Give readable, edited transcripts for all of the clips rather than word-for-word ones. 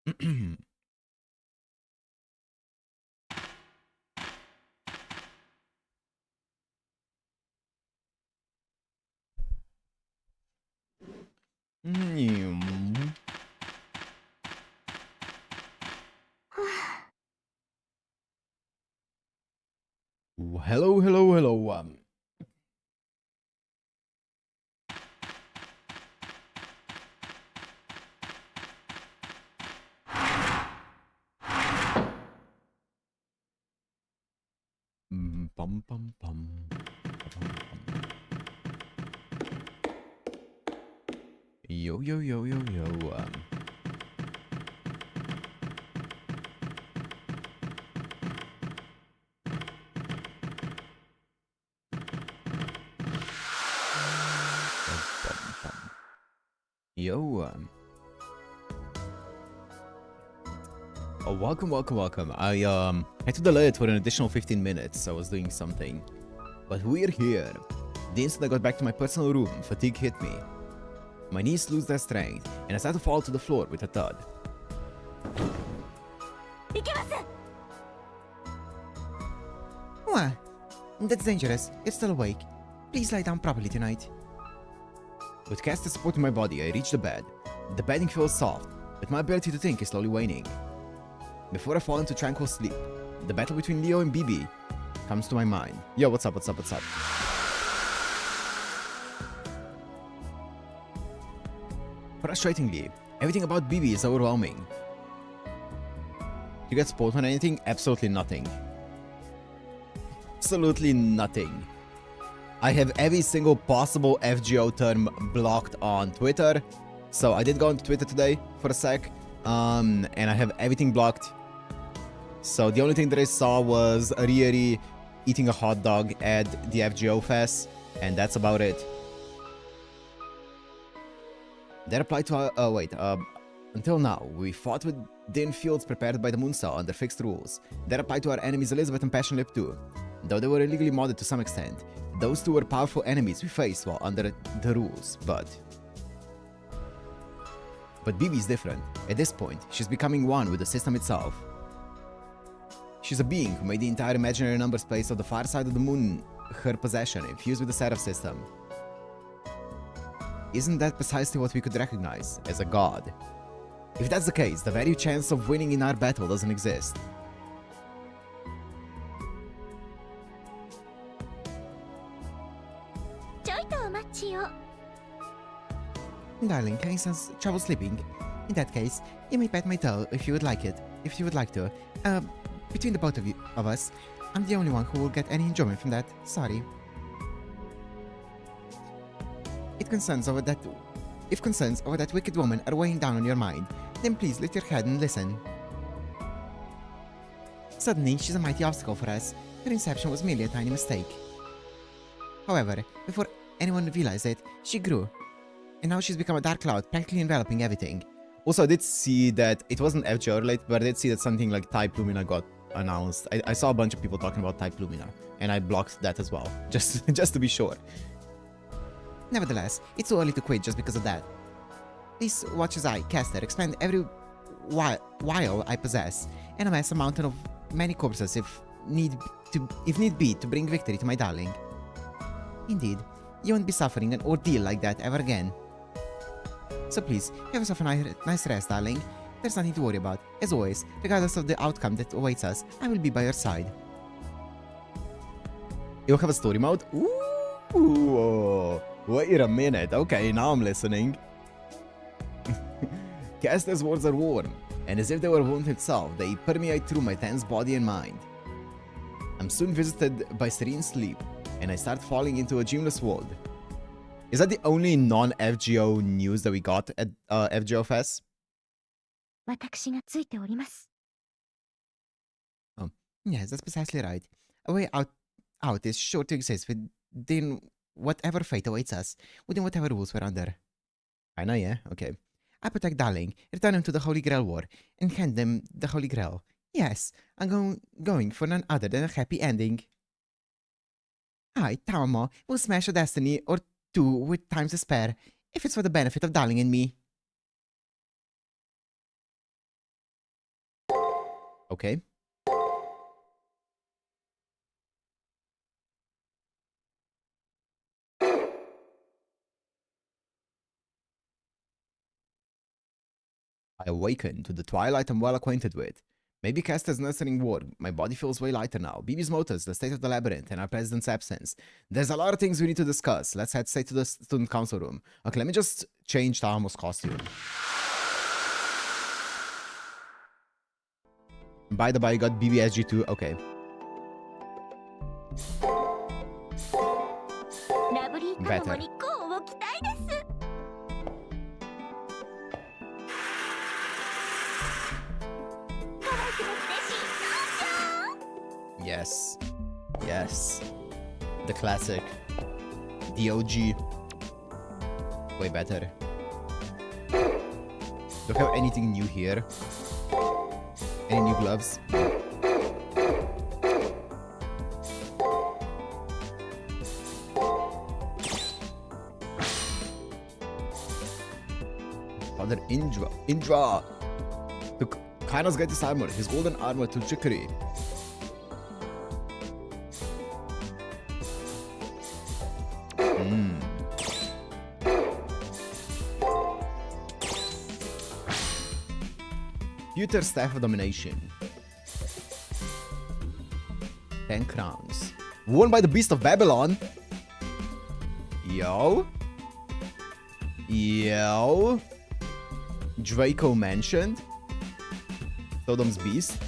Hello, hello, hello. Bum, bum, bum. Yo, yo, yo, yo, yo. Yo, oh, welcome, welcome, welcome. I had to delay it for an additional 15 minutes. I was doing something. But we're here. The instant I got back to my personal room, fatigue hit me. My knees lose their strength, and I started to fall to the floor with a thud. What? That's dangerous. You're still awake. Please lie down properly tonight. With caster supporting my body, I reach the bed. The bedding feels soft, but my ability to think is slowly waning. Before I fall into tranquil sleep, the battle between Leo and BB comes to my mind. Yo, what's up, what's up, what's up? Frustratingly, everything about BB is overwhelming. You get spoiled on anything? Absolutely nothing. Absolutely nothing. I have every single possible FGO term blocked on Twitter. So I did go on Twitter today for a sec. And I have everything blocked. So the only thing that I saw was Arieri eating a hot dog at the FGO fest. And that's about it. That applied to until now, we fought within fields prepared by the Moonstar under fixed rules. That applied to our enemies Elizabeth and Passionlip too. Though they were illegally modded to some extent, those two were powerful enemies we faced while under the rules, but BB's different. At this point, she's becoming one with the system itself. She's a being who made the entire imaginary number space of the far side of the moon her possession, infused with the Seraph system. Isn't that precisely what we could recognize as a god? If that's the case, the very chance of winning in our battle doesn't exist. Darling, having some trouble sleeping. In that case, you may pat my toe if you would like it. If you would like to. Between the both of us, I'm the only one who will get any enjoyment from that. Sorry. If concerns over that wicked woman are weighing down on your mind, then please lift your head and listen. Suddenly, she's a mighty obstacle for us. Her inception was merely a tiny mistake. However, before anyone realized it, she grew. And now she's become a dark cloud, practically enveloping everything. Also, I did see that it wasn't FGO related, but I did see that something like Type Lumina got announced. I saw a bunch of people talking about Type Lumina, and I blocked that as well, just to be sure. Nevertheless, it's too early to quit just because of that. Please watch as I, caster, expend every while I possess, and amass a mountain of many corpses if need be to bring victory to my darling. Indeed, you won't be suffering an ordeal like that ever again. So please, have yourself a nice rest, darling. There's nothing to worry about. As always, regardless of the outcome that awaits us, I will be by your side. You'll have a story mode? Ooh, wait a minute. Okay, now I'm listening. Caster's words are warm, and as if they were warmth itself, they permeate through my tense body and mind. I'm soon visited by serene sleep, and I start falling into a dreamless world. Is that the only non-FGO news that we got at FGO Fest? Oh, yes, that's precisely right. A way out is sure to exist within whatever fate awaits us, within whatever rules we're under. I know, yeah? Okay. I protect Darling, return him to the Holy Grail War, and hand them the Holy Grail. Yes, I'm going for none other than a happy ending. I, Tamamo, will smash a destiny or two with times to spare, if it's for the benefit of Darling and me. Okay. I awaken to the twilight I'm well acquainted with. Maybe cast as nurturing word. My body feels way lighter now. BB's motors, the state of the labyrinth, and our president's absence. There's a lot of things we need to discuss. Let's head straight to the student council room. Okay, let me just change Tahamo's costume. By the by, you got BBSG too. Okay. Better. Yes. Yes. The classic. The OG. Way better. Don't have anything new here. Any new gloves? Father Indra took Kaina's greatest armor, his golden armor to trickery. Future Staff of Domination. 10 crowns. Worn by the Beast of Babylon. Yo. Yo. Draco mentioned. Sodom's Beast.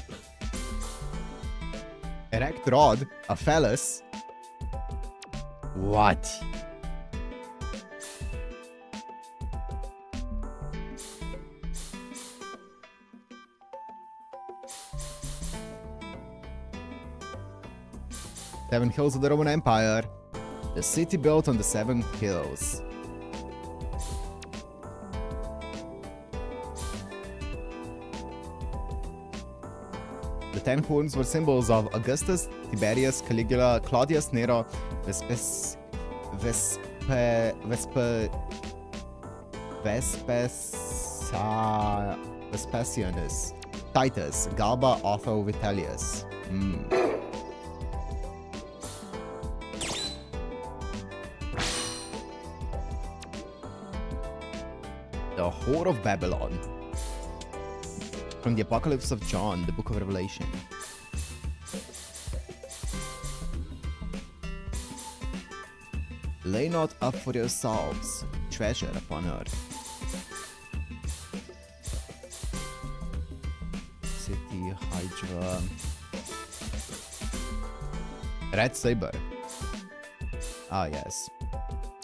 Erect Rod. A phallus. What? Seven Hills of the Roman Empire. The city built on the Seven Hills. The 10 horns were symbols of Augustus, Tiberius, Caligula, Claudius, Nero, Vespasianus, Titus, Galba, Otho, Vitellius. The Whore of Babylon. From the Apocalypse of John, the Book of Revelation. Lay not up for yourselves treasure upon earth. City Hydra. Red Saber. Ah, yes.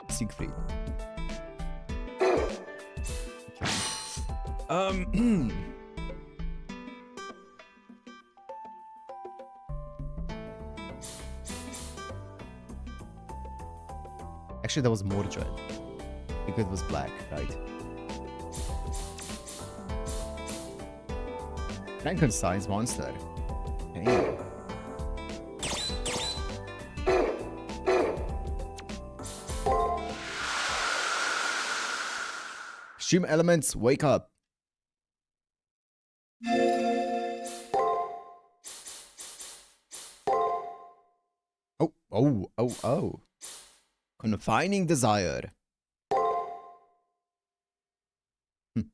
Siegfried. Actually, that was Mordred. Because it was black, right? Frankenstein's monster. Hey. Stream elements, wake up. Oh. Confining desire. An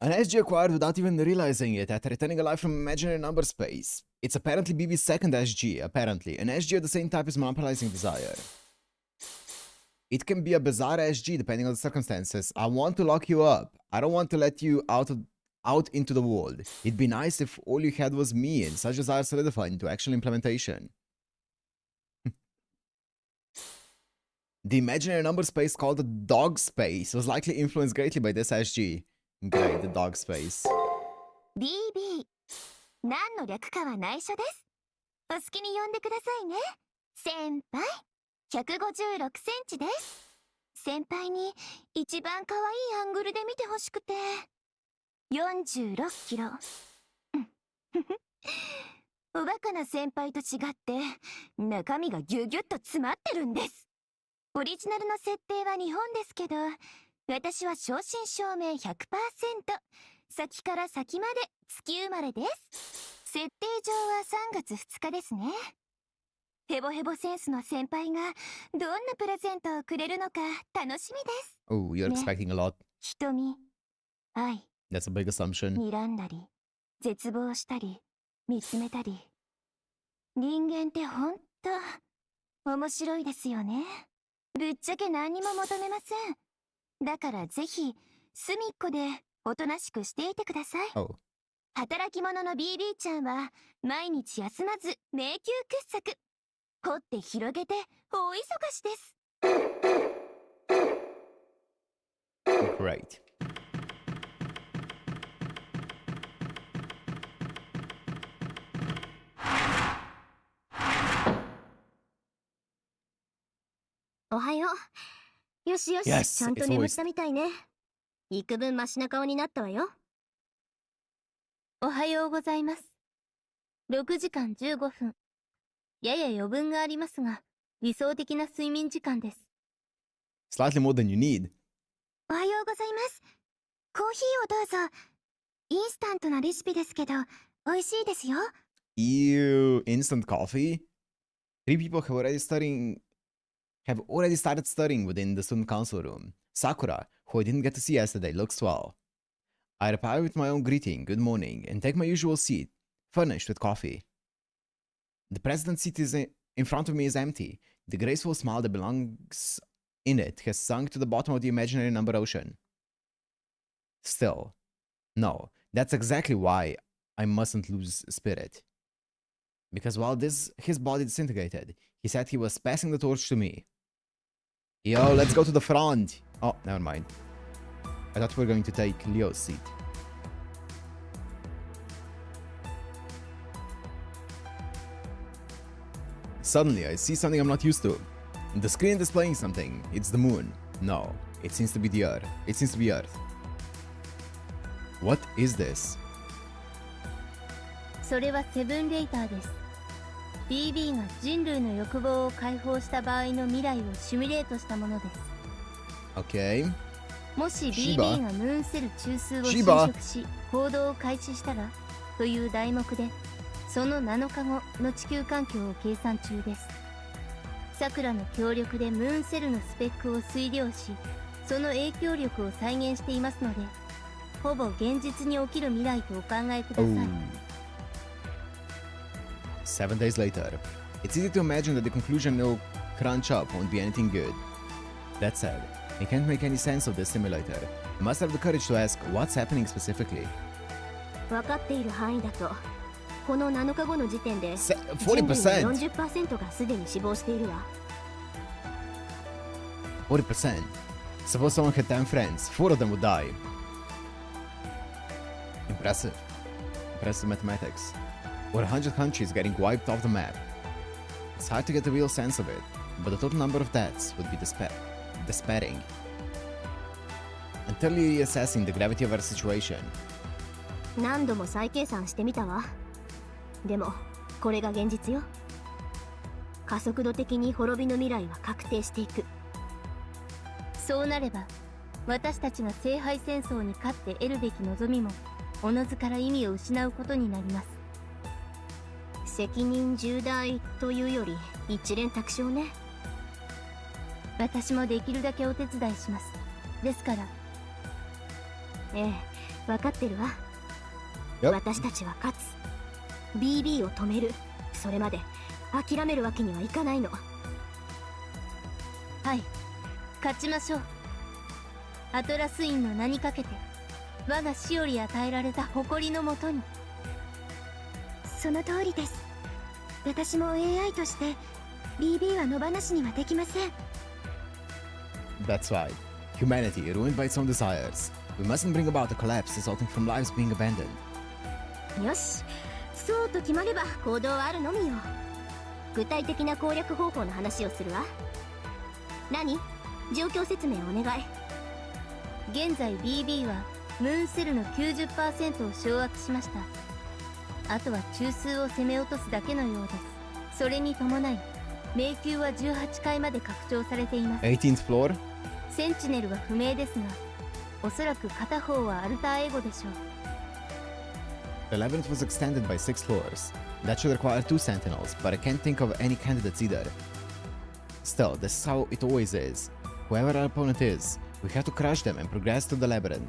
SG acquired without even realizing it after returning alive from imaginary number space. It's apparently BB's second SG, apparently. An SG of the same type is monopolizing desire. It can be a bizarre SG depending on the circumstances. I want to lock you up. I don't want to let you out into the world. It'd be nice if all you had was me and such desire solidified into actual implementation. The imaginary number space called the dog space was likely influenced greatly by this SG. Great, the dog space. BB 何の略かは内緒です。お好きに呼んでくださいね。先輩、156センチです。先輩に一番可愛いアングルで見てほしくて。46キロ。おバカな先輩と違って中身がギュギュッと詰まってるんです。オリジナルの設定は日本ですけど、私は正真正銘 100%、先から先まで月生まれです。設定上は3月2日ですね。ヘボヘボセンスの先輩がどんなプレゼントをくれるのか楽しみです。Oh, you're ね、 expecting a lot. 瞳、愛、 That's a big assumption. 睨んだり、絶望したり、見つめたり。人間ってほんと面白いですよね。ぶっちゃけ何にも求めません。だからぜひ隅っこでおとなしくしていてください。 Oh. 働き者の BB ちゃんは毎日休まず迷宮掘削、掘って広げて大忙しです。 Great. おはよう。よしよし、Yes, ちゃんと it's 眠っ always たみたいね。幾分マシな顔になったわよ。おはようございます。6時間15分。やや余分がありますが、理想的な睡眠時間です。 slightly more than you need. おはようございます。コーヒーをどうぞ。インスタントなレシピですけど、美味しいですよ。 Ew, instant coffee? 3 people have already started studying within the student council room. Sakura, who I didn't get to see yesterday, looks well. I reply with my own greeting, good morning, and take my usual seat, furnished with coffee. The president's seat in front of me is empty. The graceful smile that belongs in it has sunk to the bottom of the imaginary number ocean. Still, no, that's exactly why I mustn't lose spirit. Because while his body disintegrated, he said he was passing the torch to me. Yo, let's go to the front. Oh, never mind. I thought we were going to take Leo's seat. Suddenly, I see something I'm not used to. The screen displaying something. It's the moon. No, it seems to be the Earth. It seems to be Earth. What is this? それはセブンレイターです。BB が人類の欲望を解放した場合の未来をシミュレートしたものです。 Okay. もし BB がムーンセル中枢を侵食し行動を開始したらという題目で、その7日後の地球環境を計算中です。さくらの協力でムーンセルのスペックを推量し、その影響力を再現していますので、ほぼ現実に起きる未来とお考えください。 Oh. 7 days later. It's easy to imagine that the conclusion it'll crunch up won't be anything good. That said, I can't make any sense of this simulator. I must have the courage to ask what's happening specifically. 分かっている範囲だと、この7日後の時点で人類の 40%. 40% がすでに死亡しているわ。 40%. Suppose someone had 10 friends, 4 of them would die. Impressive. Impressive mathematics. Or 100 countries getting wiped off the map. It's hard to get a real sense of it, but the total number of deaths would be despairing. I'm thoroughly assessing the gravity of our situation. 何度も再計算してみたわ。でもこれが現実よ。加速度的に滅びの未来は確定していく。そうなれば私たちが聖杯戦争に勝って得るべき望みもおのずから意味を失うことになります。責任重大というより一蓮托生ね。私もできるだけお手伝いします。ですから。ええ、分かってるわ。Yep. 私たちは勝つ。BB を止める。それまで諦めるわけにはいかないの。はい、勝ちましょう。アトラス院の名にかけて我が死より与えられた誇りのもとに。その通りです。私も AI として BB は野放しにはできません。 That's right. Humanity, ruined by its own desires. We mustn't bring about a collapse resulting from lives being abandoned. よし、そうと決まれば行動はあるのみよ。具体的な攻略方法の話をするわ。何？状況説明お願い。現在 BB はムーンセルの 90% を掌握しました。あとは中枢を攻め落とすだけのようです。それに伴い迷宮は18階まで拡張されています。 18th floor? センチネルは不明ですが、おそらく片方はアルターエゴでしょう。The labyrinth was extended by 6 floors. That should require 2 sentinels, but I can't think of any candidates either. Still, this is how it always is. Whoever our opponent is, we have to crush them and progress to the labyrinth.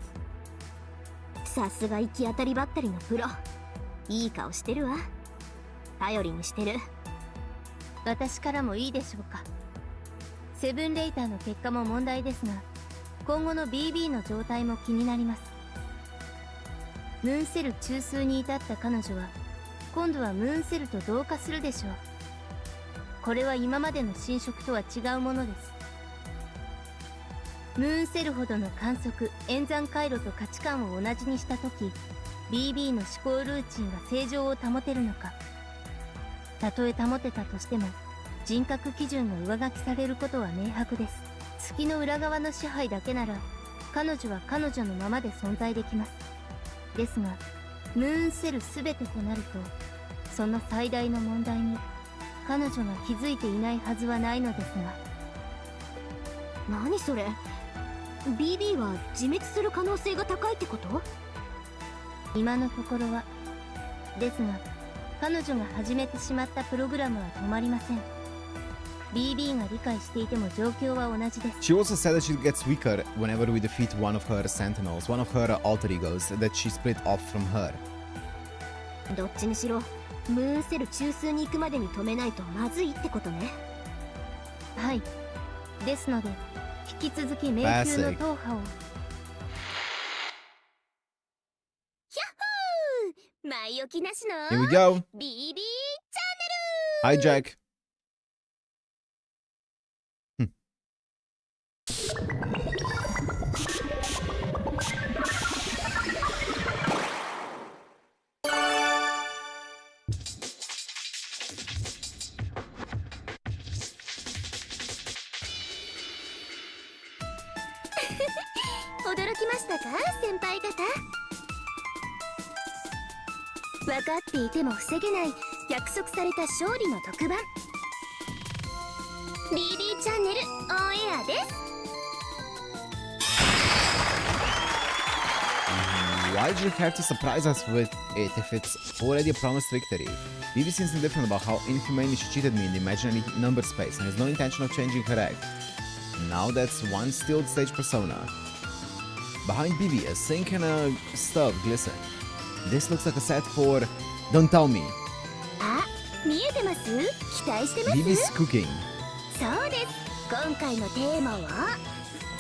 さすが行き当たりばったりのプロ。いい顔してるわ。頼りにしてる。私からもいいでしょうか。セブンレイターの結果も問題ですが、今後の BB の状態も気になります。ムーンセル中枢に至った彼女は、今度はムーンセルと同化するでしょう。これは今までの侵食とは違うものです。ムーンセルほどの観測、演算回路と価値観を同じにしたとき、BB の思考ルーチンが正常を保てるのか。たとえ保てたとしても、人格基準が上書きされることは明白です。月の裏側の支配だけなら、彼女は彼女のままで存在できます。ですが、ムーンセル全てとなると、その最大の問題に、彼女が気づいていないはずはないのですが。何それ？ BB は自滅する可能性が高いってこと？今のところは。ですが、彼女が始めてしまったプログラムは止まりません。BB が理解していても状況は同じです。She also said that she gets weaker whenever we defeat one of her sentinels, one of her alter egos that she split off from her. どっちにしろ、ムーンセル中枢に行くまでに止めないとまずいってことね。はい。ですので、引き続き迷宮の踏破を。ヒャッホー！前置きなしの Here we go! BB チャンネル！ Hi, Jack!驚きましたか、先輩方。分かっていても防げない約束された勝利の特番 BB チャンネルオンエアです。Why did you have to surprise us with it if it's already a promised victory? BB seems indifferent about how inhumanely she cheated me in the imaginary number space and has no intention of changing her act. Now that's one stilled stage persona. Behind BB, a sink and a stove glisten. This looks like a set for Don't Tell Me. あ、見えてます？期待してます？ BB's cooking. そうです。今回のテーマは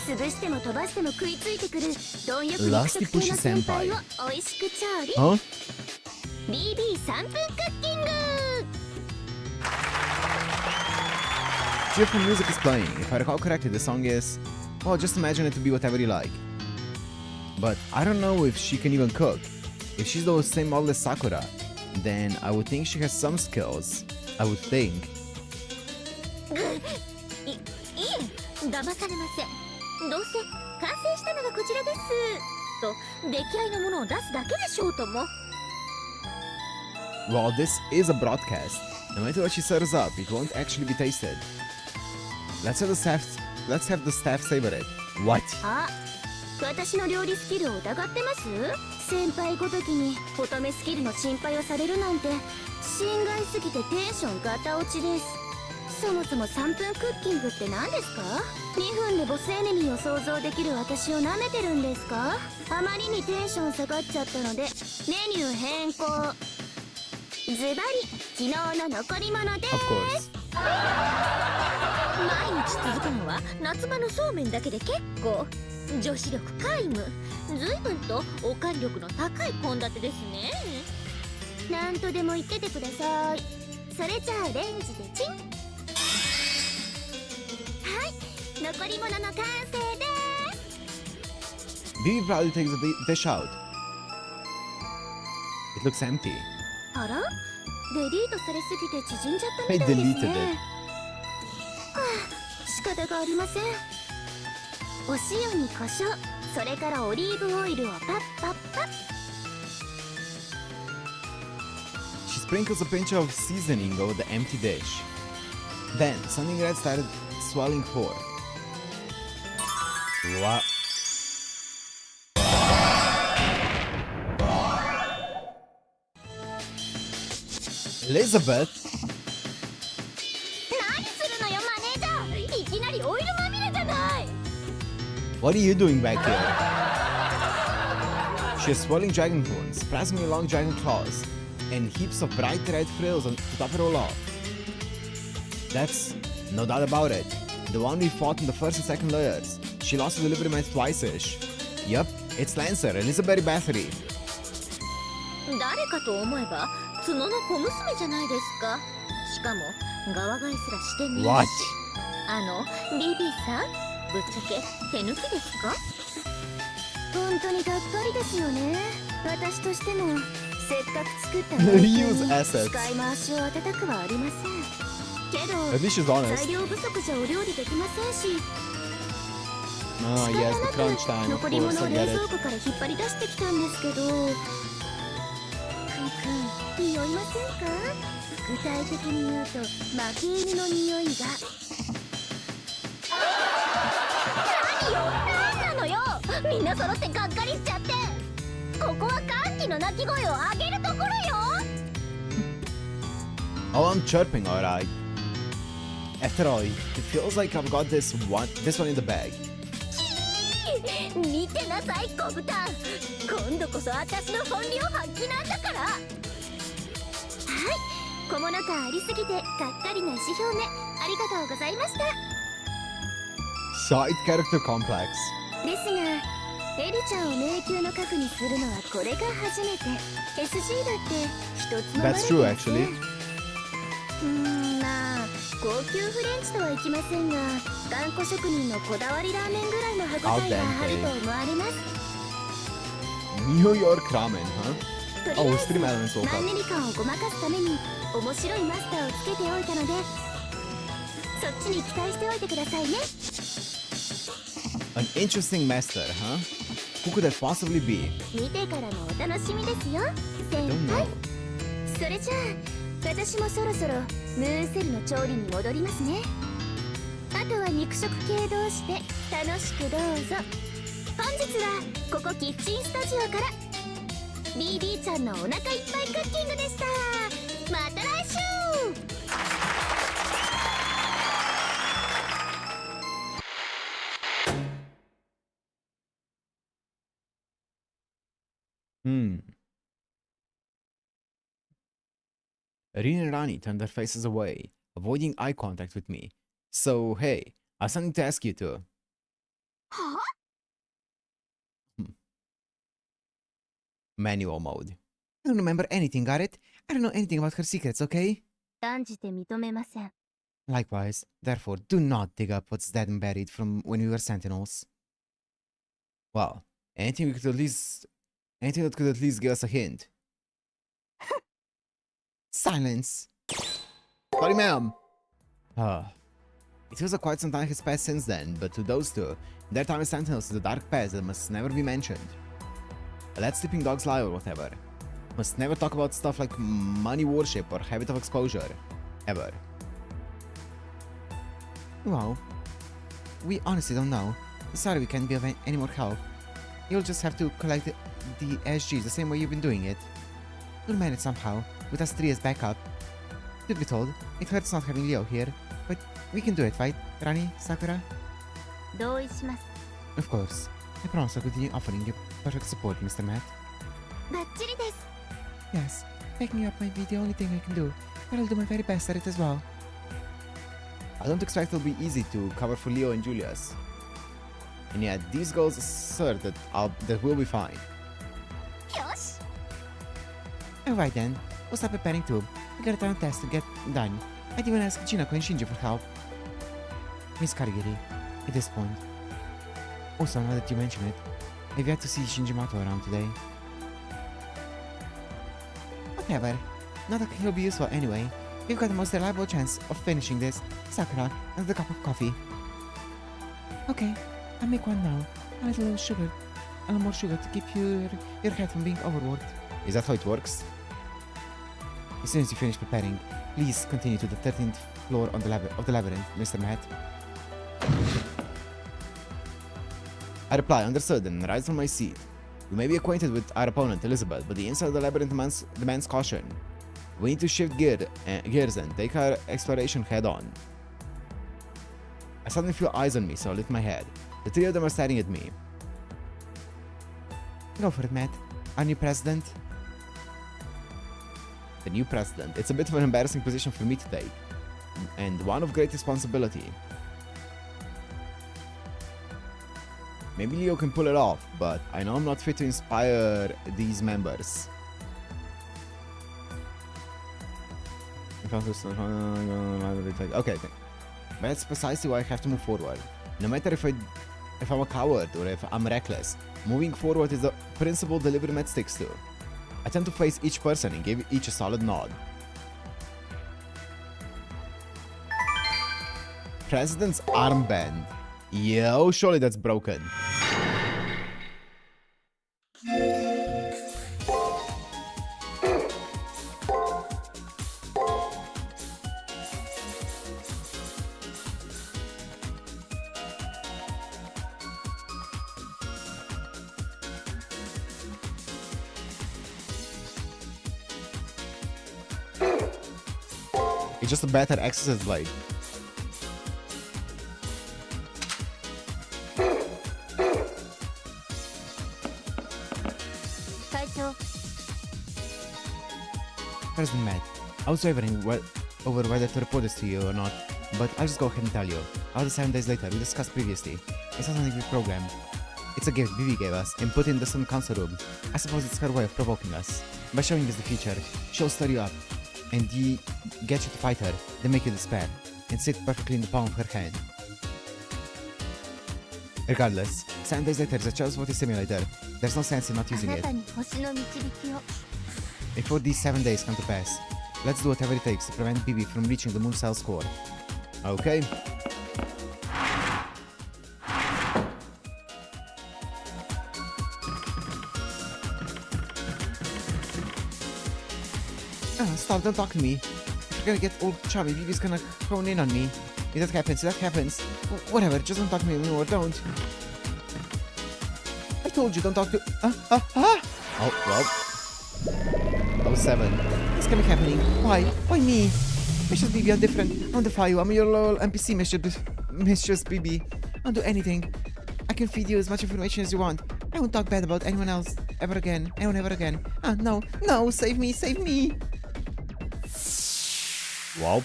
潰しても飛ばしても食いついてくる貪欲肉食系の先輩を美味しく調理。Huh? BB3 分クッキング。 Cheerful music is playing. If I recall correctly, the song is, well, just imagine it to be whatever you like. But I don't know if she can even cook. If she's the same model as Sakura, then I would think she has some skills. I would think. いえ、騙されません。どうせ完成したのがこちらですと出来合いのものを出すだけでしょうとも。 Well, this is a broadcast. No matter what she serves up, it won't actually be tasted. Let's have the staff savor it. What? あ、私の料理スキルを疑ってます？先輩ごときに乙女スキルの心配をされるなんて心外すぎてテンションガタ落ちです。そもそも3分クッキングって何ですか？2分でボスエネミーを想像できる私を舐めてるんですか？あまりにテンション下がっちゃったのでメニュー変更。ズバリ昨日の残り物で Of course. 毎日続くのは夏場のそうめんだけで結構。女子力皆無。随分とおかん力の高い献立ですね。なんとでも言っててください。それじゃあレンジでチン。はい、残り物の完成です。 BB proudly takes the dish out. It looks empty. あら、デリートされすぎて縮んじゃった I みたいです deleted ね。 it. はあ、仕方がありません。お塩に胡椒、それからオリーブオイルをパッパッパッ。 She sprinkles a pinch of seasoning over the empty dish. Then something red started swelling forth. Elizabeth? 何するのよマネージャー、いきなりオイルまみれじゃない。 What are you doing back here? She has swirling dragon horns, surprisingly long dragon claws, and heaps of bright red frills on to top it all off. That's no doubt about it. The one we fought in the first and second layers. She lost to the Liberty twice-ish. Yup, it's Lancer, Elizabeth Bathory. 誰かと思えば角の小娘じゃないですか。しかも側替えすらしてねえし。 What? BB さん、ぶっちゃけ手抜きですか？本当にがっかりですよね。私としてもせっかく作った Reuse assets. 使い回しを当てたくはありませんけど、 At least she's honest. 材料不足じゃお料理できませんし、 Ah, yes, the crunch time, of 残り物 course, を I 冷 get 蔵 it. 庫から引っ張り出してきたんですけど、くんくん匂いませんか？具体的に言うと負け犬の匂いが。何よ、何なのよ、みんな揃ってがっかりしちゃって。ここは歓喜の鳴き声を上げるところよ。 Oh, I'm chirping, alright. After all, it feels like I've got this one in the bag. 見てなさい小豚、今度こそ私の本領発揮なんだから。はい、小物感ありすぎてがっかりな意思表明ありがとうございました。 Side character complex. ですがエリちゃんを迷宮の核にするのはこれが初めて。 SG だって一つも That's true, actually. まあ高級フレンチとはいきませんが、頑固職人のこだわりラーメンぐらいの歯応えがあると思われます。 New York ramen, huh? とりあ Oh, え stream elements ず woke マン up. ネリ感をごまかすために面白いマスターをつけておいたので、そっちに期待しておいてくださいね。 An interesting master, huh? Who could that possibly be? 見てからのお楽しみですよ I 先 don't 輩。 know. それじゃあ私もそろそろムーンセルの調理に戻りますね。あとは肉食系同士で楽しくどうぞ。本日はここキッチンスタジオから BB ちゃんのお腹いっぱいクッキングでした。また来週。 Rin and Rani turned their faces away, avoiding eye contact with me. So, hey, I have something to ask you too. はあ？ Manual mode. I don't remember anything, got it? I don't know anything about her secrets, okay? 断じて認めません。 Likewise, therefore, do not dig up what's dead and buried from when we were sentinels. Well, anything that could at least give us a hint. Silence! Sorry, ma'am! It feels like quite some time has passed since then, but to those two, their time as sentinels is a dark past that must never be mentioned. Let sleeping dogs lie or whatever. Must never talk about stuff like money worship or habit of exposure. Ever. Well, we honestly don't know. Sorry we can't be of any more help. You'll just have to collect the SGs the same way you've been doing it. We'll manage somehow, with us three as backup. Truth be told, it hurts not having Leo here, but we can do it, right, Rani, Sakura? 同意します。 Of course. I promise I'll continue offering you perfect support, Mr. Matt. バッチリです。 Yes, backing you up might be the only thing I can do, but I'll do my very best at it as well. I don't expect it'll be easy to cover for Leo and Julius. And yet, these girls assert that we'll be fine. よし。 Alright then, we'll start preparing too. We got a ton of tests to get done. I'd even ask Jinako and Shinji for help. Miss Karigiri, at this point. Also, now that you mention it, I've yet to see Shinjimato around today. Whatever. Not that he'll be useful anyway. We've got the most reliable chance of finishing this. Sakura, another cup of coffee. Okay, I'll make one now. A little more sugar to keep your head from being overworked. Is that how it works? As soon as you finish preparing, please continue to the 13th floor of the labyrinth, Mr. Matt. I reply, understood, and rise from my seat. You may be acquainted with our opponent, Elizabeth, but the inside of the labyrinth demands caution. We need to shift gears and take our exploration head on. I suddenly feel eyes on me, so I lift my head. The three of them are staring at me. Go for it, Matt. Our new president. The new president. It's a bit of an embarrassing position for me to take, and one of great responsibility. Maybe Leo can pull it off, but I know I'm not fit to inspire these members. Okay. That's precisely why I have to move forward. No matter if I'm a coward or if I'm reckless, moving forward is the principle the Libermet sticks to. I tend to face each person and give each a solid nod. President's armband. Yo, surely that's broken. It's just a better exercise blade. President Matt, I was wavering over whether to report this to you or not, but I'll just go ahead and tell you. All the 7 days later, we discussed previously. It's not something we programmed. It's a gift Vivi gave us and put in the student council room. I suppose it's her way of provoking us. By showing us the future, she'll stir you up and get you to fight her, then make you despair, and sit perfectly in the palm of her hand. Regardless, 7 days later is a Charles 40 simulator. There's no sense in not using it. Before these 7 days come to pass, let's do whatever it takes to prevent Bibi from reaching the moon cell score. Okay? Stop, don't talk to me. If you're gonna get all chubby, Bibi's gonna hone in on me. If that happens, whatever, just don't talk to me anymore, don't. I told you, don't talk to... Oh, well. Oh, 7. This can be happening. Why? Why me? Mistress Bibi, I'm different. I won't defy you. I'm your loyal NPC, Mistress Bibi. I'll do anything. I can feed you as much information as you want. I won't talk bad about anyone else ever again. Anyone ever again. No, no, save me, save me. Wow.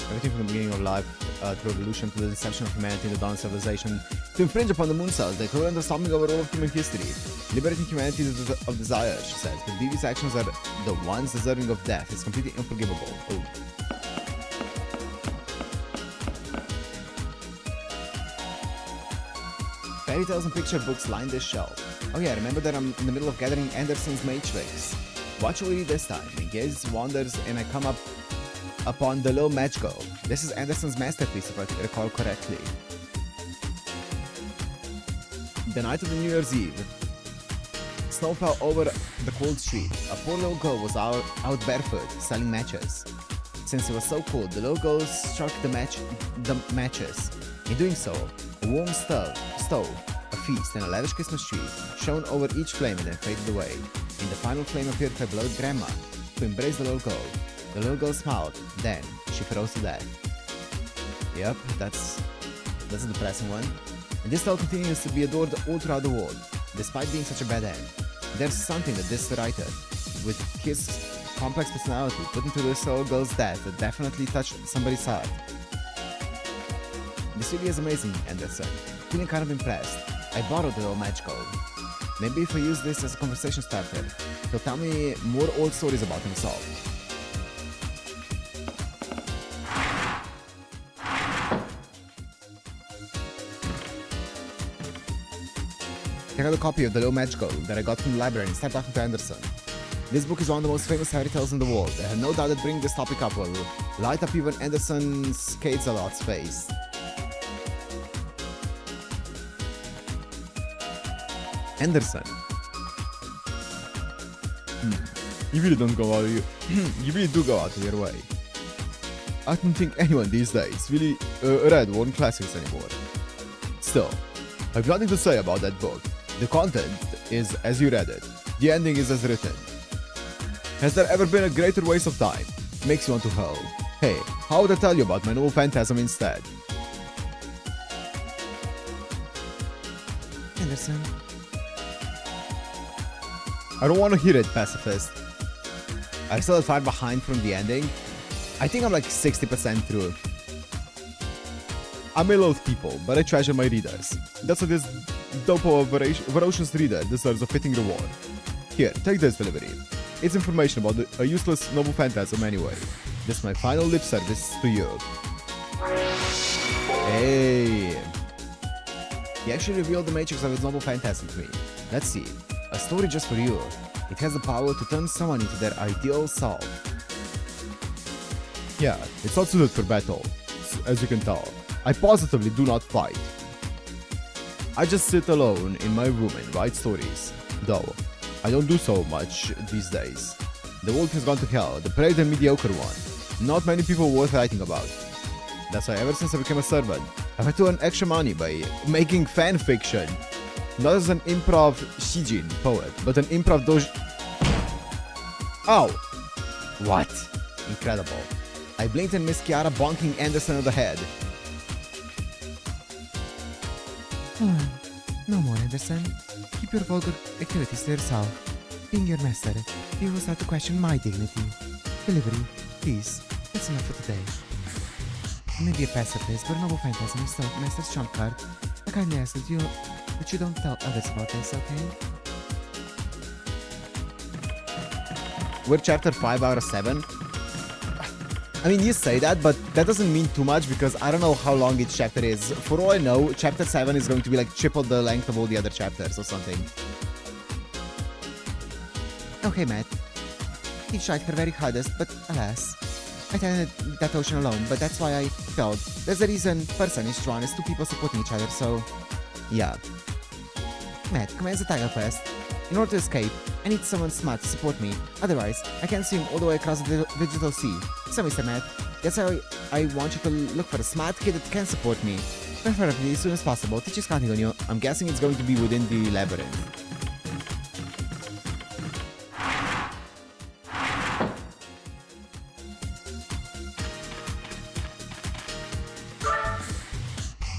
Everything from the beginning of life to revolution to the deception of humanity in the dawn of civilization to infringe upon the moon cells, the equivalent of stopping over all of human history. Liberating humanity of desire, she says, but Vivi's actions are the ones deserving of death. It's completely unforgivable. Oh. Fairy tales and picture books line this shelf. Oh yeah, remember that I'm in the middle of gathering Anderson's matrix. What shall we read this time? My gaze wanders and I come upon the Little Match Girl. This is Anderson's masterpiece, if I recall correctly. The night of the New Year's Eve, snow fell over the cold street. A poor little girl was out barefoot, selling matches. Since it was so cold, the little girl struck the matches. In doing so, a warm stove, a feast, and a lavish Christmas tree shone over each flame and then faded away. In the final flame appeared her beloved grandma, who embraced the little girl. The little girl smiled, then she froze to death. Yep, that's a depressing one. And this tale continues to be adored all throughout the world, despite being such a bad end. There's something that this writer, with his complex personality, put into this little girl's death that definitely touched somebody's heart. This really is amazing, Anderson. Feeling kind of impressed. I borrowed the Little Match Girl. Maybe if I use this as a conversation starter, he'll tell me more old stories about himself. Check out a copy of The Little Match Girl that I got from the library and start talking to Anderson. This book is one of the most famous fairy tales in the world. I have no doubt that bringing this topic up will light up even Anderson's Cates-a-Lot's face. Anderson. You really don't go out of you really do go out of your way. I don't think anyone these days really read worn classics anymore. Still, I've nothing to say about that book. The content is as you read it. The ending is as written. Has there ever been a greater waste of time? Makes you want to howl. Hey, how would I tell you about my novel phantasm instead? Anderson. I don't want to hear it, pacifist. I'm still far behind from the ending. I think I'm like 60% through. I may loathe people, but I treasure my readers. That's why this dope of a ferocious reader deserves a fitting reward. Here, take this delivery. It's information about a useless novel phantasm anyway. This is my final lip service to you. Hey! He actually revealed the matrix of his novel phantasm to me. Let's see. A story just for you. It has the power to turn someone into their ideal self. Yeah, it's not suited for battle, as you can tell. I positively do not fight. I just sit alone in my room and write stories. Though, I don't do so much these days. The world has gone to hell, the parade and mediocre one. Not many people worth writing about. That's why ever since I became a servant, I've had to earn extra money by making fan fiction. Not as an improv shijin poet, but an improv dojo... Ow! What? Incredible. I blinked and missed Kiara bonking Anderson on the head. No more, Anderson. Keep your vulgar activities to yourself. Being your master, you will start to question my dignity. Delivery, please. That's enough for today. Maybe a pacifist, but a noble phantasm is still Master's trump card. I kindly ask that you don't tell others about this, okay? We're chapter 5 out of 7. I mean, you say that, but that doesn't mean too much because I don't know how long each chapter is. For all I know, chapter 7 is going to be like triple the length of all the other chapters or something. Okay, Matt. He tried her very hardest, but alas. I tended that ocean alone, but that's why I failed. There's a reason person is drawn as two people supporting each other, so... yeah. Matt, commands a tiger quest. In order to escape, I need someone smart to support me. Otherwise, I can't swim all the way across the digital sea. So, Mr. Matt, that's how I want you to look for a smart kid that can support me. Preferably as soon as possible. Teacher's counting on you. I'm guessing it's going to be within the labyrinth.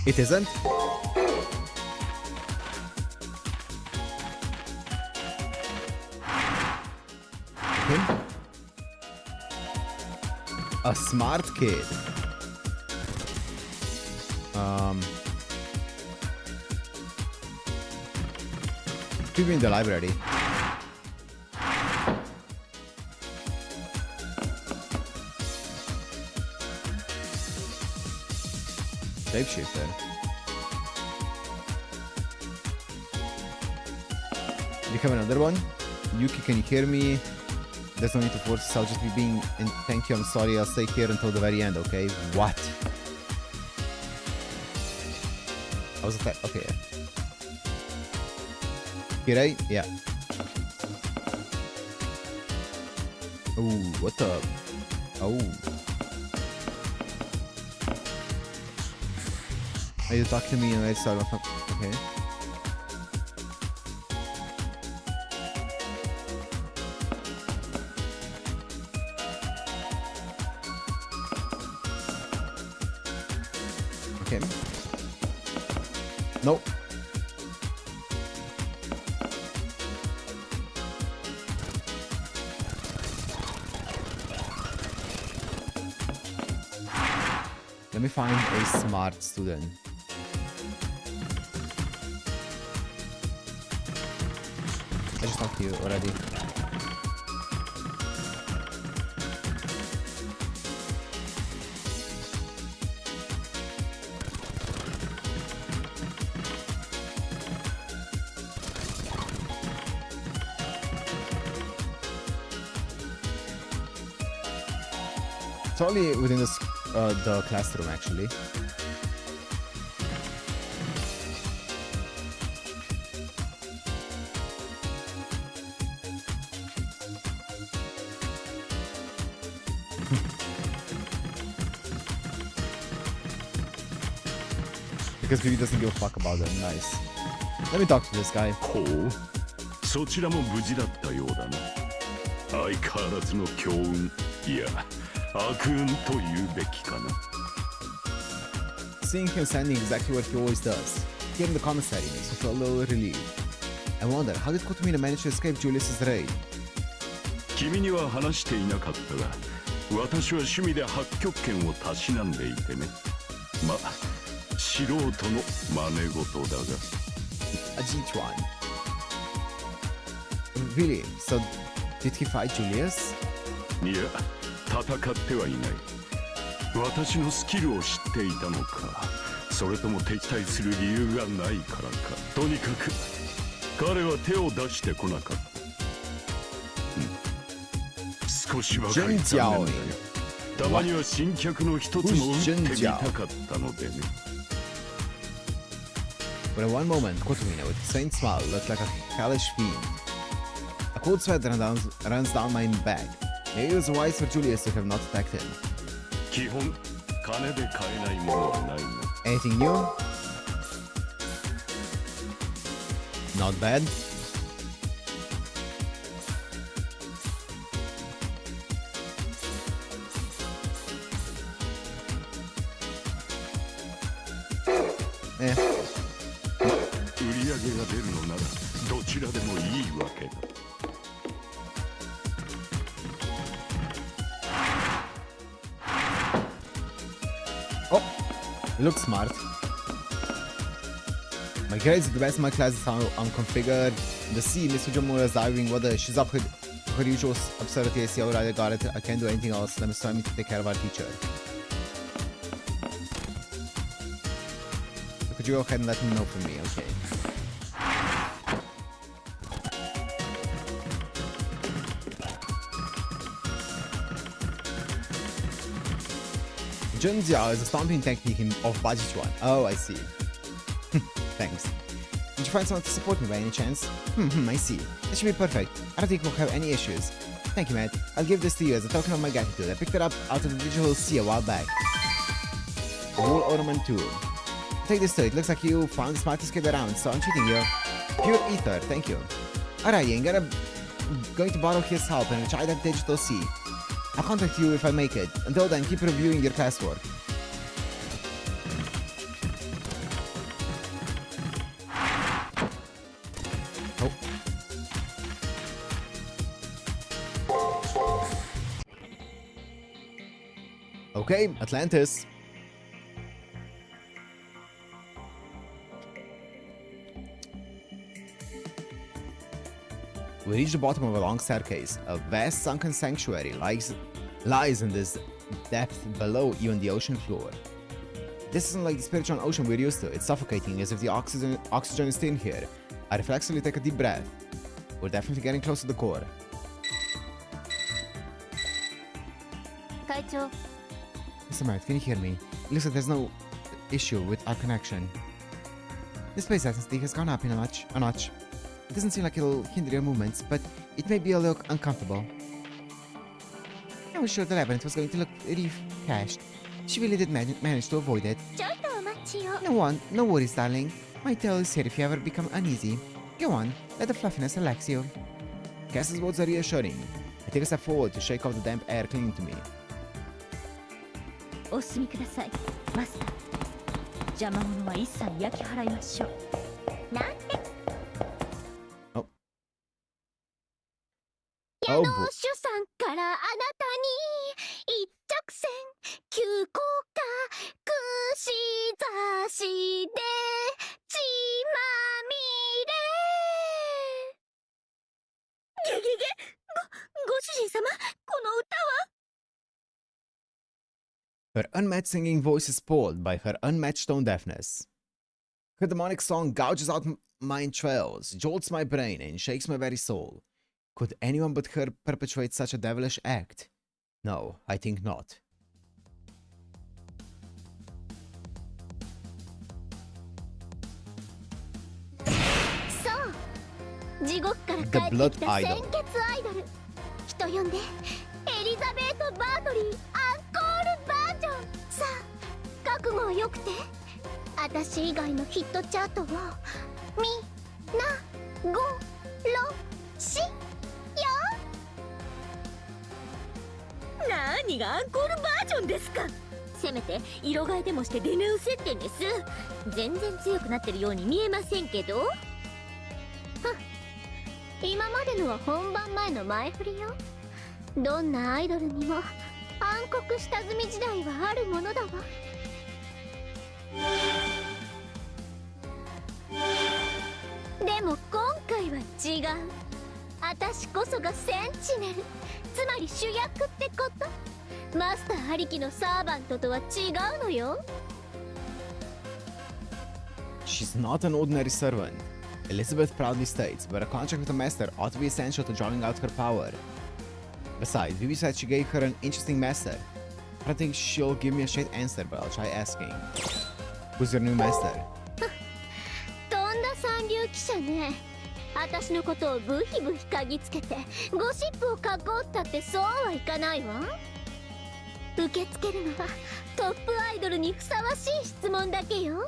It isn't? Okay. A smart kid. Could be in the library. Shapeshifter. You have another one? Yuki, can you hear me? There's no need to force this, I'll just be being... and thank you, I'm sorry, I'll stay here until the very end, okay? What? I was attacked, okay. Kirei? Yeah. Ooh, what the... oh. Are you talking to me and I start off? Okay. Okay. Nope. Let me find a smart student. I just talked to you already. Totally within the classroom, actually. Because Vivi doesn't give a fuck about them. Nice. Let me talk to this guy. ほう、そちらも無事だったようだな。相変わらずの強運、いや、悪運と言うべきかな。Seeing him standing exactly what he always does, here in the commissary makes me feel a little relieved. I wonder, how did Kotomina manage to escape Julius's raid? 君には話していなかったが、私は趣味で八極拳をたしなんでいてね。ま、素人の真似事だが。A G1. Really? So, did he fight Julius? いや、戦ってはいない。私のスキルを知っていたのか、それとも敵対する理由がないからか。とにかく彼は手を出してこなかった。少しばかり残念だよ。たまには新客の一つも打ってみたかったのでね。But at one moment, Kotomina, with a faint smile, looked like a hellish fiend. A cold sweat runs down my back. Maybe it was wise for Julius to have not attacked him. 基本、金で買えないものはないな。Anything new? Not bad. Eh. 売り上げが出るのならどちらでもいいわけだ。Oh, looks smart. My grades are the best in my class is how I'm configured. The C, Miss Fujimura's diving, whether she's up with her usual absurdity, I see already got it. I can't do anything else. Let me start me to take care of our teacher. So could you go ahead and let me know for me, okay? Junjiao is a stomping technique of Bajichuan. Oh, I see. Thanks. Did you find someone to support me by any chance? I see. That should be perfect. I don't think we'll have any issues. Thank you, Matt. I'll give this to you as a token of my gratitude. I picked it up out of the digital sea a while back. A wool ornament too. Take this too. It looks like you found the smartest kid around, so I'm treating you. Pure ether, thank you. Alright, Ying, going to borrow his help and try that digital sea. I'll contact you if I make it. Until then, keep reviewing your classwork. Oh. Okay, Atlantis. We reach the bottom of a long staircase. A vast sunken sanctuary lies in this depth below even the ocean floor. This isn't like the spiritual ocean we're used to. It's suffocating, as if the oxygen is thin here. I reflexively take a deep breath. We're definitely getting close to the core. Kaicho. Mr. Merritt, can you hear me? It looks like there's no issue with our connection. The space density has gone up a notch. It doesn't seem like it'll hinder your movements, but it may be a little uncomfortable. I was sure the labyrinth was going to look refreshed. She really did manage to avoid it. No worries, darling. My tail is here if you ever become uneasy. Go on, let the fluffiness relax you. Cass's words are reassuring. I take a step forward to shake off the damp air clinging to me. お進みください、マスター。邪魔者は一切焼き払いましょう。なんて。Oh. 矢野主さんからあなたに一直線急降下串刺しで血まみれ。ご主人様、この歌は。 Her unmatched singing voice is spoiled by her unmatched tone deafness. Her demonic song gouges out my entrails, jolts my brain, and shakes my very soul. Could anyone but her perpetrate such a devilish act? No, I think not. 地獄から帰 The って Blood きた Idol 鮮血アイドル、人呼んでエリザベート・バートリーアンコールバージョン。さあ覚悟はよくて、私以外のヒットチャートをみなごろしよ。何がアンコールバージョンですか。せめて色替えでもして出直せってんです。全然強くなってるように見えませんけど。今までのは本番前の前振りよ。どんなアイドルにも暗黒下積み時代はあるものだわ。でも今回は違う。私こそがセンチネル、つまり主役ってこと。マスターありきのサーバントとは違うのよ。 She's not an ordinary servant. Elizabeth proudly states, but a contract with a master ought to be essential to drawing out her power. Besides, Vivi said she gave her an interesting master. I don't think she'll give me a straight answer, but I'll try asking. Who's your new master? とんだ三流記者ね。私のことをブヒブヒ嗅ぎつけてゴシップを書こうったってそうはいかないわ。受け付けるのはトップアイドルにふさわしい質問だけよ。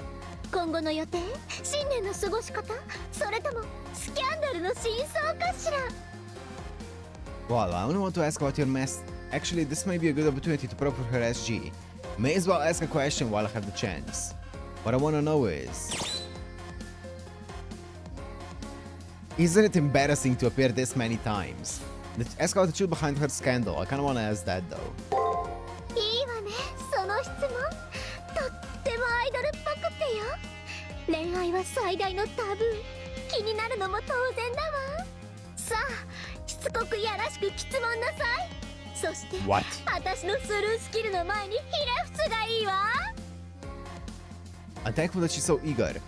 今後の予定、新年の過ごし方、それともスキャンダルの真相かしら。 Well, I only want to ask about your master. Actually, this may be a good opportunity to probe her SG. May as well ask a question while I have the chance. What I want to know is... Isn't it embarrassing to appear this many times? Let's ask about the truth behind her scandal. I kinda wanna ask that though. いいわね、その質問。とってもアイドルっぽくてよ。恋愛は最大のタブー。気になるのも当然だわ。さあ、しつこくやらしく質問なさい。そして、 What? 私のスルースキルの前にひれ伏すがいいわ。 I'm thankful that she's so eager.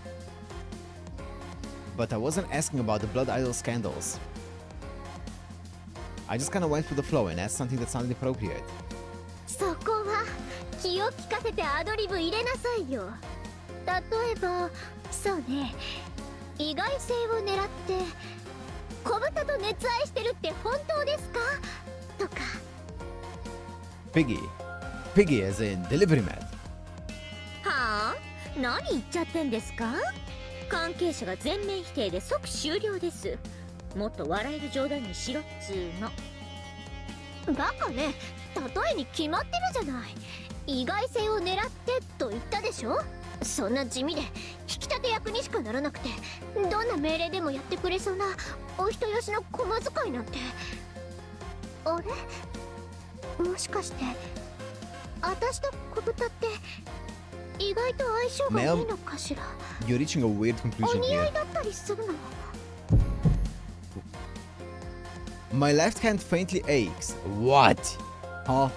But I wasn't asking about the Blood Idol scandals. I just kinda went with the flow and asked something that sounded appropriate. そこは気を利かせてアドリブ入れなさいよ。例えば、そうね、意外性を狙って小豚と熱愛してるって本当ですかとか。 Piggy. Piggy as in delivery man. はあ、何言っちゃってんですか。関係者が全面否定で即終了です。もっと笑える冗談にしろっつーの。バカね、例えに決まってるじゃない。意外性を狙ってと言ったでしょ。そんな地味で引き立て役にしかならなくて、どんな命令でもやってくれそうなお人よしの小遣いなんて。あれ、もしかして私と小豚って意外と相性がいいのかしら。 You're reaching a weird お conclusion 似合 here. いだったりするの。 My left hand faintly aches. What? Huh?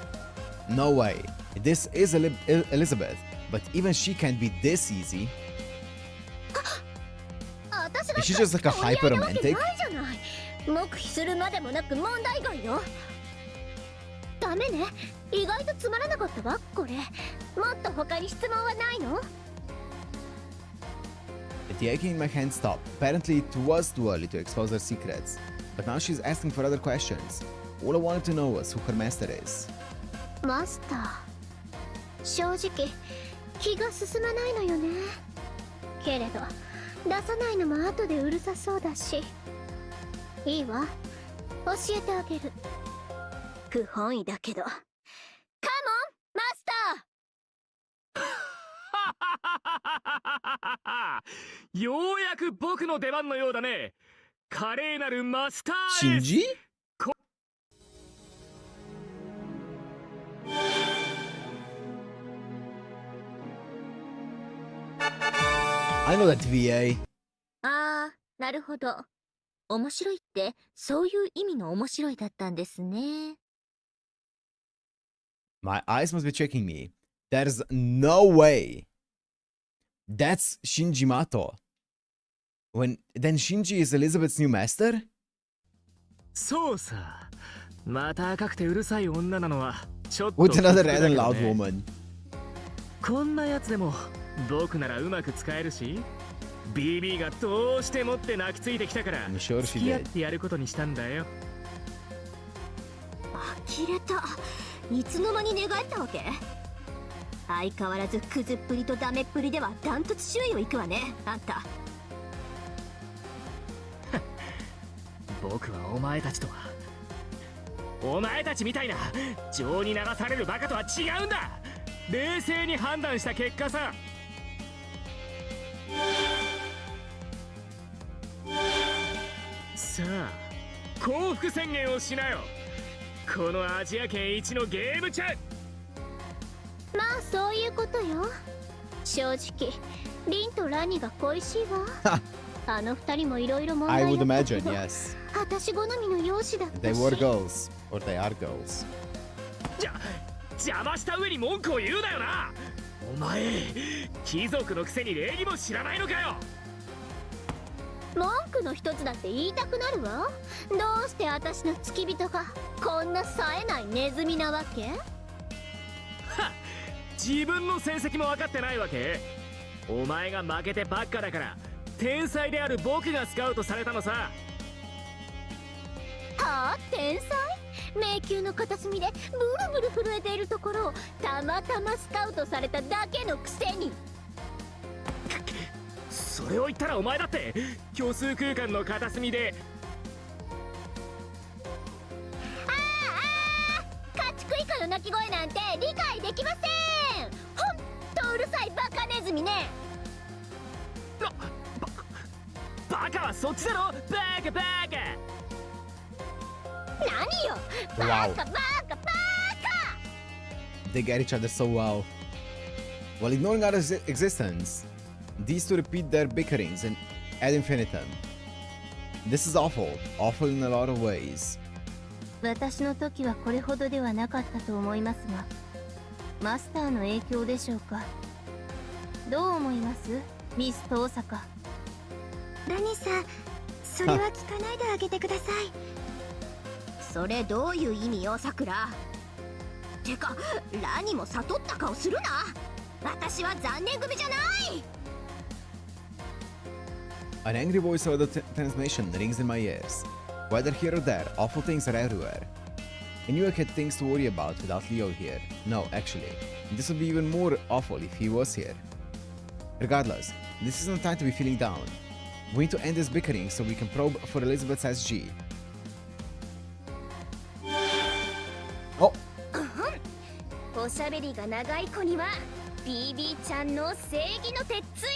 No way. This is Elizabeth, but even she can't be this easy. 私が Is she just like a お似合いなわ hyper け romantic? ないじゃない。黙秘するまでもなく問題外よ。ダメね、意外とつまらなかったわこれ。もっと他に質問はないの？ The aching in my hand stopped. Apparently, it was too early to expose her secrets. But now she's asking for other questions. All I wanted to know was who her master is. マスター、正直気が進まないのよね。けれど出さないのも後でうるさそうだし。いいわ、教えてあげる。不本意だけど。カモンマスター。ようやく僕の出番のようだね。華麗なるマスターエース。 Shinji? I know that VA. ああ、なるほど。面白いってそういう意味の面白いだったんですね。 My eyes must be tricking me. There's no way. That's Shinji Mato. Then Shinji is Elizabeth's new master? そうさ。また赤くてうるさい女なのはちょっと With another 不服 red だ and けど loud ね。 woman. こんなやつでも僕ならうまく使えるし。BB がどうしてもって泣きついてきたから I'm sure she 付き合っ did. てやることにしたんだよ。呆れた。いつの間に寝返ったわけ？相変わらずクズっぷりとダメっぷりではダントツ首位を行くわね、あんた。僕はお前たちとは、お前たちみたいな情に流されるバカとは違うんだ。冷静に判断した結果さ。さあ降伏宣言をしなよ、このアジア圏一のゲームチャン。まあそういうことよ。正直リンとラニが恋しいわ。あの二人もいろいろ問 I 題 would だったけ imagine, ど、 yes. 私好みの容姿だった They し。 were girls. Or they are girls. 邪魔した上に文句を言うなよな。お前貴族のくせに礼儀も知らないのかよ。文句の一つだって言いたくなるわ。どうして私の付き人がこんな冴えないネズミなわけ？自分の成績も分かってないわけ？お前が負けてばっかだから天才である僕がスカウトされたのさ。はあ、天才？迷宮の片隅でブルブル震えているところをたまたまスカウトされただけのくせに。それを言ったらお前だって虚数空間の片隅で。家畜以下の鳴き声なんて理解できません。ほんとうるさいバカネズミね。バカはそっちだろ。バカバカ。何よ、バ Wow. カバカバカ。 They get each other so well. While ignoring our existence, these two repeat their bickerings in ad infinitum. This is awful. Awful in a lot of ways. 私の時はこれほどではなかったと思いますが、マスターの影響でしょうか。どう思います、ミス遠坂。ラニさん、それは聞かないであげてください。それどういう意味よ、さくら。てかラニも悟った顔するな。私は残念組じゃない。 An angry voice over the transmission rings in my ears. Whether here or there, awful things are everywhere. I knew I had things to worry about without Leo here. No, actually, this would be even more awful if he was here. Regardless, this isn't time to be feeling down. We need to end this bickering so we can probe for Elizabeth's SG. Oh! おしゃべりが長い子には BB ちゃんの正義の鉄槌。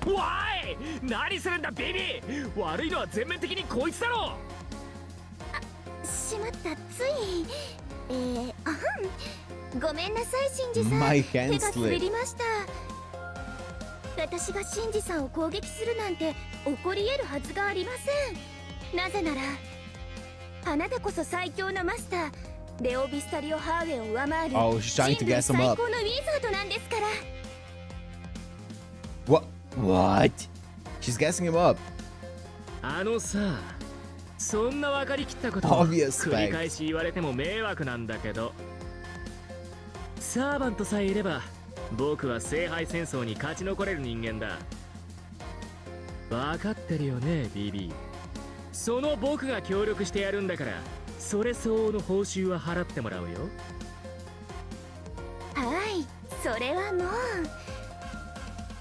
おい何するんだビビ。悪いのは全面的にこいつだろ。しまった、ついごめんなさい、シンジさん。 My 手 hand が滑 slipped. りました。私がシンジさんを攻撃するなんて起こり得るはずがありません。なぜならあなたこそ最強のマスターレオ・ビスタリオ・ハーウェイを上回る Oh, she's trying to 人類 gas 最 him 高 up. のウィザードなんですから。 What? She's gassing him up. あのさ、そんな分かりきったことを Obvious 繰り fact. 返し言われても迷惑なんだけど、サーバントさえいれば僕は聖杯戦争に勝ち残れる人間だ。分かってるよね BB。 その僕が協力してやるんだから、それ相応の報酬は払ってもらうよ。はい、それはもう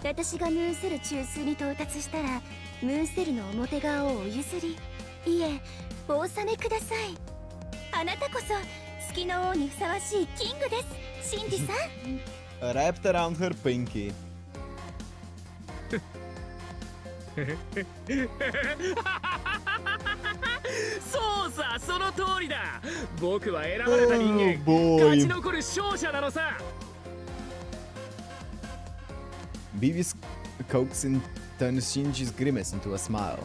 私がムーンセル中枢に到達したらムーンセルの表側をお譲り、いえお納めください。あなたこそ月の王にふさわしいキングです、シンジさん。 Wrapped around her pinky. そうさ、その通りだ。僕は選ばれた人間、 Oh, boy. 勝ち残る勝者なのさ。Vivi's coaxing turns Shinji's grimace into a smile.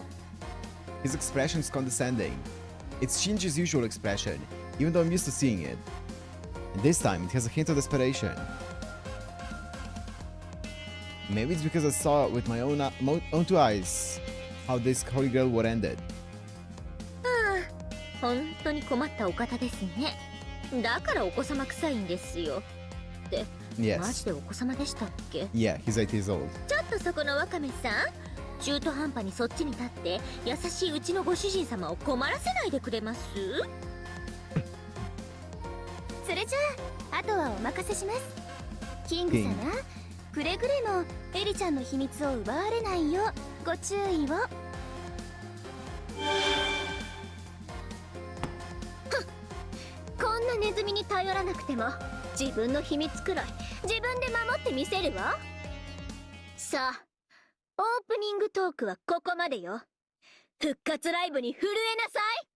His expression is condescending. It's Shinji's usual expression, even though I'm used to seeing it. And this time, it has a hint of desperation. Maybe it's because I saw with my own two eyes how this holy grail war ended. 本当に困ったお方ですね。だからお子様臭いんですよ。ってマ Yes. ジでお子様でしたっけ？ Yeah, he's 8 years old. ちょっとそこのワカメさん、中途半端にそっちに立って優しいうちのご主人様を困らせないでくれます？それじゃああとはお任せします。キング様、くれぐれもエリちゃんの秘密を奪われないようご注意を。こんなネズミに頼らなくても自分の秘密くらい自分で守ってみせるわ。さあ、オープニングトークはここまでよ。復活ライブに震えなさい。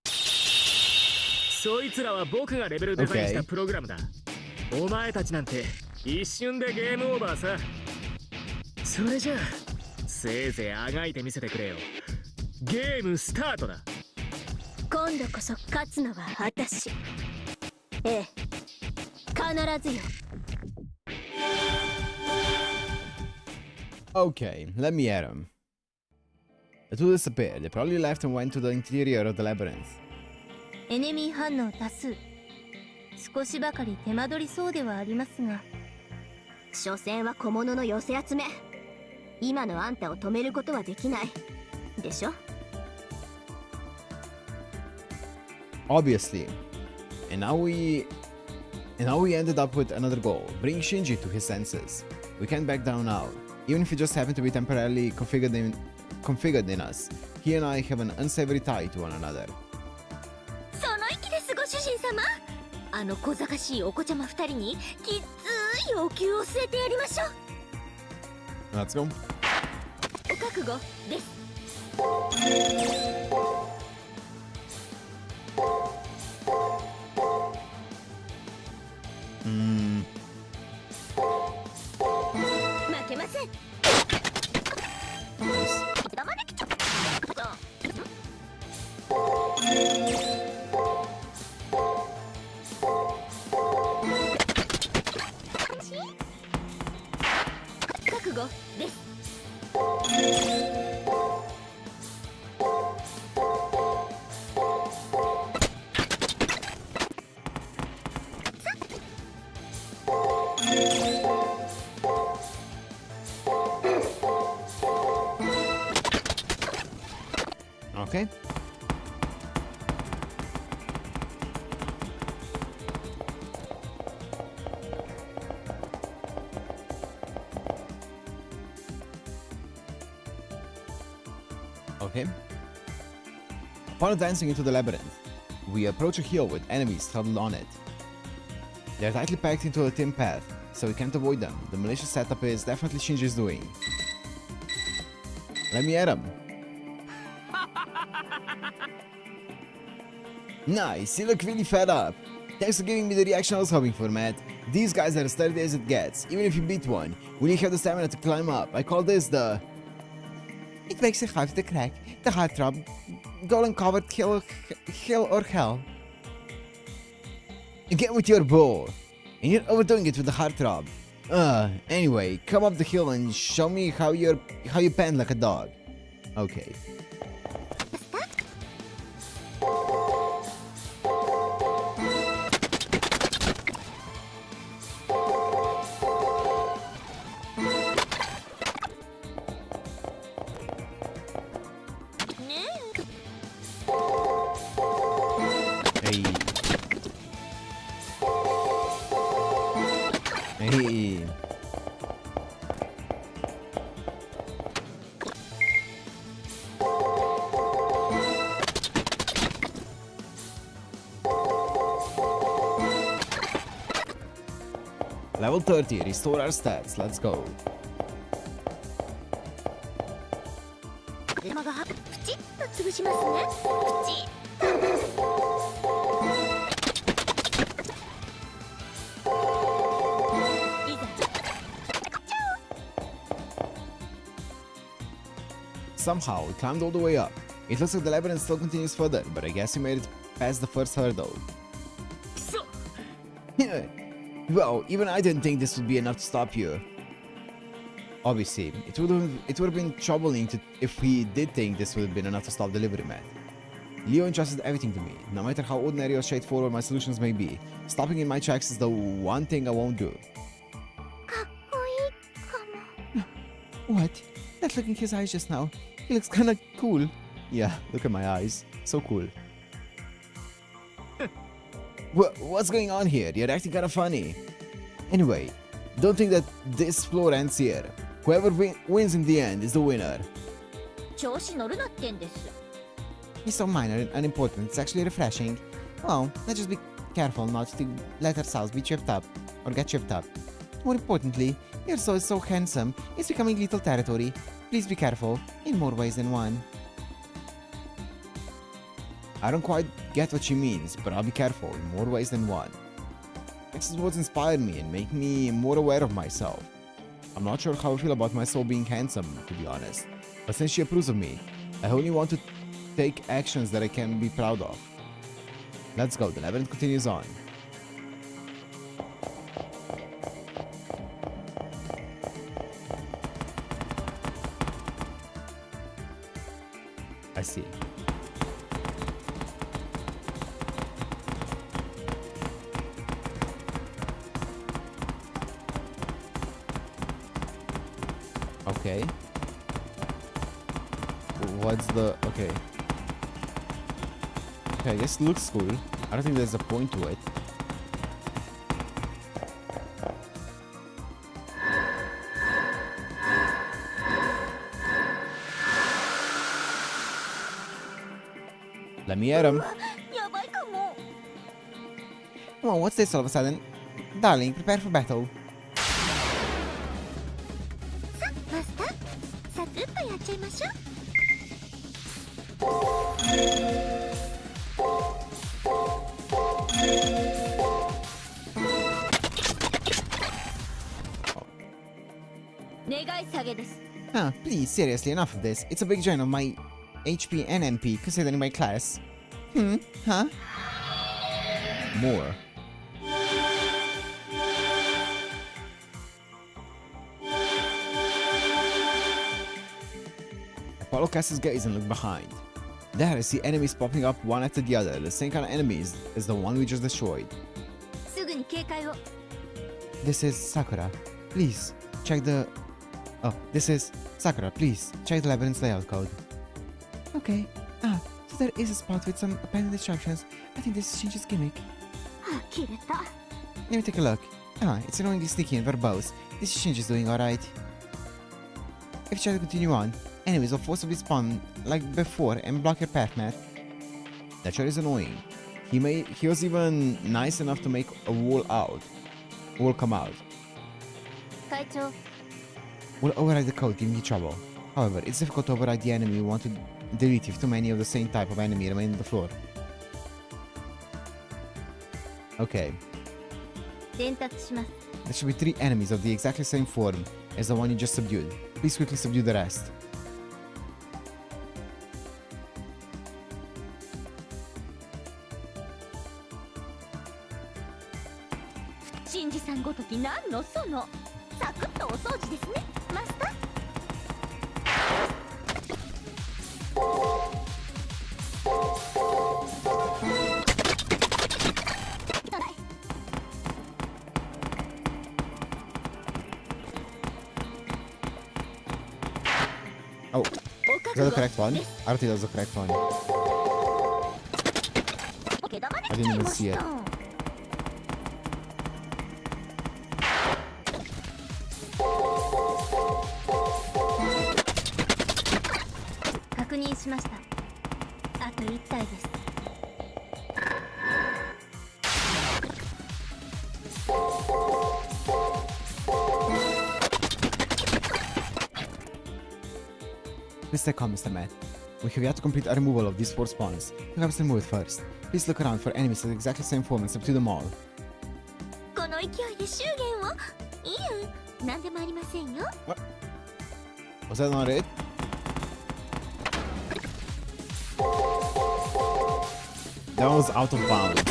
そいつらは僕がレベルデザインしたプログラムだ。お前たちなんて一瞬でゲームオーバーさ。それじゃあせいぜいあがいてみせてくれよ。ゲームスタートだ。今度こそ勝つのは私。ええ、必ずよ。Okay, let me at him. The two disappeared. They probably left and went to the interior of the labyrinth. エネミー反応多数。少しばかり手間取りそうではありますが、所詮は小物の寄せ集め。今のあんたを止めることはできないでしょ。Obviously. And now we ended up with another goal. Bring Shinji to his senses. We can't back down now. Even if he just happened to be temporarily configured in us. He and I have an unsavory tie to one another. その意気です、ご主人様。あの小賢しいお子ちゃま二人にきつい要求を据えてやりましょう。 Let's go. お覚悟です。負けません。 Nice. 黙れきちゃった。覚悟です。Okay. Okay. Upon advancing into the labyrinth, we approach a hill with enemies huddled on it. They are tightly packed into a thin path, so we can't avoid them. The malicious setup is definitely Shinji's doing. Let me at him. Nice, you look really fed up. Thanks for giving me the reaction I was hoping for, Matt. These guys are as sturdy as it gets. Even if you beat one, will you have the stamina to climb up? I call this the... It makes it hard to crack. The heartthrob. Golem-covered hill or hell. Get with your bow. And you're overdoing it with the heartthrob. Anyway, come up the hill and show me how you pant like a dog. Okay. Hey. Hey. Level 30, restore our stats, let's go. 山がプチッと潰しますね。プチッ。Somehow, we climbed all the way up. It looks like the labyrinth still continues further, but I guess we made it past the first hurdle. Well, even I didn't think this would be enough to stop you. Obviously, it would have been troubling if we did think this would have been enough to stop Delivery Man. Leo entrusted everything to me, no matter how ordinary or straightforward my solutions may be. Stopping in my tracks is the one thing I won't do. かっこいいかも。 What? That look in his eyes just now. He looks kinda cool. Yeah, look at my eyes. So cool. What's going on here? You're acting kinda funny. Anyway, don't think that this floor ends here. Whoever wins in the end is the winner. 調子乗るなってんです。 It's so minor and unimportant, it's actually refreshing. Well, let's just be careful not to let ourselves be tripped up, or get tripped up. More importantly, your soul is so handsome, it's becoming lethal territory. Please be careful, in more ways than one. I don't quite get what she means, but I'll be careful in more ways than one. X's words inspire me and make me more aware of myself. I'm not sure how I feel about my soul being handsome, to be honest, but since she approves of me, I only want to take actions that I can be proud of. Let's go, the labyrinth continues on. I see. Okay. What's the... okay. Okay, I guess it looks cool. I don't think there's a point to it. Let me at him. やばいかも。 Come on, what's this all of a sudden? Darling, prepare for battle. マスター、サクッとやっちゃいましょう。 願い下げです。 Huh, please, seriously, enough of this. It's a big drain on my HP and MP, considering my class. Huh? More. Apollo casts his gaze and look behind. There I see enemies popping up one after the other, the same kind of enemies as the one we just destroyed. すぐに警戒を。 This is Sakura. Please, check the... Oh, this is Sakura. Please, check the labyrinth's layout code. Okay. Ah, so there is a spot with some abandoned distractions. I think this changes gimmick. 切れた。 Let me take a look. Ah, it's annoyingly sneaky and verbose. This change is doing alright. If you try to continue on, enemies will forcibly spawn like before and block your path, Matt. That sure is annoying. He was even nice enough to make a wall come out. 会長、 Will override the code, giving you trouble. However, it's difficult to override the enemy we want to delete if too many of the same type of enemy remain on the floor. Okay. 伝達します。 There should be 3 enemies of the exactly same form as the one you just subdued. Please quickly subdue the rest. シンジさんごとき何のその。サクッとお掃除ですね、マスター。 Oh, is that the correct one? I don't think that was the correct one. I didn't even see it. 確認しました。あと1体です。 Please stay calm, Mr. Matt. We have yet to complete a removal of these 4 spawns. You have to remove it first. Please look around for enemies with exactly the same form and subdue them all. この勢いで祝言を。いいえ、なんでもありませんよ。 Was that not it? That was out of bounds.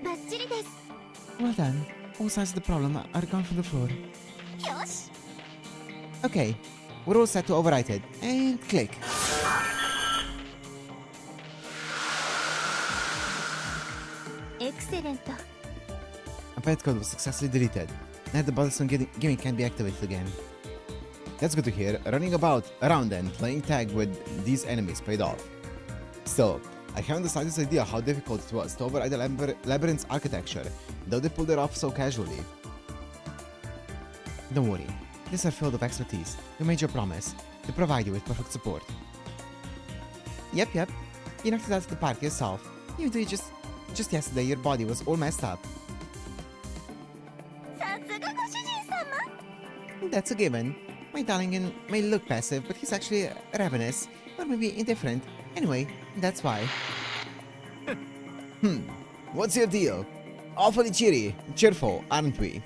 Batsuri desu. Well done. All sides of the problem are gone from the floor. よし。Okay, we're all set to overwrite it. And click. Excellent. A pet code was successfully deleted. Now the bothersome gimmick can be activated again. That's good to hear. Running around and playing tag with these enemies paid off. Still, I haven't the slightest idea how difficult it was to override the labyrinth's architecture, though they pulled it off so casually. Don't worry, this is our field of expertise. We made your promise to provide you with perfect support. Yep. You knocked it out of the park yourself. Even though you just yesterday your body was all messed up. さすがご主人様。 That's a given. My darling may look passive, but he's actually ravenous, or maybe indifferent. Anyway, that's why. What's your deal? Awfully cheerful, aren't we?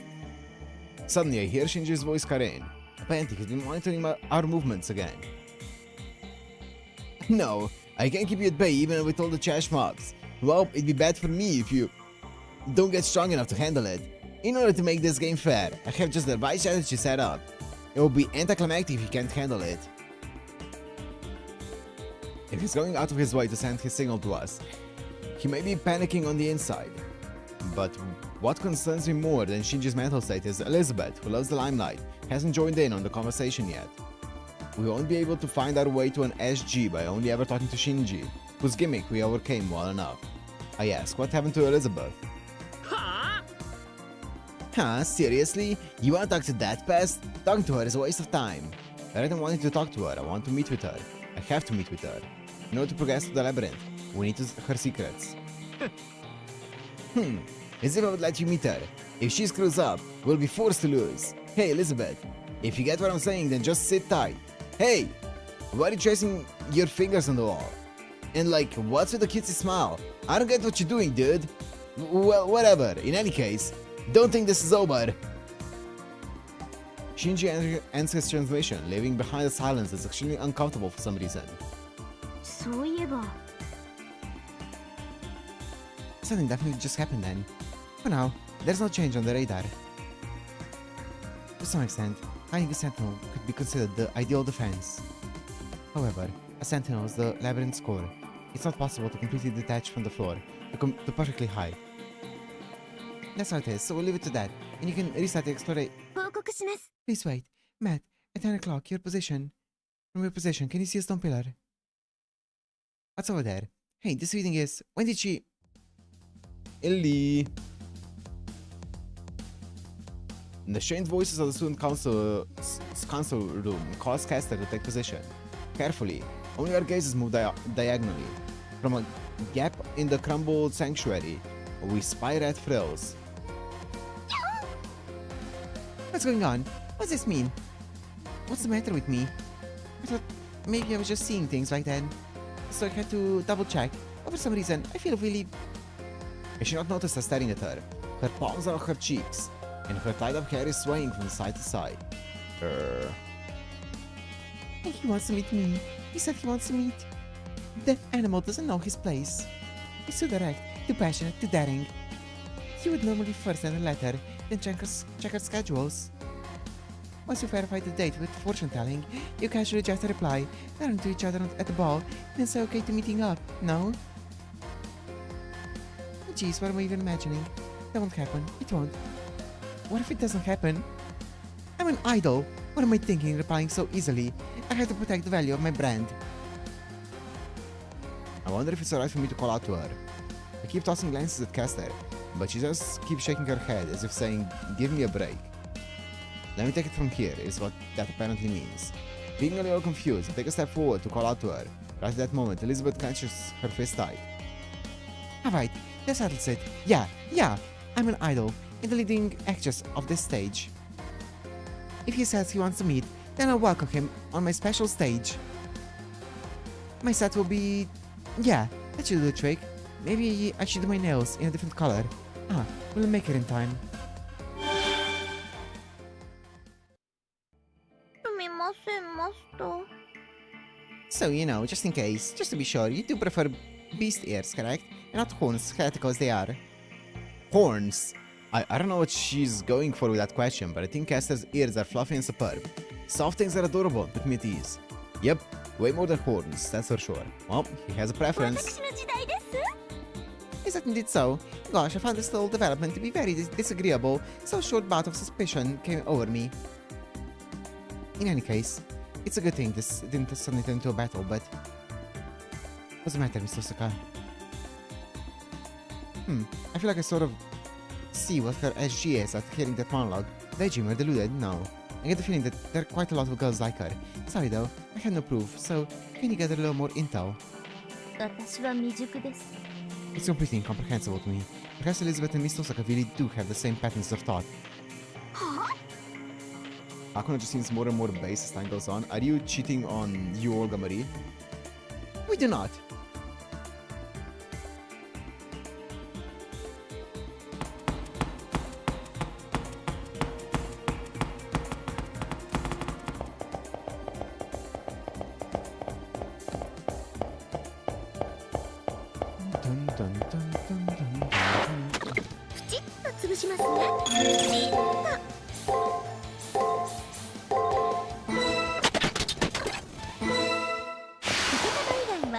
Suddenly I hear Shinji's voice cut in. Apparently he's been monitoring our movements again. No, I can't keep you at bay even with all the trash mobs. Well, it'd be bad for me if you don't get strong enough to handle it. In order to make this game fair, I have just the right strategy set up. It will be anticlimactic if he can't handle it. If he's going out of his way to send his signal to us, he may be panicking on the inside. But what concerns me more than Shinji's mental state is Elizabeth, who loves the limelight, hasn't joined in on the conversation yet. We won't be able to find our way to an SG by only ever talking to Shinji, whose gimmick we overcame well enough. I ask, what happened to Elizabeth? Huh? Seriously? You want to talk to that pest? Talking to her is a waste of time. Rather than wanting to talk to her, I want to meet with her. I have to meet with her. In order to progress to the labyrinth, we need her secrets. As if I would let you meet her. If she screws up, we'll be forced to lose. Hey, Elizabeth. If you get what I'm saying, then just sit tight. Hey! Why are you tracing your fingers on the wall? And like, what's with the cutesy smile? I don't get what you're doing, dude. Well, whatever. In any case, don't think this is over. Shinji ends his translation, leaving behind a silence that's extremely uncomfortable for some reason. そういえば Something definitely just happened then. For now, there's no change on the radar. To some extent, finding a sentinel could be considered the ideal defense. However, a sentinel is the labyrinth's core. It's not possible to completely detach from the floor to perfectly hide. That's how it is, so we'll leave it to that, and you can restart the exploration. 報告します。 Please wait. Matt, at 10 o'clock, your position. From your position, can you see a stone pillar? What's over there? Hey, this reading is... When did she... Ellie. The strained voices of the student council room cause Caster to take position. Carefully, only our gazes move diagonally. From a gap in the crumbled sanctuary, we spy red frills. What's going on? What's this mean? What's the matter with me? I thought maybe I was just seeing things right then. So I had to double check. But for some reason, I feel really... I should not notice her staring at her. Her palms are on her cheeks, and her tied-up hair is swaying from side to side. He wants to meet me. He said he wants to meet. That animal doesn't know his place. He's too direct, too passionate, too daring. He would normally first send a letter, then check our schedules. Once you verify the date with fortune-telling, you casually just reply, run to each other at the ball, then say okay to meeting up, no? Jeez, what am I even imagining? That won't happen. It won't. What if it doesn't happen? I'm an idol. What am I thinking, replying so easily? I have to protect the value of my brand. I wonder if it's alright for me to call out to her. I keep tossing glances at Caster, but she just keeps shaking her head as if saying, give me a break. Let me take it from here, is what that apparently means. Being a little confused, I take a step forward to call out to her. Right at that moment, Elizabeth clenches her fist tight. Alright, that settles it. Yeah, I'm an idol, and the leading actress of this stage. If he says he wants to meet, then I'll welcome him on my special stage. My set will be... yeah, that should do the trick. Maybe I should do my nails in a different color. We'll make it in time. すみません、マスター。 So, you know, just in case, just to be sure, you do prefer beast ears, correct? And not horns, heretical as they are. Horns? I don't know what she's going for with that question, but I think Caster's ears are fluffy and superb. Soft things are adorable, put me at ease. Yep, way more than horns, that's for sure. Well, he has a preference. 私の時代です。 Is that indeed so? Gosh, I found this little development to be very disagreeable, so a short bout of suspicion came over me. In any case, it's a good thing this didn't suddenly turn into a battle, but... What's the matter, Mr. Osaka? I feel like I sort of see what her SG is after hearing that monologue. Daijin were deluded? No. I get the feeling that there are quite a lot of girls like her. Sorry though, I had no proof, so can you get a little more intel? 私は未熟です。 It's completely incomprehensible to me. Perhaps Elizabeth and Miss Osaka really do have the same patterns of thought. Hakuna just seems more and more base as time goes on. Are you cheating on you, Olga Marie? We do not. Dun, dun, dun, dun, dun, dun. プチッと潰しますね。プチッと。以外は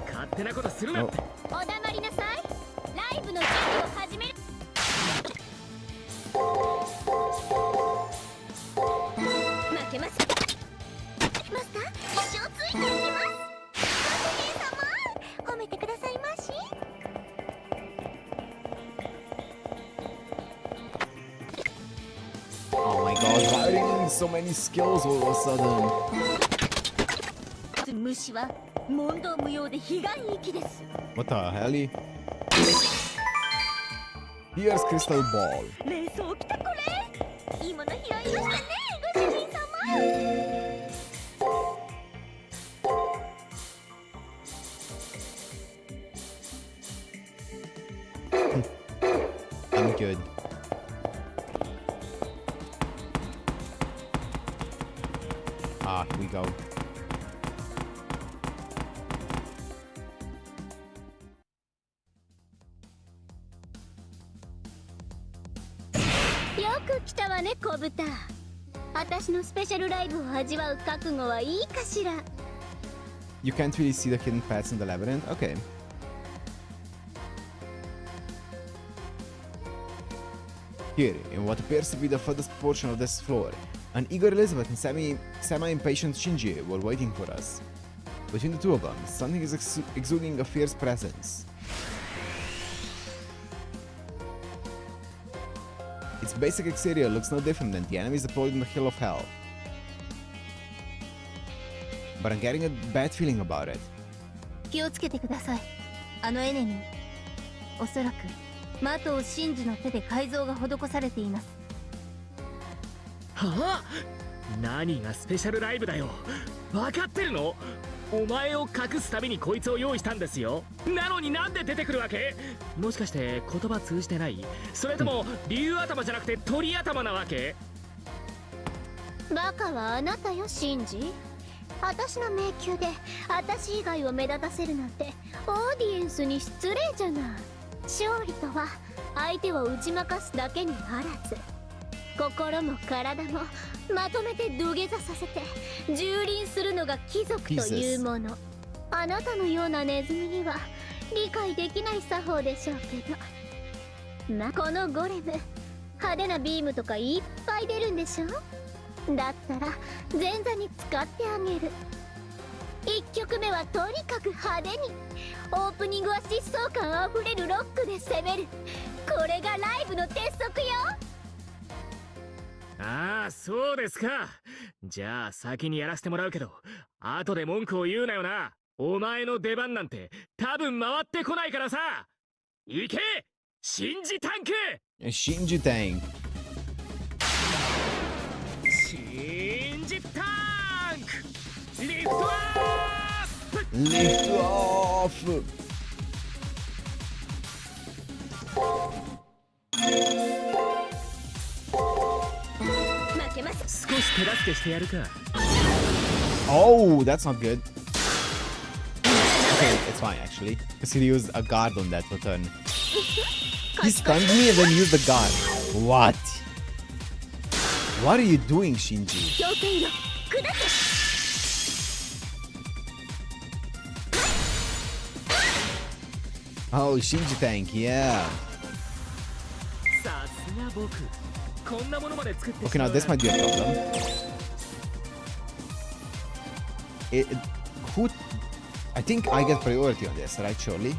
勝手なことするな。Oh. お黙りなさい。ライブの準備を始める。負けます。マスター、一生ついていきます。ご主人様、褒めてくださいまし。Oh my god, why are you getting so many skills all of a sudden? 虫は問答無用で被害域です。 What the hell? Here's Crystal Ball. 瞑想来たこれ。いいもの拾いましたね、ご主人様。 I'm good. Ah, here we go. よく来たわね、小豚。私のスペシャルライブを味わう覚悟はいいかしら。 You can't really see the hidden paths in the labyrinth? Okay. Here, in what appears to be the furthest portion of this floor, an eager Elizabeth and semi-impatient Shinji were waiting for us. Between the two of them, something is exuding a fierce presence. Its basic exterior looks no different than the enemies deployed in the Hill of Hell. But I'm getting a bad feeling about it. 気をつけてください。あのエネミー。おそらく、マトウ真司の手で改造が施されています。はあ、何がスペシャルライブだよ。分かってるの？お前を隠すためにこいつを用意したんですよ。なのになんで出てくるわけ？もしかして言葉通じてない？それとも竜頭じゃなくて鳥頭なわけ？バカはあなたよ、シンジ。私の迷宮で私以外を目立たせるなんてオーディエンスに失礼じゃない。勝利とは相手を打ち負かすだけにあらず、心も体もまとめて土下座させて蹂躙するのが貴族というもの。あなたのようなネズミには理解できない作法でしょうけど、このゴレム派手なビームとかいっぱい出るんでしょ。だったら前座に使ってあげる。1曲目はとにかく派手に、オープニングは疾走感あふれるロックで攻める。これがライブの鉄則よ。ああ、そうですか。じゃあ先にやらせてもらうけど、後で文句を言うなよな。お前の出番なんて多分回ってこないからさ。行け、シンジタンク。Shinji Tank. シンジタンク。リフトアップ。Lift off! 負けます。少し手助けしてやるか。Oh, that's not good. Okay, it's fine actually. Because he used a guard on that turn. He stunned me and then used the guard. What? What are you doing, Shinji? 氷剣よ砕け Oh, Shinji tank, yeah. さすが僕こんなものまで作って Okay, now this might be a problem. Who? I think I get priority on this, right? Surely.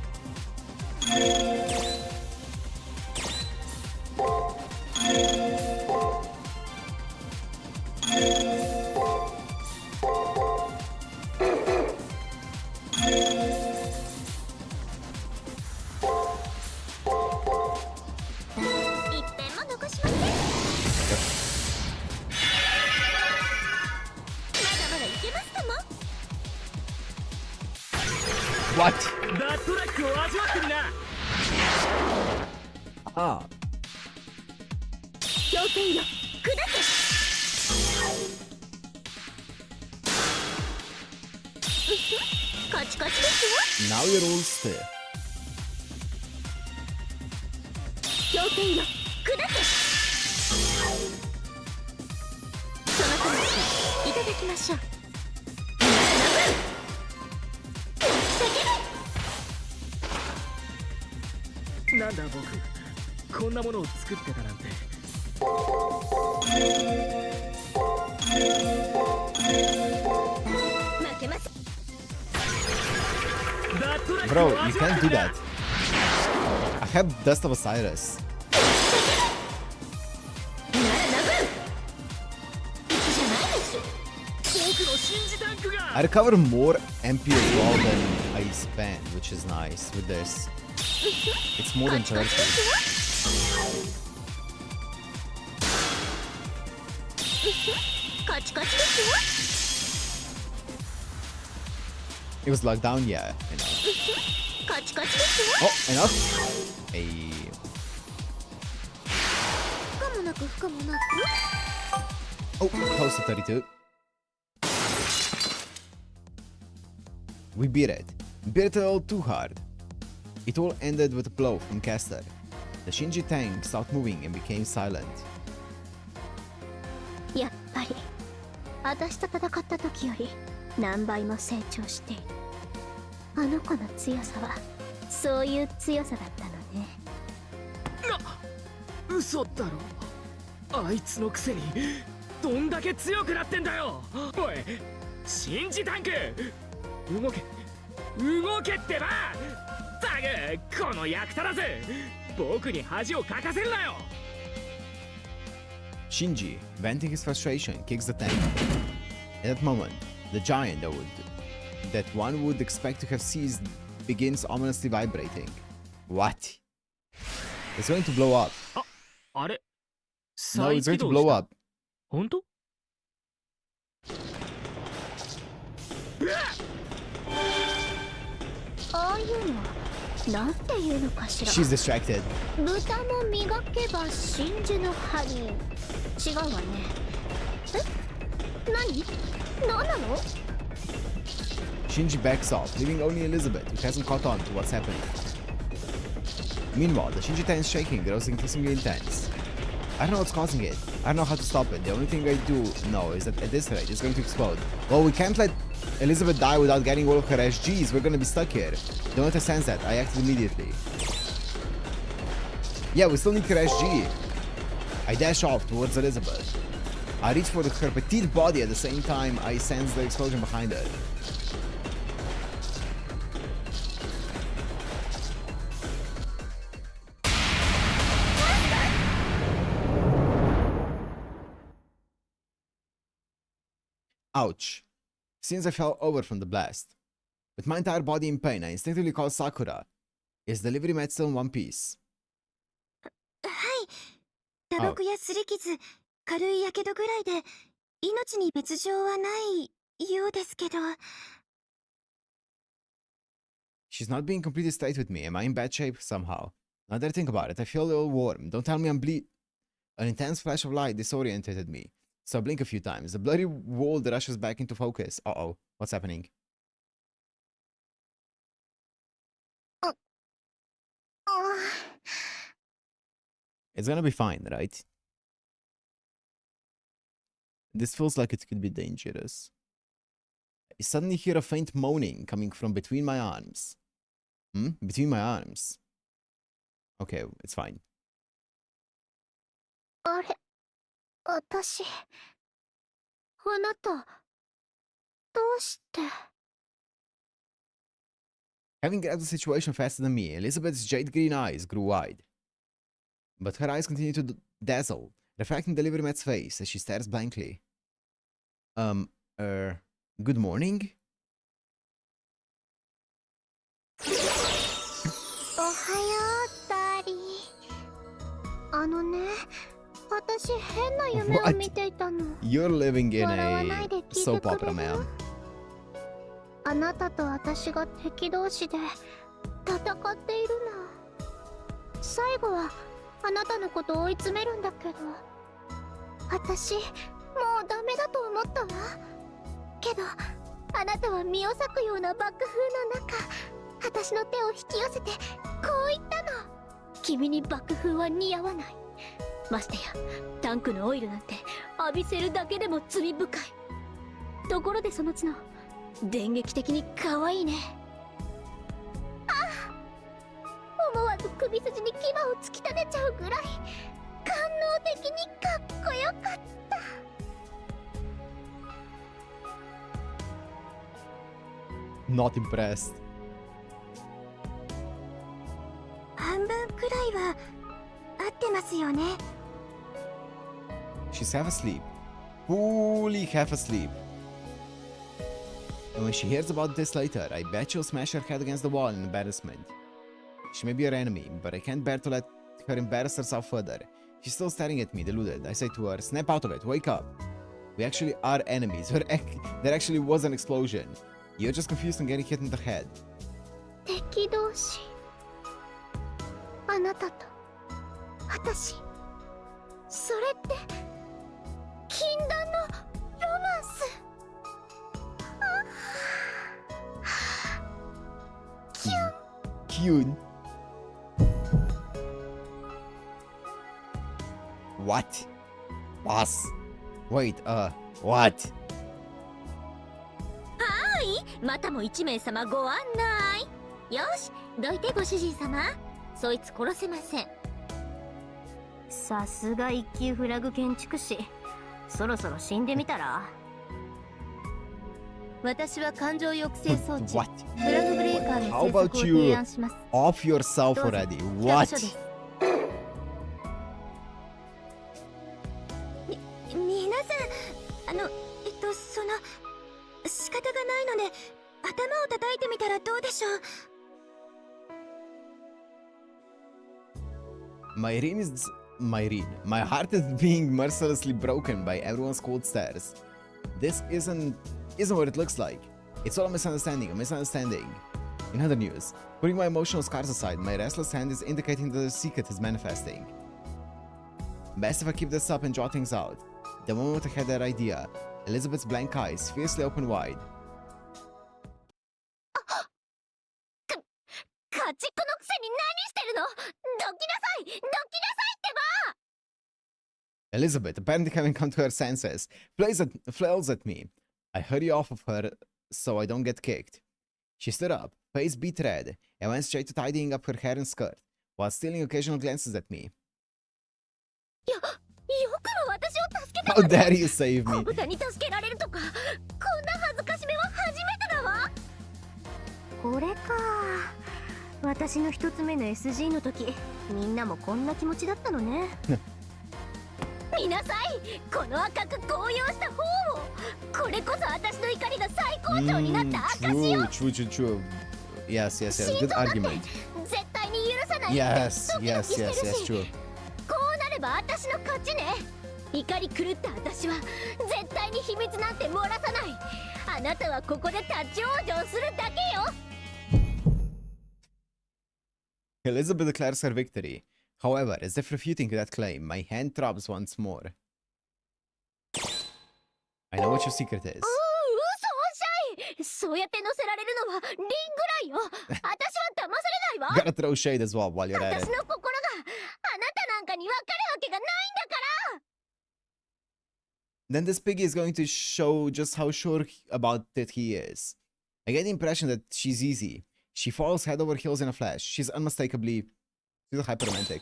What? ダットラックを味わってみな Ah. 氷剣よ砕けカチカチですよ Now you're all still. 氷剣よ砕けその魂いただきましょうなんだ僕こんなものを作ってたなんて負けます ダットラック Bro, を you 味わっ can't て do みな that. I have Dust of Osiris. 僕の信じタンクが I recover more MP as well than I spend, which is nice with this. It's more than 30. カチカチですよ It was locked down, yeah. I know. カチカチですよ Oh, enough. Hey. 不可もなく不可もなく Oh, close to 32. We beat it. Beat it all too hard. It all ended with a blow from Caster. The Shinji tank stopped moving and became silent. やっぱり私と戦った時より何倍も成長しているあの子の強さはそういう強さだったのね嘘だろあいつのくせにどんだけ強くなってんだよおい信じタンク動け動けってばったくこの役立たず僕に恥をかかせるなよ Shinji, venting his frustration, kicks the tank. At that moment, the giant that one would expect to have seized begins ominously vibrating. What? It's going to blow up. あれ No, it's going to 再起動 blow した up. 本当ああいうのなんていうのかしら She's distracted. 豚も磨けば真珠の針違うわねえ何なの Shinji backs off, leaving only Elizabeth, who hasn't caught on to what's happening. Meanwhile, the Shinji tank is shaking, grows increasingly intense. I don't know what's causing it. I don't know how to stop it. The only thing I do know is that at this rate, it's going to explode. Well, we can't let Elizabeth die without getting all of her SGs. We're gonna be stuck here. Don't let her sense that. I acted immediately. Yeah, we still need her SG. I dash off towards Elizabeth. I reach for her petite body at the same time I sense the explosion behind her. Ouch. Since I fell over from the blast. With my entire body in pain, I instinctively called Sakura. Is delivery mat still in one piece? はい打撲や擦り傷軽いやけどぐらいで命に別状はないようですけど She's not being completely straight with me. Am I in bad shape somehow? Now that I think about it, I feel a little warm. Don't tell me I'm bleed. An intense flash of light disoriented me, so I blink a few times. The bloody world rushes back into focus. Uh-oh, what's happening? It's gonna be fine, right? This feels like it could be dangerous. I suddenly hear a faint moaning coming from between my arms. Between my arms. Okay, it's fine. あれ、私、あなた、どうして。 Having grabbed the situation faster than me, Elizabeth's jade green eyes grew wide. But her eyes continue to dazzle, reflecting the Liveryman's face as she stares blankly. Good morning? おはよう、ダーリー。ね、私変な夢を見ていたの。You're living in 笑わないで a 聞いてく soap れ opera, る？ ma'am. あなたと私が敵同士で戦っているの。最後はあなたのことを追い詰めるんだけど、私もうダメだと思ったわ。けどあなたは身を裂くような爆風の中、私の手を引き寄せてこう言ったの。君に爆風は似合わない。ましてやタンクのオイルなんて浴びせるだけでも罪深い。ところでその角、電撃的に可愛いね。ああ、思わず首筋に牙を突き立てちゃうぐらい官能的にかっこよかった。Not impressed. 半分くらいは合ってますよね。 She's half asleep. Fully half asleep. And when she hears about this later, I bet she'll smash her head against the wall in embarrassment. She may be her enemy, but I can't bear to let her embarrass herself further. She's still staring at me, deluded. I say to her, snap out of it, wake up. We actually are enemies. There actually was an explosion. You're just confused and getting hit in the head. 敵同士。あなたと私。それって禁断のロマンス。キュン。 Cute. What? Boss. Wait, what? またも1名様ご案内。よし、どいてご主人様。そいつ殺せません。さすが一級フラグ建築士。そろそろ死んでみたら。私は感情抑制装置 What? フラグブレーカーの How 製作を about you 提案します。 off yourself どうぞ already? 企画 What? 書です。皆さん、その仕方がないので頭を叩いてみたらどうでしょう。 Myrene. My heart is being mercilessly broken by everyone's cold stares. This isn't what it looks like. It's all a misunderstanding. In other news, putting my emotional scars aside, my restless hand is indicating that the secret is manifesting. Best if I keep this up and draw things out. The moment I had that idea, Elizabeth's blank eyes fiercely open wide. 家畜のくせに何してるの。どきなさい、どきなさいってば。 Elizabeth, apparently having come to her senses, flails at me. I hurry off of her so I don't get kicked. She stood up, face beet red, and went straight to tidying up her hair and skirt, while stealing occasional glances at me. よくも私を助けた How わね。 dare you save 小 me? 豚に助けられるとか、こんな恥ずかしめは初めてだわ。これか。私の一つ目の SG の時、みんなもこんな気持ちだったのね。見なさい、この赤く紅葉した方を。これこそ私の怒りが最高潮になった証よ。 True. Yes. Good argument. 絶対に許さないって Yes, ドキドキしてるし。 true. こうなれば私の勝ちね。怒り狂った私は絶対に秘密なんて漏らさない。あなたはここで立ち往生するだけよ。 Elizabeth declares her victory. However, as if refuting that claim, my hand throbs once more. I know what your secret is. 嘘おっしゃい。そうやって乗せられるのはリンぐらいよ。私は騙されないわ。 Gotta throw shade as well while you're at 私 it. の心があなたなんかに分かるわけがないんだから。then this piggy is going to show just how sure about it he is. I get the impression that she's easy. She falls head over heels in a flash. She's unmistakably... She's a hyper-romantic.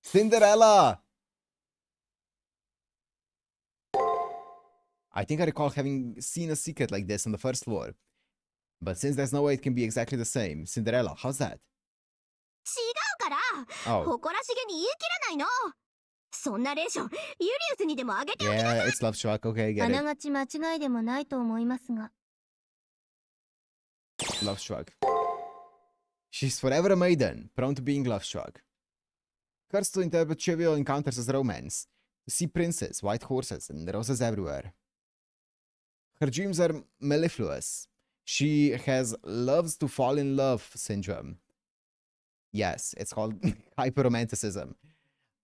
Cinderella! I think I recall having seen a secret like this on the first floor. But since there's no way it can be exactly the same, Cinderella, how's that? 違うから、 Oh. 誇らしげに言い切れないの。そんなレーション、ユリウスにでもあげておきなさい。 Yeah, it's love struck. Okay, I あ get な it. がち間違いでもないと思いますが。 Love struck. She's forever a maiden, prone to being love struck. Cursed to interpret trivial encounters as romance, to see princes, white horses, and roses everywhere. Her dreams are mellifluous. She has loves to fall in love syndrome. Yes, it's called hyperromanticism.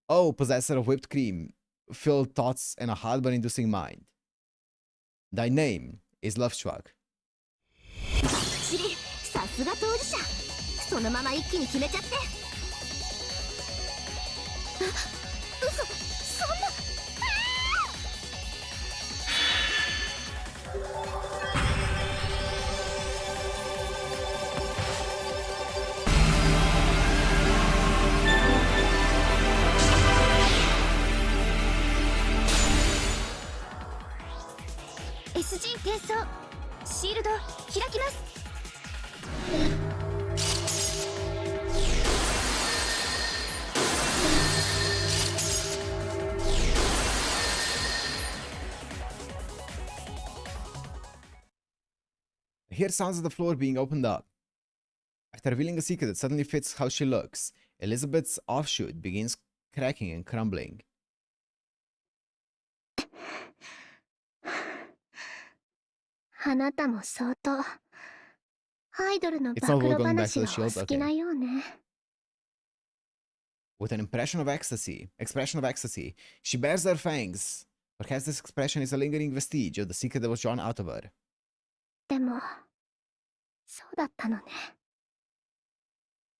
Oh, possessor of whipped cream, filled thoughts and a heartburn-inducing mind. Thy name is Love Struck. シリ、さすが当事者。そのまま一気に決めちゃって。嘘、そんな。SG 転送、シールド開きます。 I hear sounds of the floor being opened up. After revealing a secret that suddenly fits how she looks, Elizabeth's offshoot begins cracking and crumbling. あなたも相当アイドルの It's 暴 not 露 all going back 話 to が the お shield. 好き Okay. なようね。 With an expression of ecstasy, she bares her fangs. Perhaps this expression is a lingering vestige of the secret that was drawn out of her. でも、そうだったのね。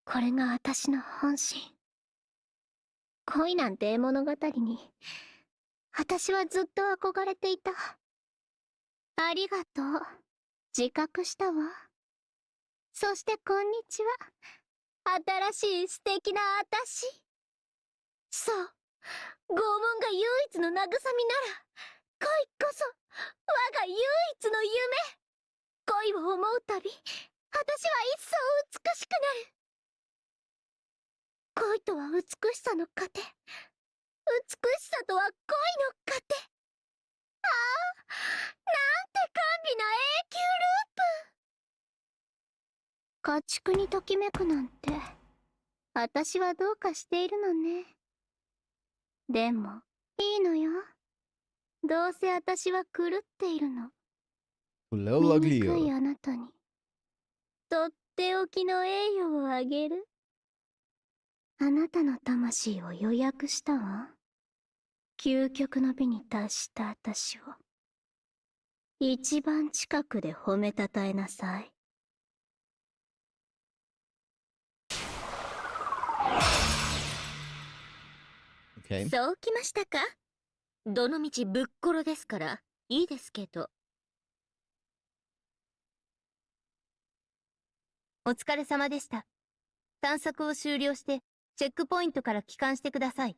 これが私の本心。恋なんて物語に、私はずっと憧れていた。ありがとう。自覚したわ。そしてこんにちは。新しい素敵な私。そう。拷問が唯一の慰みなら、恋こそ、我が唯一の夢。恋を思うたび、私は一層美しくなる。恋とは美しさの糧。美しさとは恋の糧。ああ、なんて甘美な永久ループ。家畜にときめくなんて、私はどうかしているのね。でも、いいのよ。どうせ私は狂っているの。 Little ugly 醜い you. あなたに、とっておきの栄誉をあげる。あなたの魂を予約したわ。究極の美に達した私を、一番近くで褒めたたえなさい。Okay. そうきましたか。どのみちぶっころですからいいですけど。お疲れ様でした。探索を終了して、チェックポイントから帰還してください。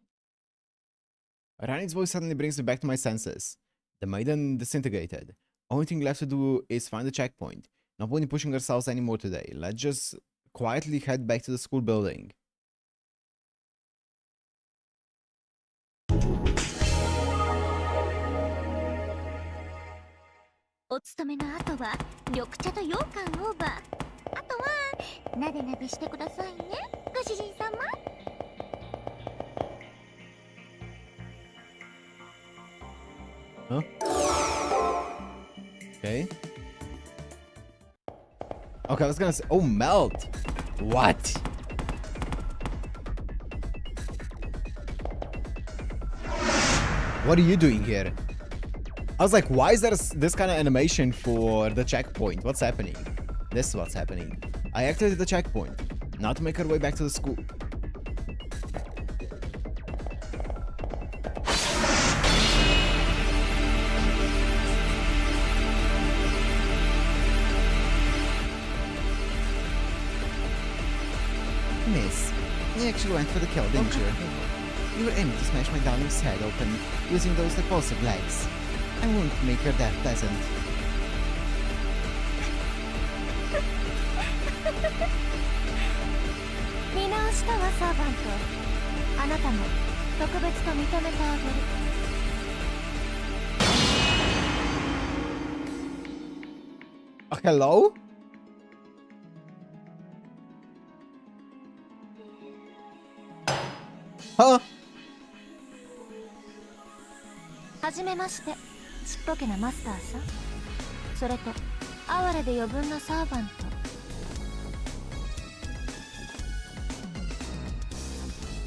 Rani's voice suddenly brings me back to my senses. The maiden disintegrated. Only thing left to do is find the checkpoint. No point in pushing ourselves anymore today. Let's just quietly head back to the school building.「お勤めの後は緑茶と羊羹オーバー。あとはなでなでしてくださいね、ご主人様。」Huh? Okay. Okay, I was gonna say... Oh, melt! What? What are you doing here? I was like, why is there this kind of animation for the checkpoint? What's happening? This is what's happening. I activated the checkpoint. Now to make our way back to the school. You actually went for the kill, didn't you? You were aiming to smash my darling's head open using those repulsive legs. I won't make your death pleasant. 見直したわサーバント。あなたも特別と認めてあげる。Hello? はじめまして、ちっぽけなマスターさん。それと哀れで余分なサーバント。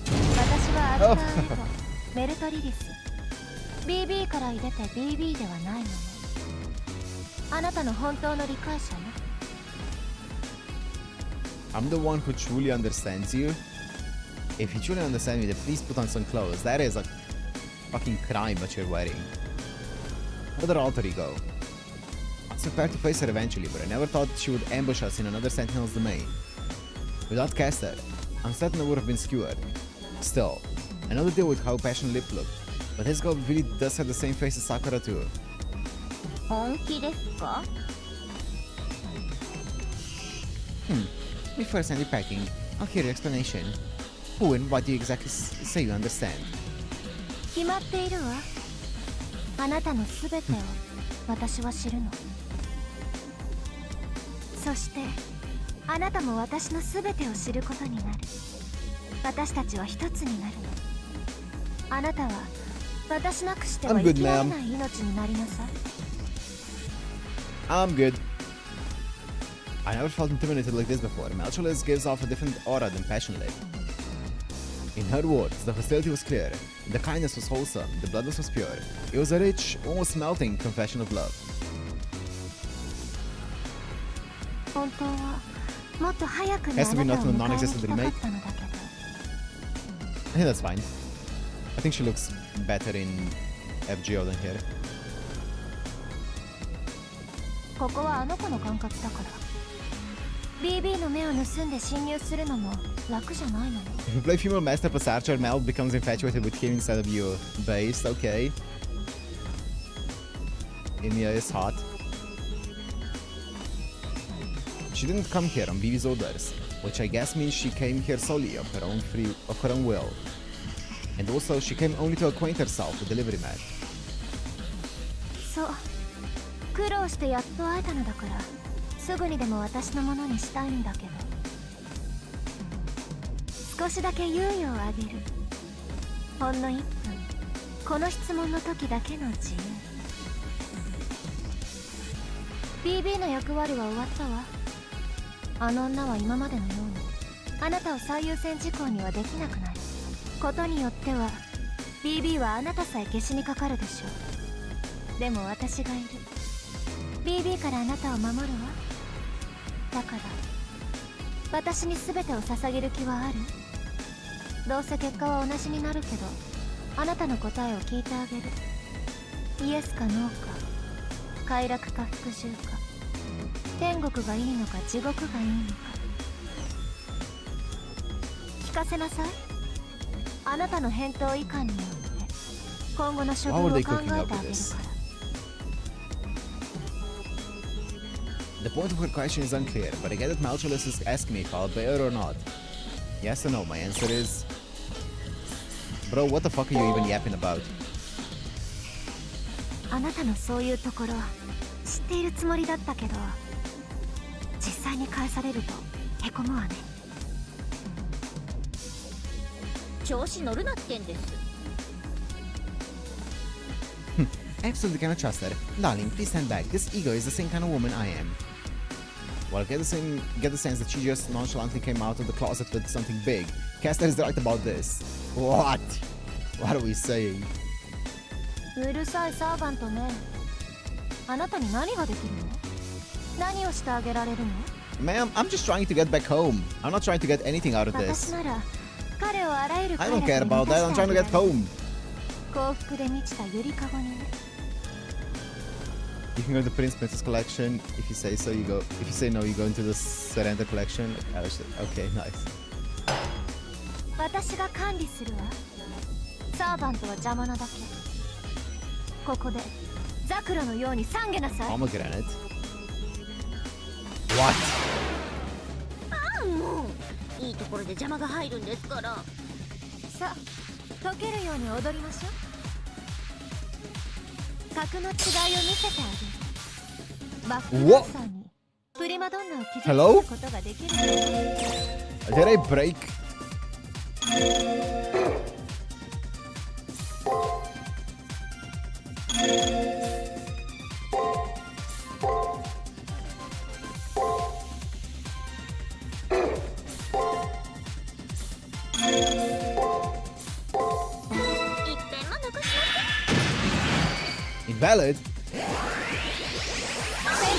私はアルターエド、メルトリリス。BB から出て BB ではないのね。あなたの本当の理解者ね。I'm the one who truly understands you. If you truly understand me, then please put on some clothes. That is a fucking crime what you're wearing. Another alter ego. I was prepared to face her eventually, but I never thought she would ambush us in another Sentinel's domain. Without Caster, I'm certain I would have been skewered. Still, I know the deal with how passionate Lip looked, but this girl really does have the same face as Sakura too. 本気ですか？ Before I send you packing, I'll hear your explanation. Who and what do you exactly say you understand? 決まっているわ。あなたのすべてを私は知るの。そしてあなたも私のすべてを知ることになる。私たちは一つになるの。あなたは私なくしては生きられない命になりなさい。I'm good. I never felt intimidated like this before. Melchiolis gives off a different aura than Passionate. In her words, the hostility was clear, the kindness was wholesome, the bloodlust was pure. It was a rich, almost melting confession of love. 本当はもっと早くに Has あ to be な not たを in the 迎えに non-existent 来たか remake. ったのだけど。 I think that's fine. I think she looks better in FGO than here. ここはあの子の管轄だから。BB の目を盗んで侵入するのも楽じゃないのよ。 If you play female master plus archer, Mel becomes infatuated with him instead of you. Based, okay. Emilia is hot. She didn't come here on BB's orders, which I guess means she came here solely of her own will. And also, she came only to acquaint herself with delivery man. そう。苦労してやっと会えたのだから、すぐにでも私のものにしたいんだけど。少しだけ猶予をあげる。ほんの1分、この質問の時だけの自由。BB の役割は終わったわ。あの女は今までのようにあなたを最優先事項にはできなくなる。ことによっては BB はあなたさえ消しにかかるでしょう。でも私がいる。 BB からあなたを守るわ。だから私に全てを捧げる気はある？どうせ結果は同じになるけど、あなたの答えを聞いてあげる。イエスかノーか、快楽か服従か、天国がいいのか地獄がいいのか聞かせなさい。あなたの返答いかんによって今後の処分を考えてあげるから。 The point of her question is unclear, but I get that Malchulus is asking me if I'll obey her or not. Yes or no, my answer is... Bro, what the fuck are you even yapping about? あなたのそういうところ知っているつもりだったけど、実際に返されるとへこむわね。調子乗るなってんです。 I absolutely cannot trust her. Darling, please stand back. This ego is the same kind of woman I am. Well, get the sense that she just nonchalantly came out of the closet with something big. Caster is right about this. What? What are we saying? うるさいサーバントね。あなたに何ができるの？何をしてあげられるの？ Ma'am, I'm just trying to get back home. I'm not trying to get anything out of 私 this. なら彼をあらゆる I don't care about that. I'm trying to get home. 幸福で満ちたゆりかごにね。 You can go to the Prince Princess collection. If you say so, you go. If you say no, you go into the Surrender collection. Okay, nice. 私が管理するわ。サーバントは邪魔なだけ。ここでザクロのように懺悔なさい。 Pomegranate? What? もういいところで邪魔が入るんですから。さあ、溶けるように踊りましょう。格の違いを見せてあげる。バックダンサーにプリマドンナを傷つけることができる。Did I break? Invalid? テン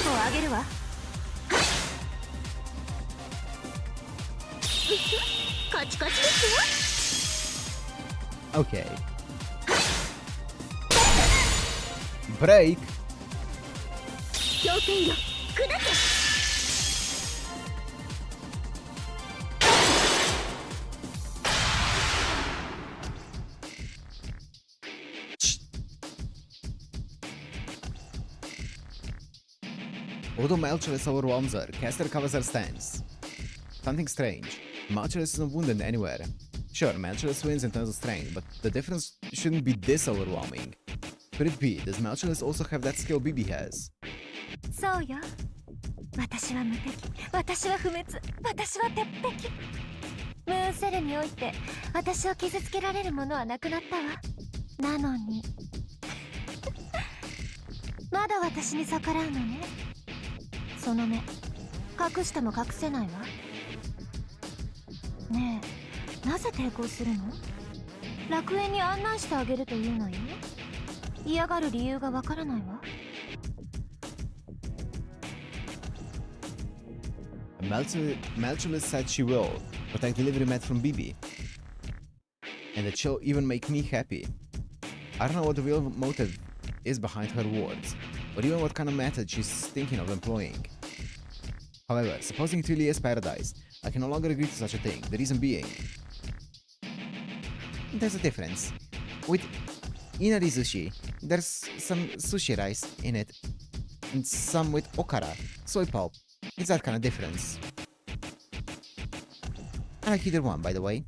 ポを上げるわ。カチカチですよ。 Okay. Break? 氷点よ、砕け。Although Malchus overwhelms her, Caster covers her stance. Something strange. Malchus isn't wounded anywhere. Sure, Malchus wins in terms of strength, but the difference shouldn't be this overwhelming. Could it be? Does Malchus also have that skill Bibi has? そうよ。私は無敵。私は不滅。私は鉄壁。ムーンセルにおいて私を傷つけられるものはなくなったわ。なのにまだ私に逆らうのね。その目隠しても隠せないわ。ねえ、なぜ抵抗するの？楽園に案内してあげるというのよ。嫌がる理由がわからないわ。Malchus said she will protect delivery mat from Bibi. And that she'll even make me happy. I don't know what the real motive is behind her words, or even what kind of method she's thinking of employing. However, supposing it really is paradise, I can no longer agree to such a thing. The reason being... There's a difference. With inari sushi, there's some sushi rice in it, and some with okara, soy pulp. It's that kind of difference. I like either one, by the way.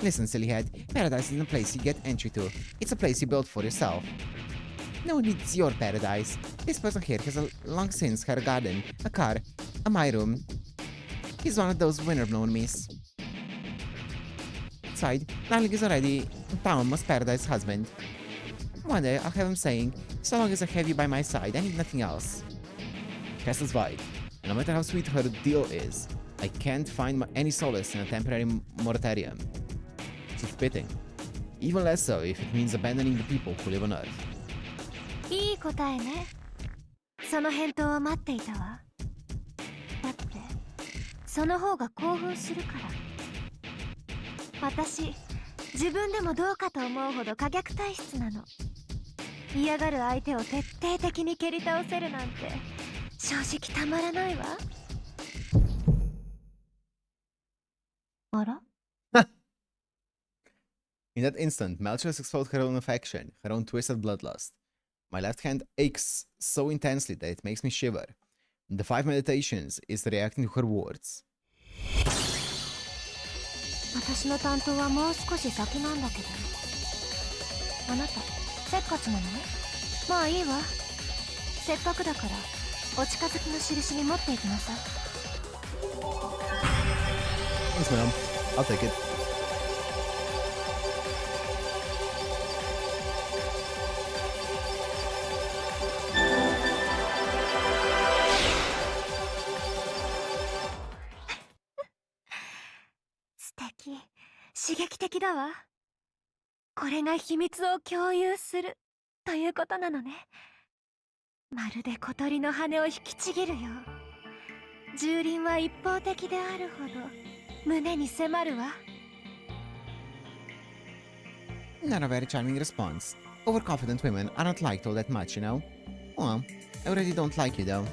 Listen, silly head, paradise isn't a place you get entry to. It's a place you build for yourself. No one needs your paradise. This person here has long since had a garden, a car, a my room. He's one of those winner-blown miss. Besides, Darling is already Palmer's paradise husband. One day I'll have him saying, so long as I have you by my side, I need nothing else. Castle's wide, and no matter how sweet her deal is, I can't find any solace in a temporary moratorium. It's fitting. Even less so if it means abandoning the people who live on Earth. いい答えね。その返答を待っていたわ。だってその方が興奮するから。私自分でもどうかと思うほど可逆体質なの。嫌がる相手を徹底的に蹴り倒せるなんて正直たまらないわ。あら？ In that instant, Malchus exposed her own affection, her own twisted bloodlust. My left hand aches so intensely that it makes me shiver. The 5 meditations is reacting to her words. 私の担当はもう少し先なんだけど。あなた、せっかちなの？まあいいわ。せっかくだからお近づきの印に持っていきなさい。Thanks, ma'am. I'll take it. 素敵、刺激的だわ。これが秘密を共有するということなのね。まるで小鳥の羽を引きちぎるよう。蹂躙は一方的であるほど胸に迫るわ。Not a very charming response. Overconfident women are not liked all that much, you know? Well, I already don't like you though.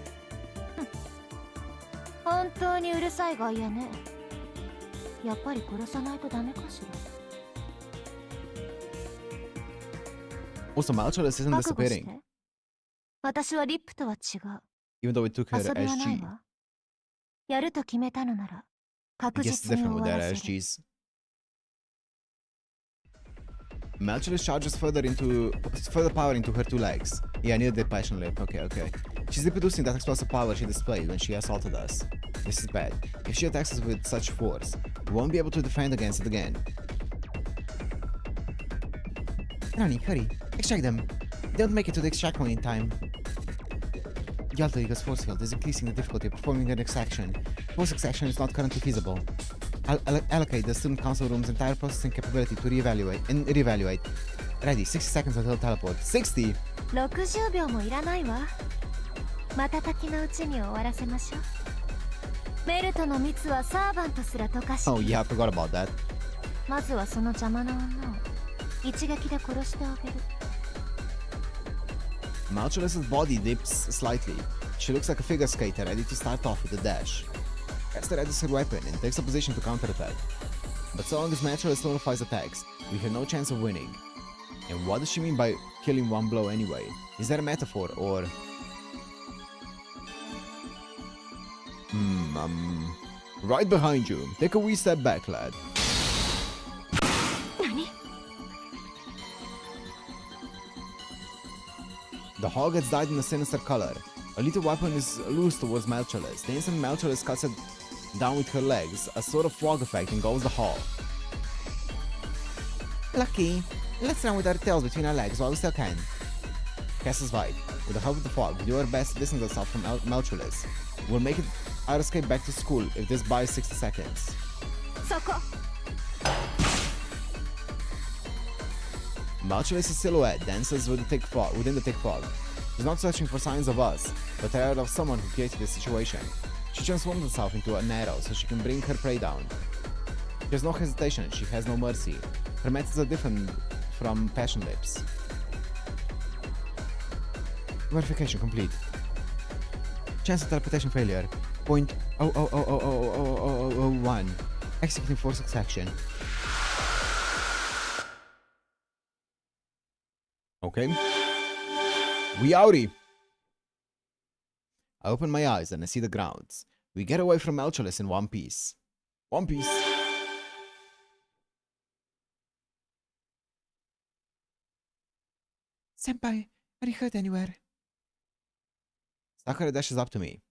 本当にうるさい外野ね。やっぱり殺さないとダメかしら。 Also, Malchus isn't 覚悟し disappearing, て。私はリップとは違う。 even though we took her 遊びはない SG. わ。やると決めたのなら I 確 guess it's 実に different 終 with わ their らせる。 SGs. Malchus charges further power into her two legs. Yeah, near the passion lip. Okay. She's reproducing that explosive power she displayed when she assaulted us. This is bad. If she attacks us with such force, we won't be able to defend against it again. Rani, hurry. Extract them. Don't make it to the extract point in time. The Alter Ego's force field is increasing the difficulty of performing an extraction. Force extraction is not currently feasible. Allocate the student council room's entire processing capability to reevaluate. Ready, 60 seconds until teleport. 60! 60秒もいらないわ。瞬きのうちに終わらせましょう。メルトの蜜はサーバントすら溶かし、 Oh yeah, I forgot about that. まずはその邪魔な女を一撃で殺してあげる。 Malchus' body dips slightly. She looks like a figure skater ready to start off with a dash. Caster readies her weapon and takes a position to counterattack. But so long as Malchus nullifies attacks, we have no chance of winning. And what does she mean by killing one blow anyway? Is that a metaphor or... Right behind you. Take a wee step back, lad. 何？ The hog gets dyed in a sinister color. A little weapon is loose towards Malchus. The instant Malchus cuts it down with her legs, a sort of frog effect engulfs the hog. Lucky. Let's run with our tails between our legs while we still can. Cass's vibe. With the help of the fog, we do our best to distance ourselves from Malchus. We'll make it our escape back to school if this buys 60 seconds. そこ。 Malchus' silhouette dances within the thick fog. She's not searching for signs of us, but tired of someone who created this situation. She transforms herself into an arrow so she can bring her prey down. She has no hesitation, she has no mercy. Her methods are different from Passion Lips. Verification complete. Chance of teleportation failure. 0.0000001. Executing force extraction. Okay. We outie! I open my eyes and I see the grounds. We get away from Malchus in one piece. One piece. Senpai, are you hurt anywhere? Sakura dashes up to me.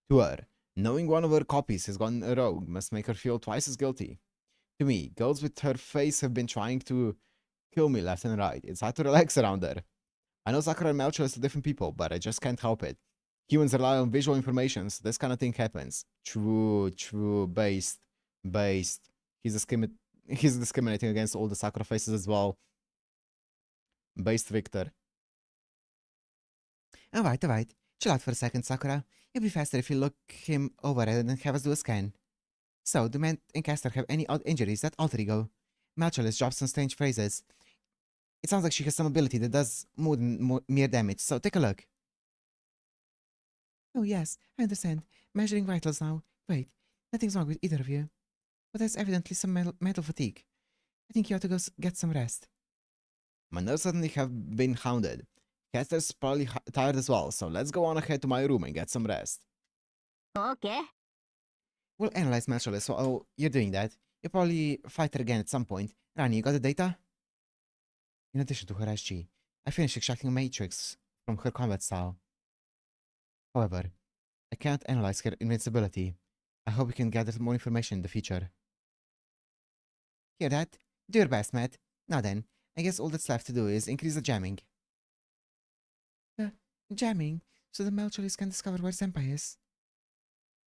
To her, knowing one of her copies has gone rogue must make her feel twice as guilty. To me, girls with her face have been trying to kill me left and right. It's hard to relax around her. I know Sakura and Malchus are different people, but I just can't help it. Humans rely on visual information, so this kind of thing happens. True, based. He's discriminating against all the Sakura faces as well. Based Victor. Alright. Chill out for a second, Sakura. It'll be faster if you look him over and have us do a scan. So, do Matt and Caster have any odd injuries that alter ego? Malchus drops some strange phrases. It sounds like she has some ability that does more than mere damage, so take a look. Oh yes, I understand. Measuring vitals now. Wait, nothing's wrong with either of you. But there's evidently some mental fatigue. I think you ought to go get some rest. My nerves suddenly have been hounded. Caster's probably tired as well, so let's go on ahead to my room and get some rest. OK。 We'll analyze Malchus while you're doing that. You'll probably fight her again at some point. Rani, you got the data? In addition to her SG, I finished extracting a matrix from her combat style. However, I can't analyze her invincibility. I hope we can gather more information in the future. Hear that? Do your best, Matt. Now then, I guess all that's left to do is increase the jamming. Jamming? So the Malchus can discover where Senpai is?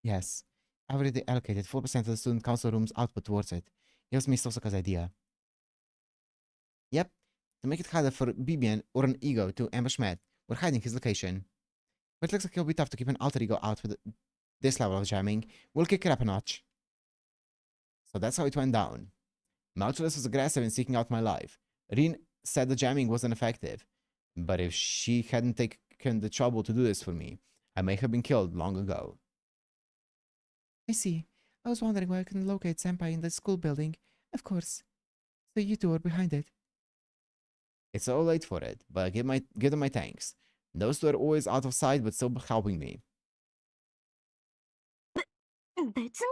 Yes. I've already allocated 4% of the student council room's output towards it. It was Miss Osaka's idea. Yep. To make it harder for Bibian or an ego to ambush Matt, we're hiding his location. But it looks like it'll be tough to keep an alter ego out with this level of jamming. We'll kick it up a notch. So that's how it went down. Malchus was aggressive in seeking out my life. Rin said the jamming wasn't effective. But if she hadn't taken the trouble to do this for me, I may have been killed long ago. I see. I was wondering where I can locate Senpai in the school building. Of course. So you two are behind it. It's so late for it, but give them my thanks. Those two are always out of sight, but still helping me. 別に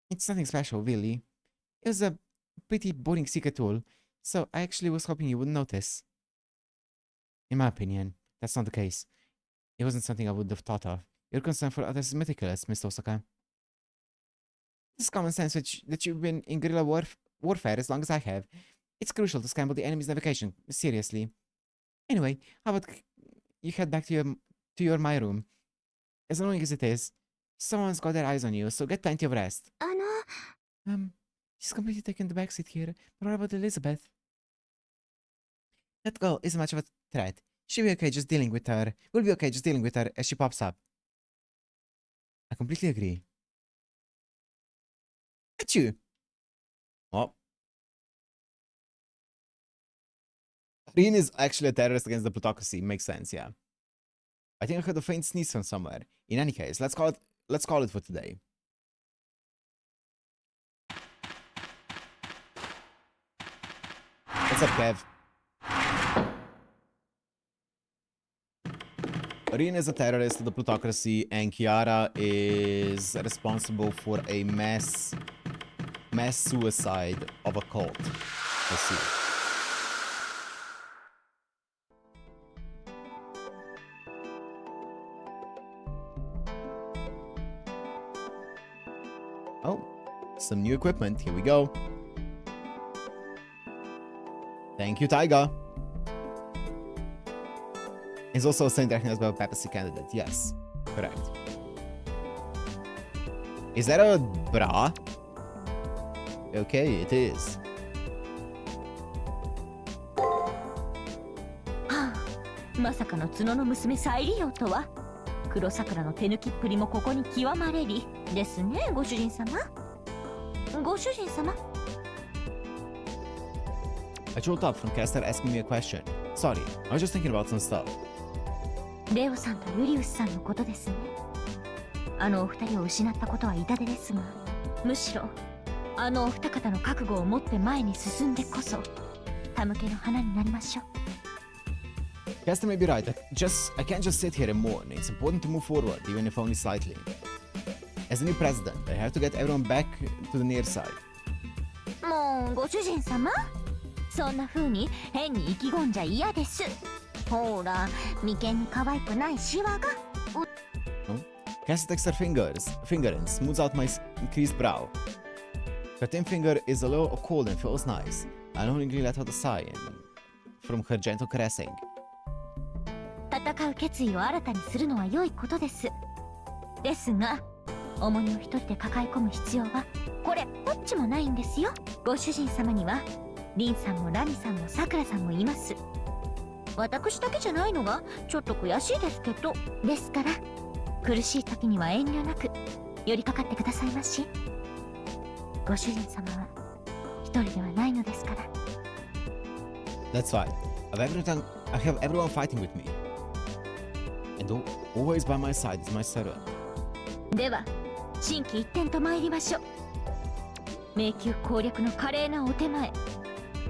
It's nothing special, really. It was a pretty boring secret tool, so I actually was hoping you wouldn't notice. In my opinion, that's not the case. It wasn't something I would have thought of. Your concern for others is meticulous, Mr. Osaka. This common sense that you've been in guerrilla warfare as long as I have. It's crucial to scramble the enemy's navigation, seriously. Anyway, how about you head back to your my room? As annoying as it is, someone's got their eyes on you, so get plenty of rest. She's completely taken the backseat here. But what about Elizabeth? That girl isn't much of a threat. She'll be okay just dealing with her. We'll be okay just dealing with her as she pops up. I completely agree. At you. Oh. Rin is actually a terrorist against the plutocracy. Makes sense, yeah. I think I heard a faint sneeze from somewhere. In any case, let's call it for today. What's up, Kev? Rin is a terrorist of the plutocracy, and Kiara is responsible for a mass suicide of a cult. Let's see. Oh, some new equipment. Here we go. Thank you, Taiga. He's also a Saint recognized by a papacy candidate. Yes, correct. Is that a bra? Okay, it is. まさかの角の娘再利用とは。黒桜の手抜きっぷりもここに極まれりですね、ご主人様。ご主人様。I trolled up from Caster asking me a question. Sorry, I was just thinking about some stuff. レオさんとユリウスさんのことですね。あのお二人を失ったことは痛手ですが、むしろあのお二方の覚悟を持って前に進んでこそ手向けの花になりましょう。Caster may be right. I can't just sit here and mourn. It's important to move forward, even if only slightly. As the new president, I have to get everyone back to the near side. もうご主人様、そんな風に変に意気込んじゃ嫌です。ほら、眉間に可愛くないシワが。Caster takes her finger and smooths out my creased brow. Her thin finger is a little cold and feels nice. I unknowingly let out a sigh from her gentle caressing. 戦う決意を新たにするのは良いことです。ですが、重荷を一人で抱え込む必要はこれっぽっちもないんですよ。ご主人様にはリンさんもラミさんもさくらさんもいます。私だけじゃないのがちょっと悔しいですけど。ですから苦しい時には遠慮なく寄りかかってくださいまし。ご主人様は一人ではないのですから。 That's fine. I have everyone fighting with me. And always by my side is my servant. では心機一転と参りましょう。迷宮攻略の華麗なお手前、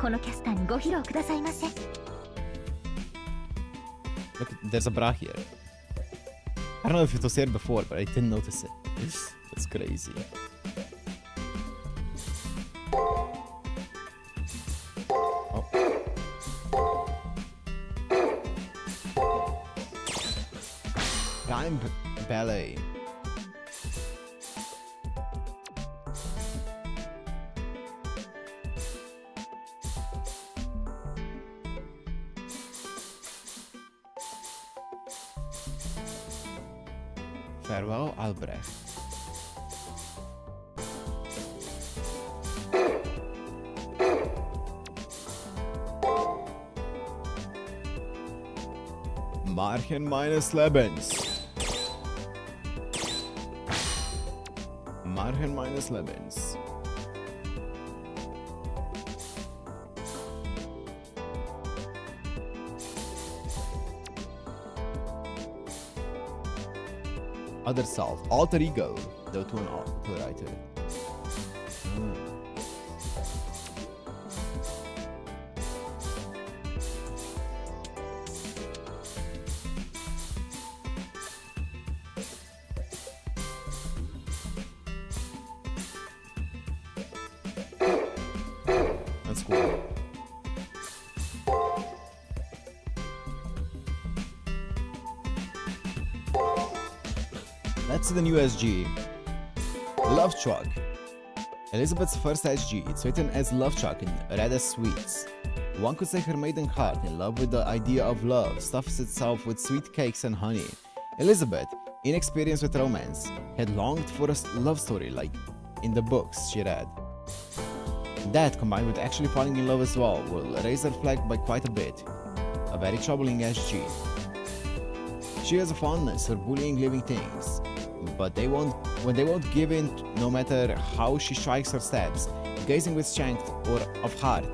このキャスターにご披露くださいませ。 Look, there's a bra here. I don't know if it was here before, but I didn't notice it. That's crazy. Oh. Prime ballet. Farewell, Albrecht. Marchen meines Lebens. Marchen meines Lebens. other self, alter ego. Deu tu un writer. That's cool. Let's see the new SG. Love Truck. Elizabeth's first SG. It's written as Love Truck in red as sweets. One could say her maiden heart, in love with the idea of love, stuffs itself with sweet cakes and honey. Elizabeth, inexperienced with romance, had longed for a love story like in the books she read. That, combined with actually falling in love as well, will raise her flag by quite a bit. A very troubling SG. She has a fondness for bullying living things, but they won't give in no matter how she strikes or stabs, gazing with strength of heart,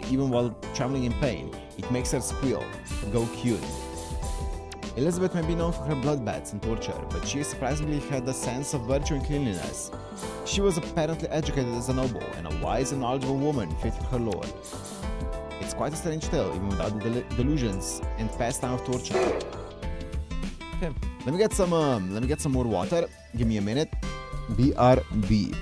even while trembling in pain. It makes her squeal, go cute. Elizabeth may be known for her bloodbaths and torture, but she surprisingly had a sense of virtue and cleanliness. She was apparently educated as a noble, and a wise and knowledgeable woman fit for her lord. It's quite a strange tale, even without the delusions and pastime of torture. Okay, let me get some more water. Give me a minute. BRB.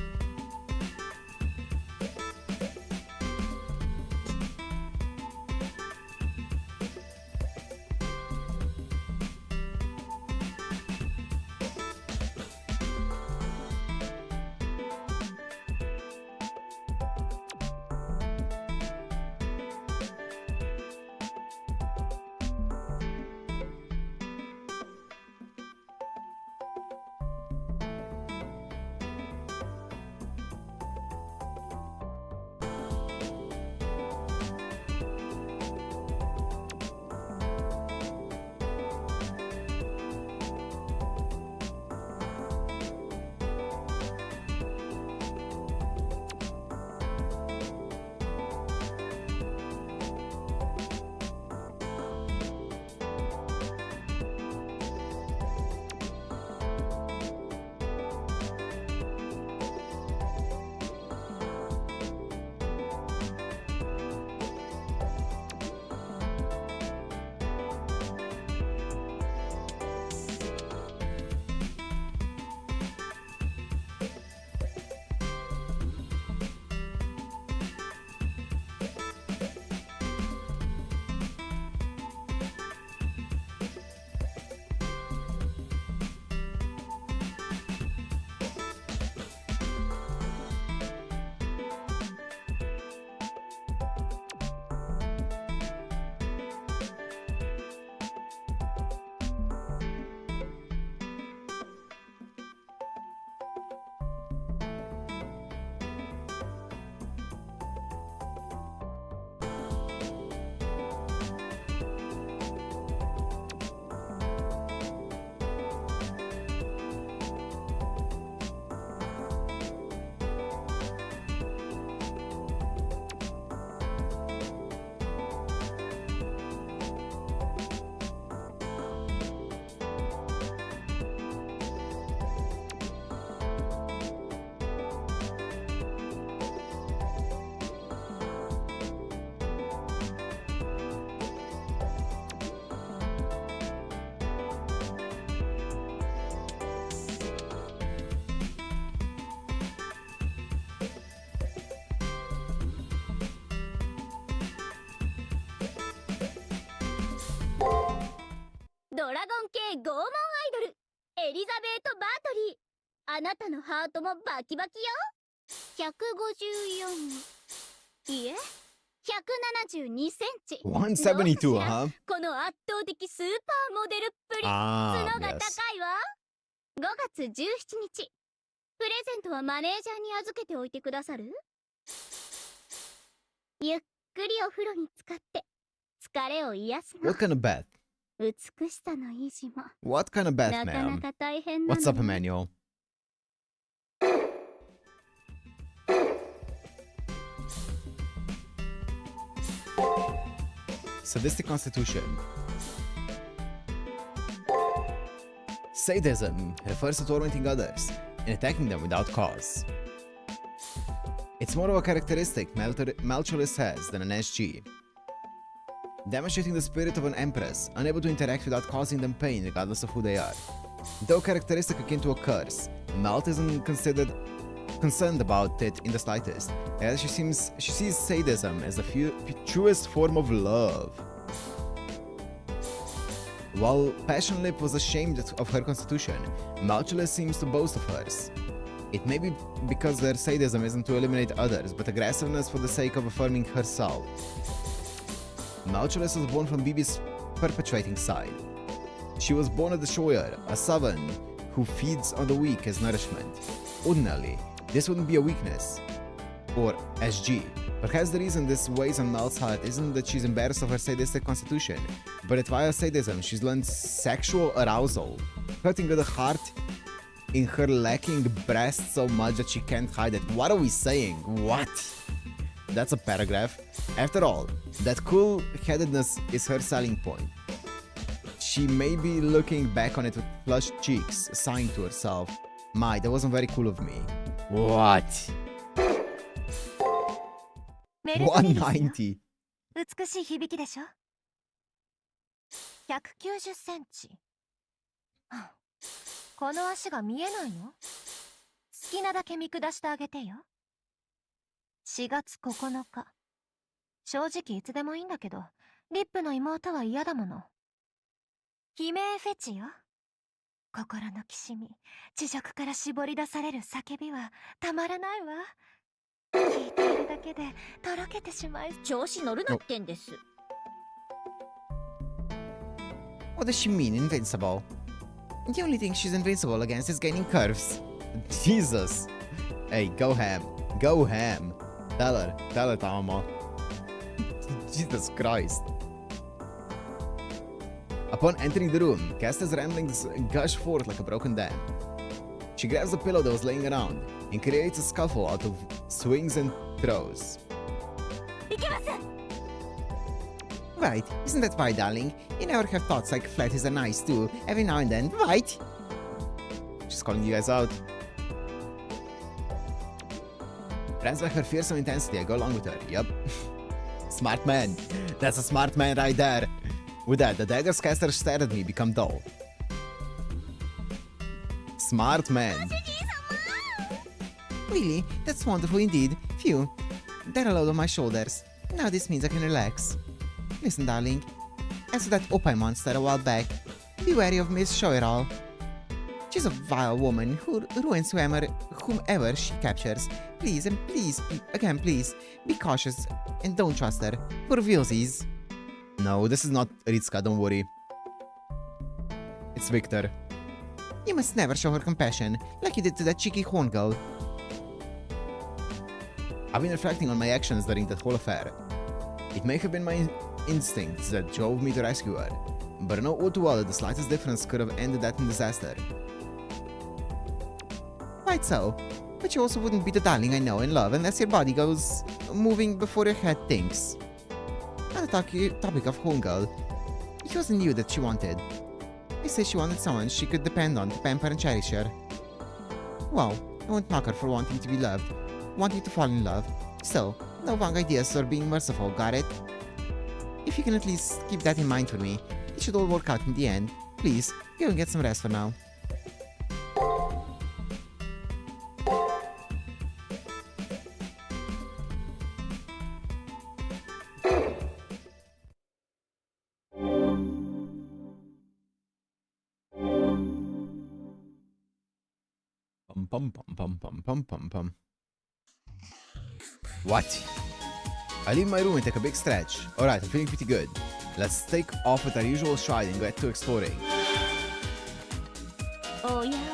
ドラゴン系拷問アイドルエリザベート・バートリー、あなたのハートもバキバキよ。154、いえ172センチ。172, huh? この圧倒的スーパーモデルっぷり。角が高いわ。5月17日。プレゼントはマネージャーに預けておいてくださる？ゆっくりお風呂に浸かって疲れを癒すの。 What kind of bath? 美しさの維持も What kind of bath, なかな ma'am? か大変なの。 What's up, Emmanuel? Sadistic constitution. Sadism refers to tormenting others and attacking them without cause. It's more of a characteristic Malchulus has than an SG, demonstrating the spirit of an empress, unable to interact without causing them pain regardless of who they are. Though characteristic akin to a curse, Malt isn't concerned about it in the slightest, as she sees sadism as the truest form of love. While Passionlip was ashamed of her constitution, Malchulus seems to boast of hers. It may be because their sadism isn't to eliminate others, but aggressiveness for the sake of affirming herself. Malchulus was born from Bibi's perpetuating side. She was born a destroyer, a savant who feeds on the weak as nourishment. Ordinarily, this wouldn't be a weakness, or SG. Perhaps the reason this weighs on Mal's heart isn't that she's embarrassed of her sadistic constitution, but that via sadism she's learned sexual arousal, hurting the heart in her lacking breast so much that she can't hide it. What are we saying? What? That's a paragraph. After all, that cool-headedness is her selling point. She may be looking back on it with flushed cheeks, sighing to herself, "My, that wasn't very cool of me." What? 190. 美しい響きでしょ。190センチ。この足が見えないの？好きなだけ見下してあげてよ。4月9日。正直いつでもいいんだけど、リップの妹は嫌だもの。悲鳴フェチよ。心のきしみ、地上から絞り出される叫びはたまらないわ。聞いているだけでとろけてしまい。調子乗るなってんです。What does she mean, invincible? The only thing she's invincible against is gaining curves. Jesus. Hey, go ham. Go ham. Tell her, Tama. Jesus Christ. Upon entering the room, Casta's ramblings gush forth like a broken dam. She grabs the pillow that was laying around and creates a scuffle out of swings and throws. Right, isn't that right, darling? You never have thoughts like flatties are nice too, every now and then, right? She's calling you guys out. Friends by her fearsome intensity, I go along with her, yup. Smart man. That's a smart man right there. With that, the dagger's caster stared at me become dull. Smart man. Really? That's wonderful indeed. Phew. That a load on my shoulders. Now this means I can relax. Listen, darling. As for that Opie monster a while back, be wary of Miss Show-It-All. She's a vile woman who ruins whomever she captures. Please, and please, again please, be cautious and don't trust her. For realsies. No, this is not Ritska, don't worry. It's Victor. You must never show her compassion, like you did to that cheeky horn girl. I've been reflecting on my actions during that whole affair. It may have been my instincts that drove me to rescue her, but I know all too well that the slightest difference could have ended that in disaster. Quite so, but you also wouldn't be the darling I know and love unless your body goes moving before your head thinks. On the topic of homegirl, it wasn't you that she wanted. I say she wanted someone she could depend on to pamper and cherish her. Well, I won't knock her for wanting to be loved, wanting to fall in love. So, no wrong ideas or being merciful, got it? If you can at least keep that in mind for me, it should all work out in the end. Please, go and get some rest for now. Pum. What? I leave my room and take a big stretch. Alright, I'm feeling pretty good. Let's take off with our usual stride and get to exploring. Oh yeah.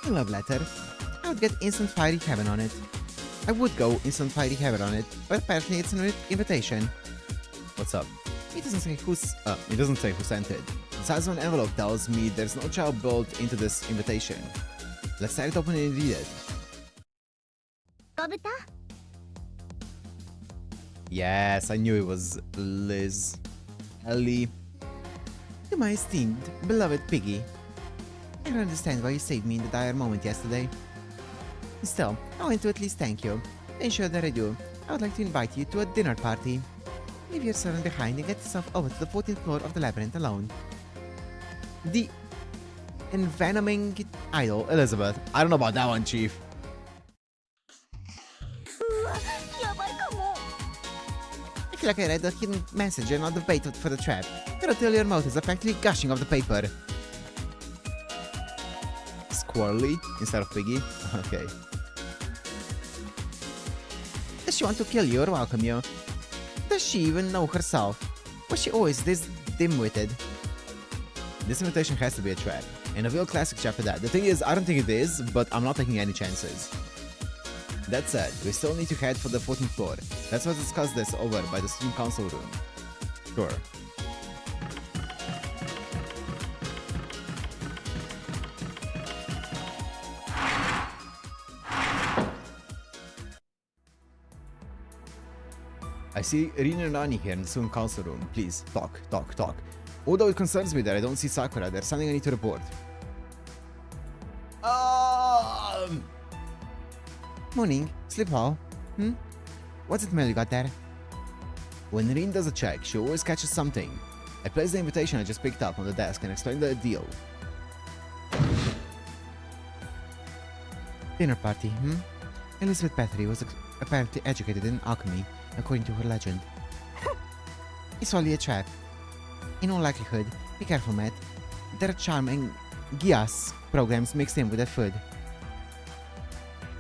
A love letter. I would get instant fiery heaven on it. I would go instant fiery heaven on it, but apparently it's an invitation. What's up? It doesn't say who sent it. The size of an envelope tells me there's no child built into this invitation. Let's tear it open and read it. Yes, I knew it was Liz. Ellie. To my esteemed, beloved Piggy, I don't understand why you saved me in the dire moment yesterday. Still, I want to at least thank you. To ensure that I do, I would like to invite you to a dinner party. Leave your servant behind and get yourself over to the 14th floor of the labyrinth alone. The envenoming idol, Elizabeth. I don't know about that one, Chief. やばいかも。 I feel like I read the hidden message and not the bait for the trap. Your ulterior motives are practically gushing off the paper. Squirrely instead of piggy? Okay. Does she want to kill you or welcome you? Does she even know herself? Was she always this dim-witted? This invitation has to be a trap. And a real classic trap at that. The thing is, I don't think it is, but I'm not taking any chances. That said, we still need to head for the 14th floor. Let's discuss this over by the student council room. Sure. I see Rin and Nani here in the student council room. Please, talk. Although it concerns me that I don't see Sakura, there's something I need to report. Morning. Sleep well? What's it mail you got there? When Rin does a check, she always catches something. I place the invitation I just picked up on the desk and explain the deal. Dinner party, Elizabeth Bathory was apparently educated in alchemy, according to her legend. It's only a trap. In all likelihood, be careful, Matt. There are charm and Gias programs mixed in with that food.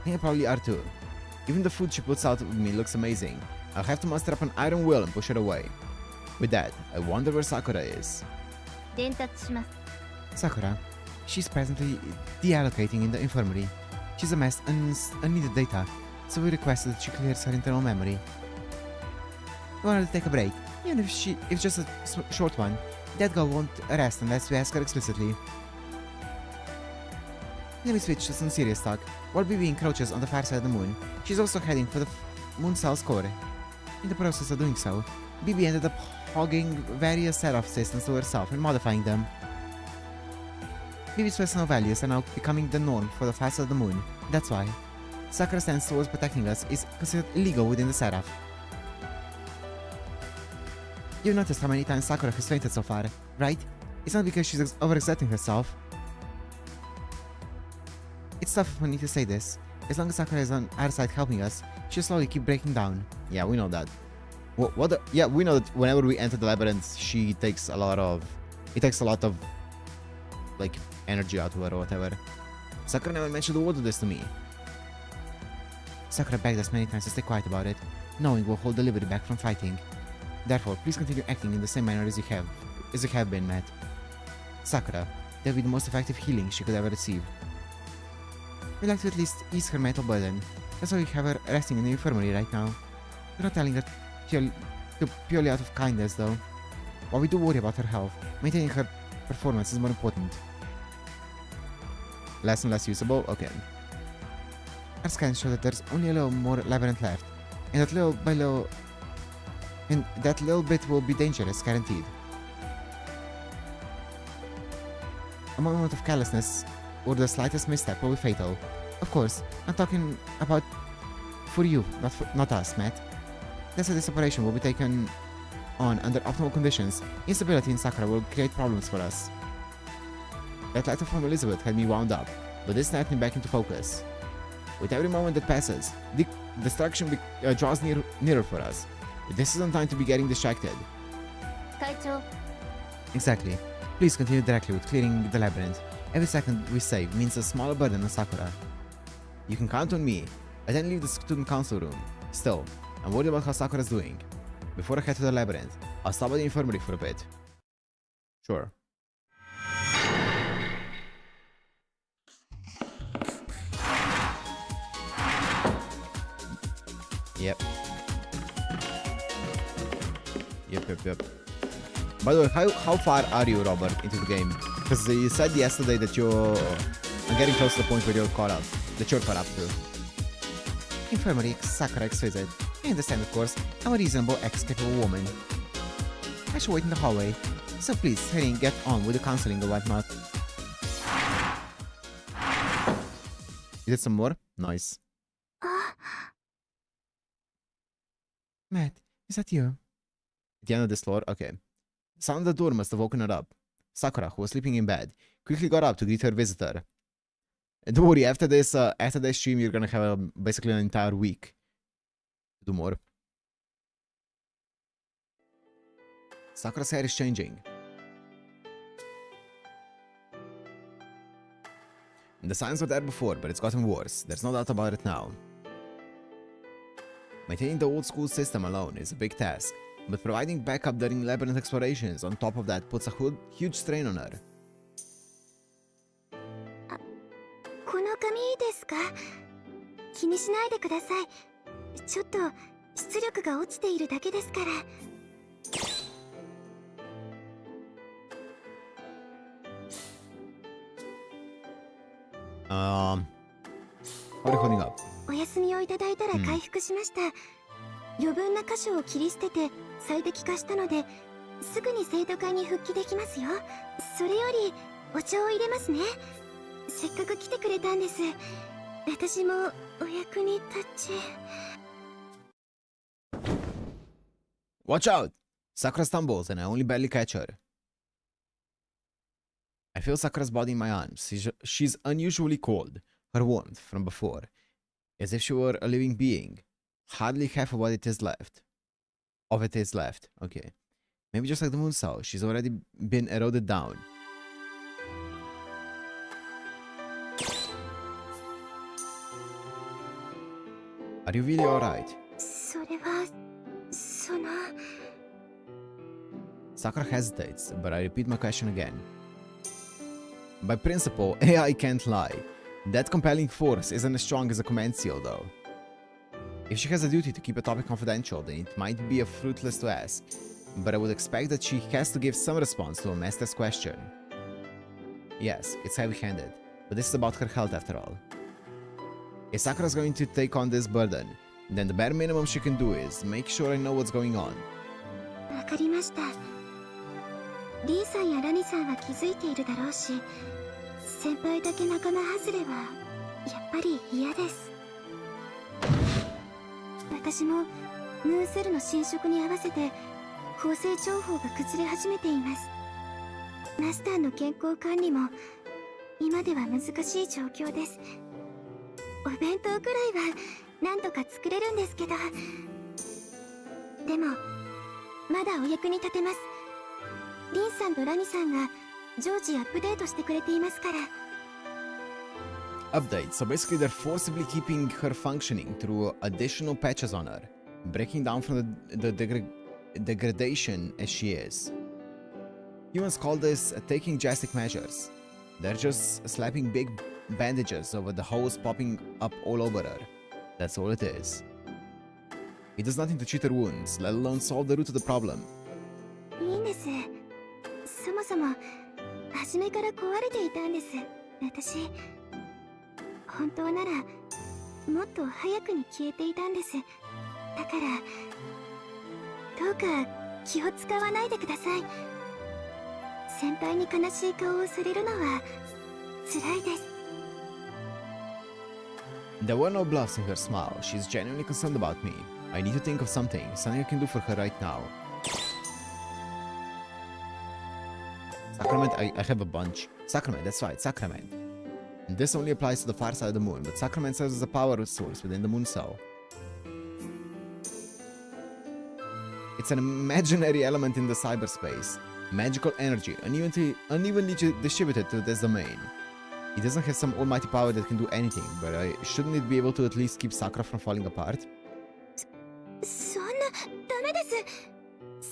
They probably are too. Even the food she puts out with me looks amazing. I'll have to muster up an iron will and push it away. With that, I wonder where Sakura is. 伝達します。 Sakura. She's presently deallocating in the infirmary. She's amassed unneeded data, so we requested that she clears her internal memory. We wanted to take a break, even if just a short one. That girl won't rest unless we ask her explicitly. Let me switch to some serious talk. While BB encroaches on the far side of the moon, she's also heading for the moon cell's core. In the process of doing so, BB ended up hogging various set-off systems to herself and modifying them. BB's personal values are now becoming the norm for the far side of the moon. That's why Sakura's stance towards protecting us is considered illegal within the setup. You've noticed how many times Sakura has fainted so far, right? It's not because she's overexerting herself. It's tough for me to say this. As long as Sakura is on our side helping us, she'll slowly keep breaking down. Yeah, we know that. Yeah, we know that whenever we enter the labyrinth, it takes a lot of, like, energy out of her or whatever. Sakura never mentioned a word of this to me. Sakura begged us many times to stay quiet about it, knowing we'll hold the liberty back from fighting. Therefore, please continue acting in the same manner as you have been, Matt. Sakura, that'll be the most effective healing she could ever receive. We'd like to at least ease her mental burden. That's why we have her resting in the infirmary right now. We're not telling her purely out of kindness, though. While we do worry about her health, maintaining her performance is more important. Less and less usable? Okay. Our scans show that there's only a little more labyrinth left, and that little bit will be dangerous, guaranteed. A moment of carelessness or the slightest misstep will be fatal. Of course, I'm talking about for you, not us, Matt. That's why this operation will be taken on under optimal conditions. Instability in Sakura will create problems for us. That letter from Elizabeth had me wound up, but this snapped me back into focus. With every moment that passes, destruction draws nearer for us. This isn't time to be getting distracted. 会長、 Exactly. Please continue directly with clearing the labyrinth. Every second we save means a smaller burden on Sakura. You can count on me. I then leave the student council room. Still, I'm worried about how Sakura's doing. Before I head to the labyrinth, I'll stop by the infirmary for a bit. Sure. Yep. Yep. By the way, how far are you, Robert, into the game? Because you said yesterday that you're getting close to the point where you're caught up. That you're caught up to. Infirmary, Sakura exquisite. I understand, of course. I'm a reasonable, ex-capable woman. I should wait in the hallway. So please, hurry and get on with the counseling or whatnot. You did some more? Nice. あ、 Matt, is that you? At the end of this floor? Okay. The sound of the door must have woken her up. Sakura, who was sleeping in bed, quickly got up to greet her visitor. And don't worry, after this stream, you're gonna have basically an entire week to do more. Sakura's hair is changing. The signs were there before, but it's gotten worse. There's no doubt about it now. Maintaining the old school system alone is a big task, but providing backup during labyrinth explorations on top of that puts a huge strain on her. この髪ですか？気にしないでください。ちょっと出力が落ちているだけですから。How are you holding up? お休みをいただいたら回復しました。余分な箇所を切り捨てて最適化したので、すぐに生徒会に復帰できますよ。それよりお茶を入れますね。せっかく来てくれたんです。私もお役に立ち。Watch out! Sakura stumbles and I only barely catch her. I feel Sakura's body in my arms. She's unusually cold, her warmth from before, as if she were a living being. Hardly half of what it is left. Of it is left. Okay. Maybe just like the moon saw, she's already been eroded down. Are you really alright? それは、その。 Sakura hesitates, but I repeat my question again. By principle, AI can't lie. That compelling force isn't as strong as a command seal, though. If she has a duty to keep a topic confidential, then it might be fruitless to ask, but I would expect that she has to give some response to a master's question. Yes, it's heavy-handed, but this is about her health after all. If Sakura's going to take on this burden, then the bare minimum she can do is make sure I know what's going on. わかりました。リーさんやラニさんは気づいているだろうし、先輩だけ仲間外れはやっぱり嫌です。私もムーンセルの侵食に合わせて構成情報が崩れ始めています。マスターの健康管理も今では難しい状況です。お弁当くらいはなんとか作れるんですけど、でもまだお役に立てます。リンさんとラニさんが常時アップデートしてくれていますから。Update. So basically they're forcibly keeping her functioning through additional patches on her, breaking down from the degradation as she is. Humans call this taking drastic measures. They're just slapping big bandages over the holes popping up all over her. That's all it is. It does nothing to treat her wounds, let alone solve the root of the problem. いいんです。そもそも初めから壊れていたんです。私本当ならもっと早くに消えていたんです。だからどうか気を使わないでください。先輩に悲しい顔をされるのは辛いです。 There were no bluffs in her smile. She's genuinely concerned about me. I need to think of something I can do for her right now. Sacrament, I have a bunch. Sacrament, that's right, Sacrament. This only applies to the far side of the moon, but Sacrament serves as a power source within the moon cell. It's an imaginary element in the cyberspace. Magical energy, unevenly distributed to this domain. It doesn't have some almighty power that can do anything, but shouldn't it be able to at least keep Sakura from falling apart? そんなダメです。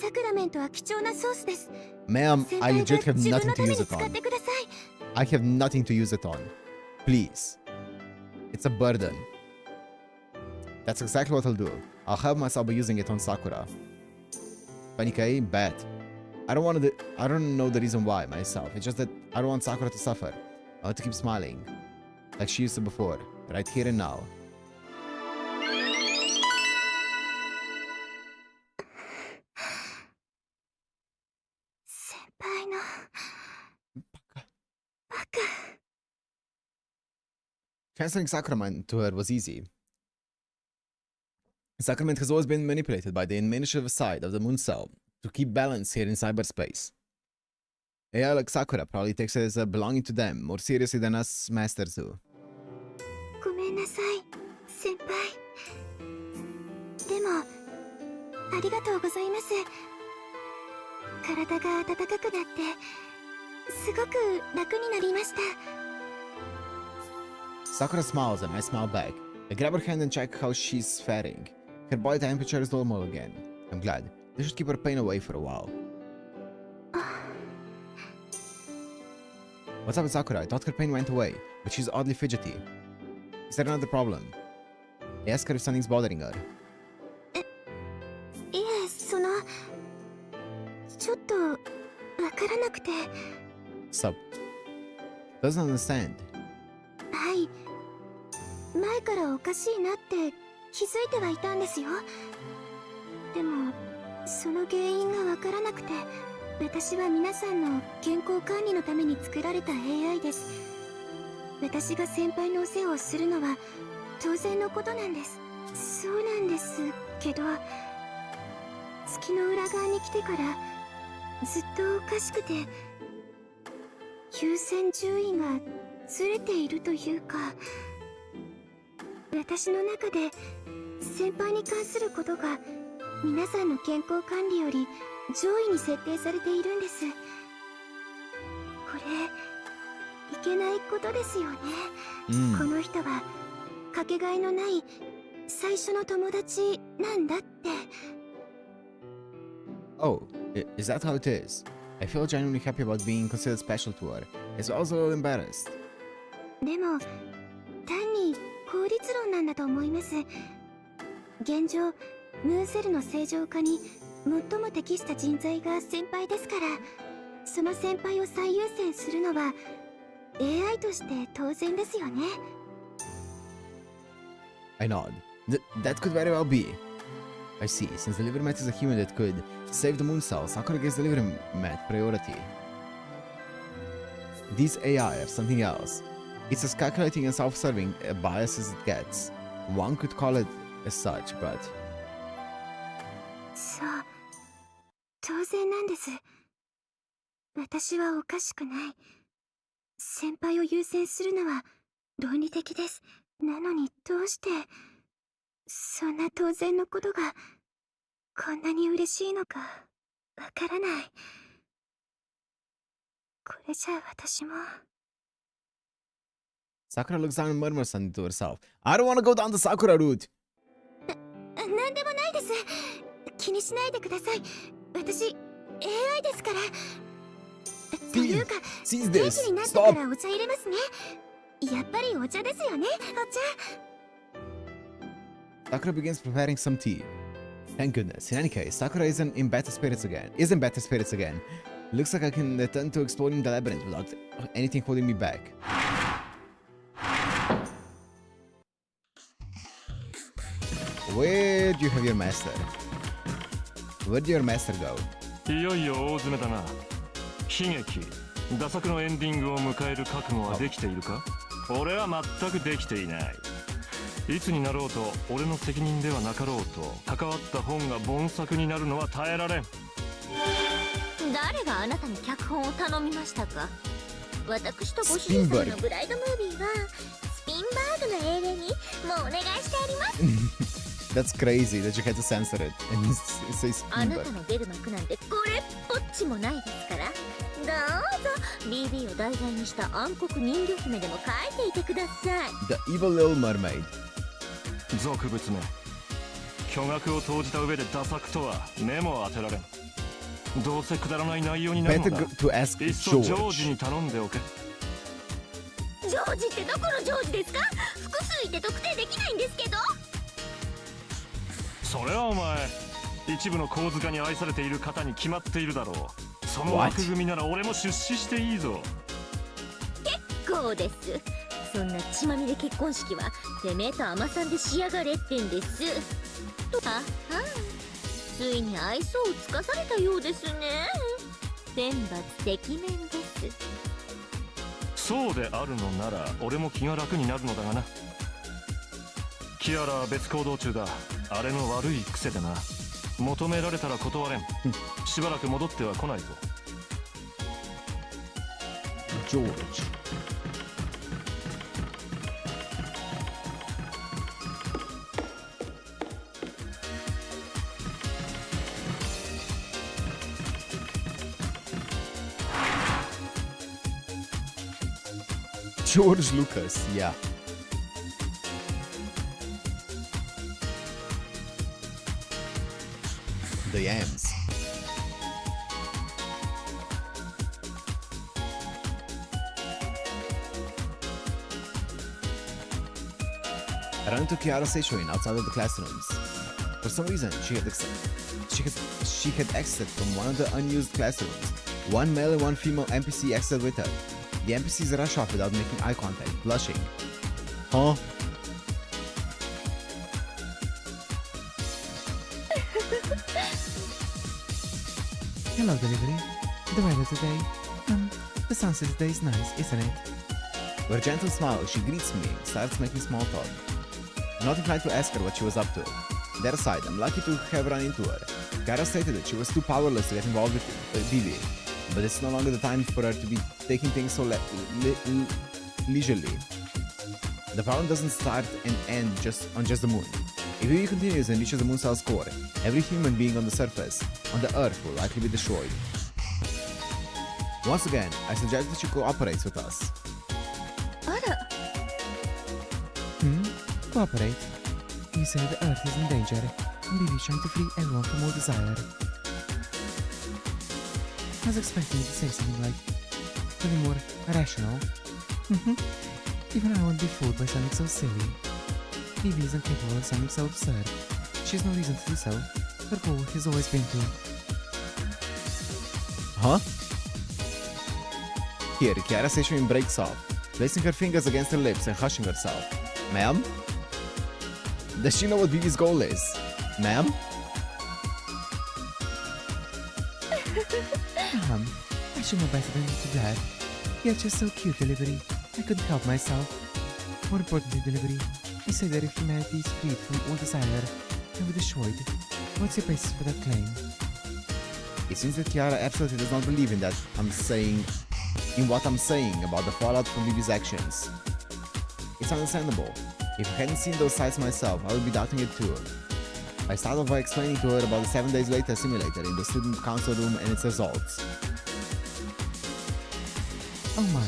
サクラメントは貴重なソースです。 Ma'am, I legit have 自分 nothing の to ため use に it 使っ on. てください。 I have nothing to use it on. Please. It's a burden. That's exactly what I'll do. I'll have myself be using it on Sakura. 20k? Bet. I don't know the reason why myself. It's just that I don't want Sakura to suffer. I want to keep smiling. Like she used to before. Right here and now. 先輩のバカ。Transferring sacrament to her was easy. Sacrament has always been manipulated by the administrative side of the moon cell to keep balance here in cyberspace. AI like Sakura probably takes it as a belonging to them more seriously than us masters do. ごめんなさい先輩。でもありがとうございます。体が温かくなってすごく楽になりました。 Sakura smiles and I smile back. I grab her hand and check how she's faring. Her body temperature is normal again. I'm glad. This should keep her pain away for a while. What's up with Sakura? I thought her pain went away, but she's oddly fidgety. Is there another problem? I ask her if something's bothering her. いえ、ちょっとわからなくて。 Sup? Doesn't understand. はい。前からおかしいなって気づいてはいたんですよ。でもその原因がわからなくて、私は皆さんの健康管理のために作られた AI です。私が先輩のお世話をするのは当然のことなんです。そうなんですけど、月の裏側に来てからずっとおかしくて、優先順位がずれているというか、私の中で先輩に関することが皆さんの健康管理より上位に設定されているんです。これいけないことですよね。この人はかけがえのない最初の友達なんだって。 Oh, is that how it is? I feel genuinely happy about being considered special to her, as well as a little embarrassed. でも単に効率論なんだと思います。現状ムーセルの正常化に最も適した人材が先輩ですから、その先輩を最優先するのは AI として当然ですよね。 I nod. That could very well be. I see. Since the liver mat is a human that could save the moon cell, Sakura gives the liver mat priority. These AI are something else. It's as calculating and self-serving a bias as it gets. One could call it as such, but... そう、当然なんです。私はおかしくない。先輩を優先するのは論理的です。なのにどうしてそんな当然のことがこんなに嬉しいのかわからない。これじゃあ私も。 Sakura looks down and murmurs something to herself. I don't want to go down the Sakura route! なんでもないです。気にしないでください。私 AI ですから。というか、元気になってからお茶入れますね。やっぱりお茶ですよね、お茶。 Sakura begins preparing some tea. Thank goodness. In any case, Sakura is in better spirits again. Looks like I can return to exploring the labyrinth without anything holding me back. Where do you have your master? Where did your master go? いよいよ大詰めだな。悲劇、打作のエンディングを迎える覚悟はできているか？俺は全くできていない。いつになろうと俺の責任ではなかろうと関わった本が凡作になるのは耐えられん。誰があなたに脚本を頼みましたか？私とご主人様のブライドムービーはスピンバーグの英霊にもうお願いしてあります。That's crazy that you had to censor it and say あな Spielberg. たの出る幕なんてこれっぽっちもないですから、どうぞ BB を題材にした暗黒人魚姫でも書いていてください。 The evil little mermaid. 俗物め、巨額を投じた上で打作とは目も当てられん。どうせくだらない内容になるの Better だ。 to ask いっそジョー George. ジに頼んでおけ。ジョージってどこのジョージですか？複数いて特定できないんですけど。それはお前、一部の構図家に愛されている方に決まっているだろう。その枠組みなら俺も出資していいぞ。結構です。そんな血まみれ結婚式はてめえと海女さんで仕上がれってんです。ははついに愛想をつかされたようですね。天罰てきめんです。そうであるのなら俺も気が楽になるのだがな。キアラは別行動中だ。あれの悪い癖でな。求められたら断れん。しばらく戻っては来ないぞ。ジョージ。George Lucas, yeah. The Yams. I ran into Kiara Seishoin outside of the classrooms. For some reason, she had exited from one of the unused classrooms. One male and one female NPC exited with her. The NPCs rush off without making eye contact, blushing. Huh? Hello, delivery. The weather today? The sunset today is nice, isn't it? With a gentle smile, she greets me and starts making small talk. I'm not inclined to ask her what she was up to. That aside, I'm lucky to have run into her. Kara stated that she was too powerless to get involved with Vivi, but it's no longer the time for her to be taking things so leisurely. The problem doesn't start and end on just the moon. If Vivi continues and reaches the moon cell's core, every human being on the surface, on the Earth, will likely be destroyed. Once again, I suggest that she cooperates with us. あら、 Cooperate? You say the Earth is in danger, and Vivi is trying to free everyone from all desire. I was expecting you to say something like, something more rational. Even I won't be fooled by something so silly. Vivi isn't capable of something so absurd. She has no reason to do so. Her goal has always been to... Huh? Here, Kiara Seishoin breaks off, placing her fingers against her lips and hushing herself. Ma'am? Does she know what Vivi's goal is? Ma'am? I should know better than to glad. You're just so cute, Delivery. I couldn't help myself. More importantly, Delivery, you say that if humanity is freed from all desire and be destroyed, what's your basis for that claim? It seems that Kiara absolutely does not believe in what I'm saying about the fallout from Vivi's actions. It's understandable. If I hadn't seen those sites myself, I would be doubting it too. I start off by explaining to her about the 7 days later simulator in the student council room and its results. Oh my,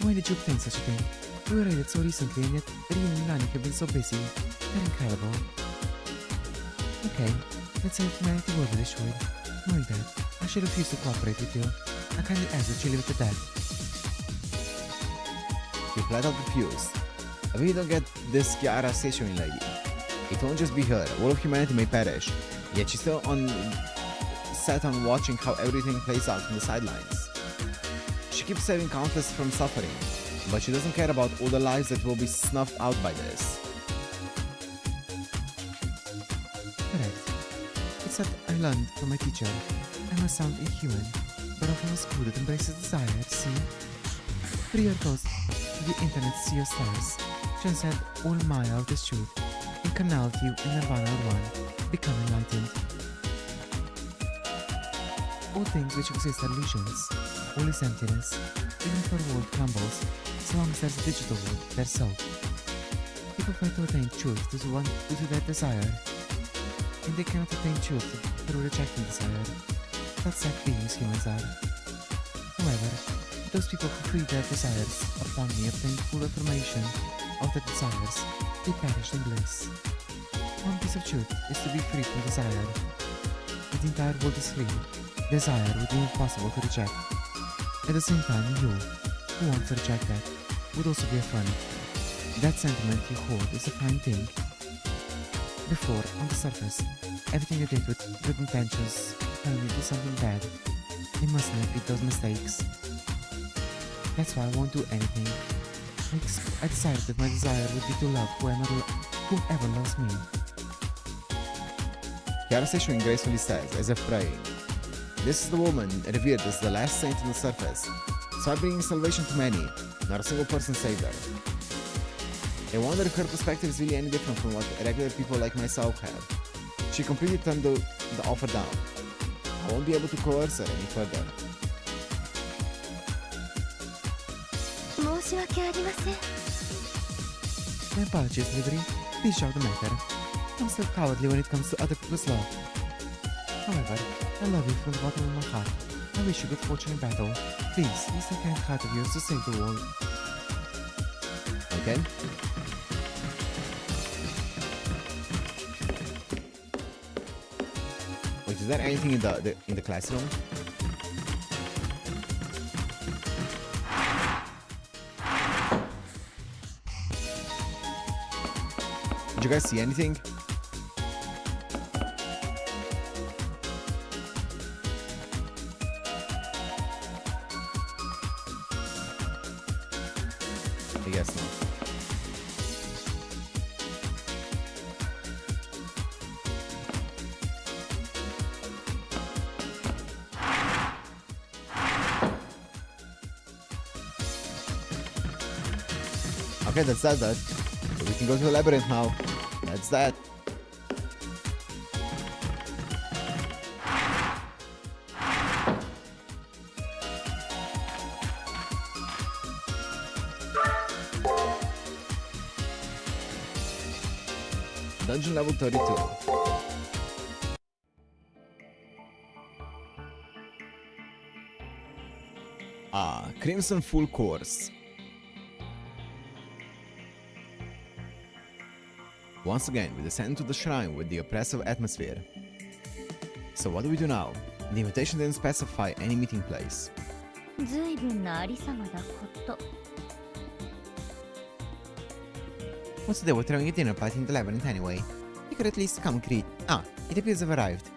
why did you obtain such a thing? We were raided so recently and yet Rin and Nani have been so busy. They're incredible. Okay, let's say if humanity will be destroyed. Knowing that, I should refuse to cooperate with you. I kindly ask that you leave it at that. You flat out refused. I really don't get this Kiara Seishoin lady. It won't just be her, all of humanity may perish, yet she's still set on watching how everything plays out from the sidelines. She keeps saving countless from suffering, but she doesn't care about all the lives that will be snuffed out by this. Correct. It's that I learned from my teacher. I must sound inhuman, but often a school that embraces desire, see? Free your thoughts to the internet, see your stars. Transcend all Maya of this truth. In carnality and nirvana are one. Become enlightened. All things which exist are illusions. All is emptiness. Even if our world crumbles, so long as there's a digital world, there's so. People fight to attain truth due to their desire. And they cannot attain truth through rejecting desire. That's sad beings humans are. However, those people who free their desires upon me obtain full affirmation of their desires, they perish in bliss. One piece of truth is to be free from desire. If the entire world is free, desire would be impossible to reject. At the same time, you, who wants to reject that, would also be affirmed. That sentiment you hold is a fine thing. Before, on the surface, everything you did with good intentions turned into something bad. You mustn't repeat those mistakes. That's why I won't do anything. I decided that my desire would be to love whoever loves me. Kiara Seishoin gracefully says, as if praying, "This is the woman revered as the last saint on the surface, despite bringing salvation to many, not a single person saved her. I wonder if her perspective is really any different from what regular people like myself have. She completely turned the offer down. I won't be able to coerce her any further. 申し訳ありません。 My apologies, Liberty. Please drop the matter. I'm still cowardly when it comes to other people's love. However, I love you from the bottom of my heart. I wish you good fortune in battle. Please, use that kind heart of yours to save the world. Okay. Wait, is there anything in the classroom? Did you guys see anything? I guess not. Okay, that's that. So we can go to the labyrinth now. That's that. Dungeon level 32. Crimson Full Course. Once again, we descend to the shrine with the oppressive atmosphere. So what do we do now? The invitation didn't specify any meeting place. 随分なありさまだこと。 What's the deal with throwing a dinner party in the labyrinth anyway? You could at least come and greet. Ah, it appears they've arrived.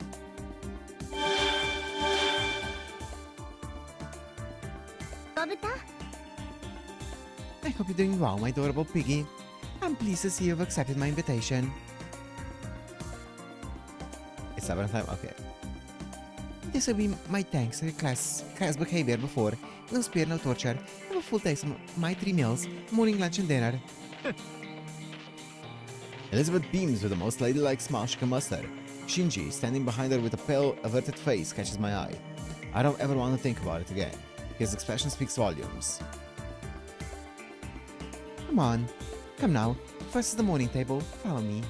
I hope you're doing well, my adorable piggy. I'm pleased to see you've accepted my invitation. It's labyrinth time? Okay. This will be my thanks for your class behavior before. No spear, no torture. Have a full taste of my 3 meals, morning, lunch, and dinner. Elizabeth beams with the most ladylike smile she can muster. Shinji, standing behind her with a pale, averted face, catches my eye. I don't ever want to think about it again. His expression speaks volumes. Come on. Come now. First is the morning table. Follow me.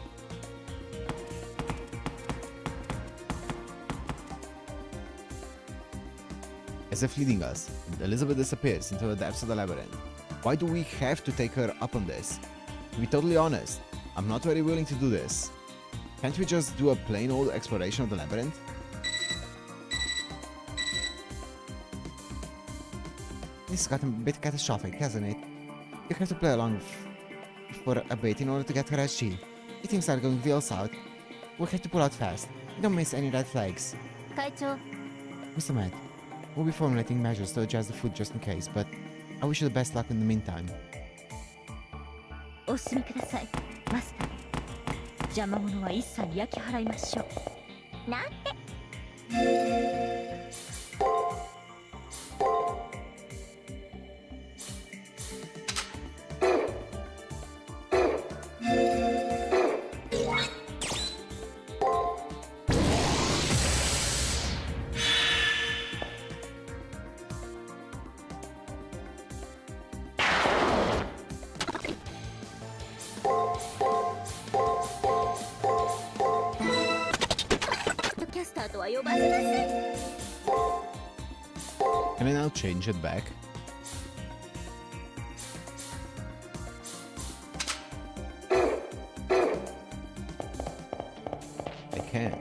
As if leading us, Elizabeth disappears into the depths of the labyrinth. Why do we have to take her up on this? To be totally honest, I'm not very willing to do this. Can't we just do a plain old exploration of the labyrinth? This has gotten a bit catastrophic, hasn't it? You have to play along for a bit in order to get her SG. If things start going real south, we'll have to pull out fast. Don't miss any red flags. 会長、 Mr. Matt, we'll be formulating measures to adjust the food just in case, but I wish you the best luck in the meantime. お進みください、マスター。邪魔者は一切焼き払いましょう。なんて。キャスターとは呼ばせません。 Can I now change it back? I can't.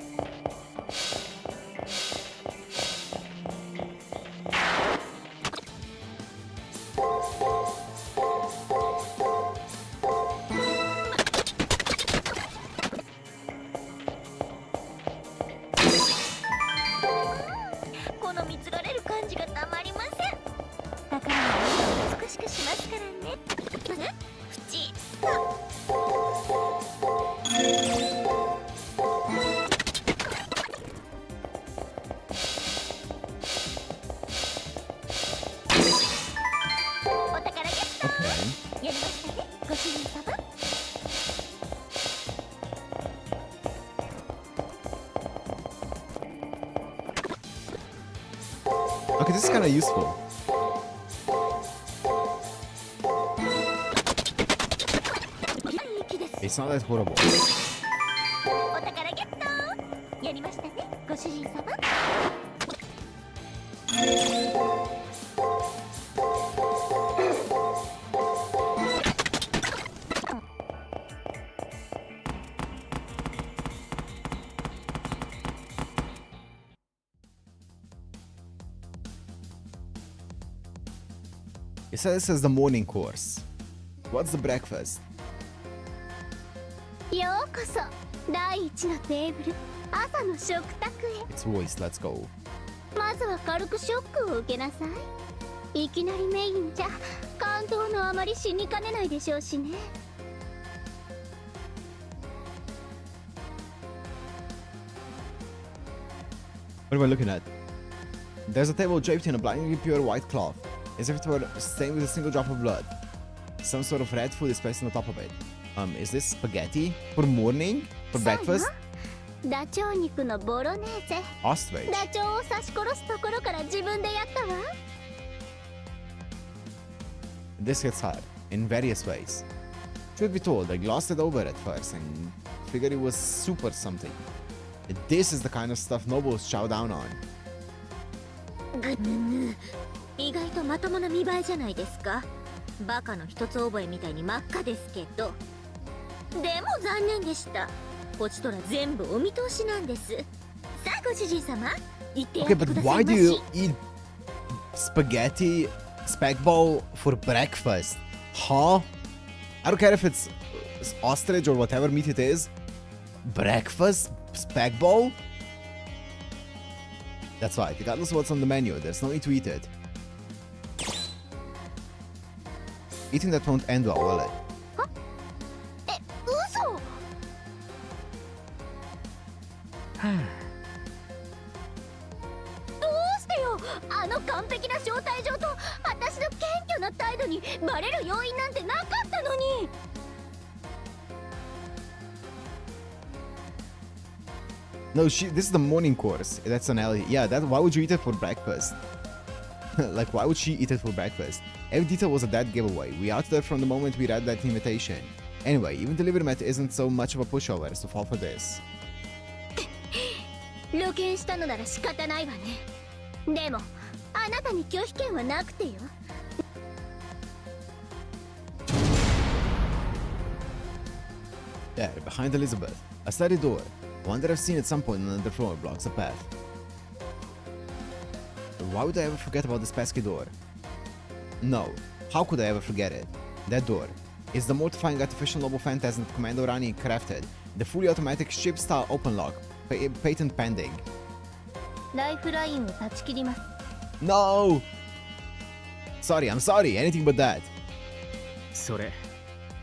Okay, this is kind of useful. It's not that horrible. お宝ゲットやりましたねご主人様。 It says this is the morning course. What's the breakfast? ようこそ第一のテーブル朝の食卓へ。 It's voice, let's go. まずは軽くショックを受けなさい。いきなりメインじゃ感動のあまり死にかねないでしょうしね。 What am I looking at? There's a table draped in a blindingly pure white cloth, as if it were stained with a single drop of blood. Some sort of red food is placed on the top of it. Is this spaghetti? For morning? For breakfast? ダチョウ肉のボロネーゼ。 Ostrich. ダチョウを刺し殺すところから自分でやったわ。 This hits hard, in various ways. Truth be told, I glossed it over at first and figured it was super something. This is the kind of stuff nobles chow down on. ぐぬぬ。意外とまともな見栄えじゃないですか。バカの一つ覚えみたいに真っ赤ですけど。でも残念でした。こちとら全部お見通しなんです。さあご主人様、言ってやっ Okay, て but くださ why いま do you し。 eat spaghetti, spag bowl for breakfast? Huh? I don't care if it's ostrich or whatever meat it is. Breakfast? Spag bowl? That's right, regardless of what's on the menu, there's no need to eat it. Eating that won't end well, will it? え、嘘。どうしてよ。あの完璧な招待状と私の謙虚な態度にバレる要因なんてなかったのに。 No, this is the morning course. That's an alley. Yeah, why would you eat it for breakfast? Like, why would she eat it for breakfast? Every detail was a dead giveaway. We outed her from the moment we read that invitation. Anyway, even delivery method isn't so much of a pushover as to fall for this. 露見したのなら仕方ないわね。でもあなたに拒否権はなくてよ。 There, behind Elizabeth, a study door. One that I've seen at some point on the floor blocks the path. Why would I ever forget about this pesky door? No, how could I ever forget it? That door. It's the mortifying artificial noble phantasm that Commando Rani crafted. The fully automatic ship-style open lock. Patent pending. ライフラインを断ち切ります。 No! Sorry, I'm sorry. Anything but that. それ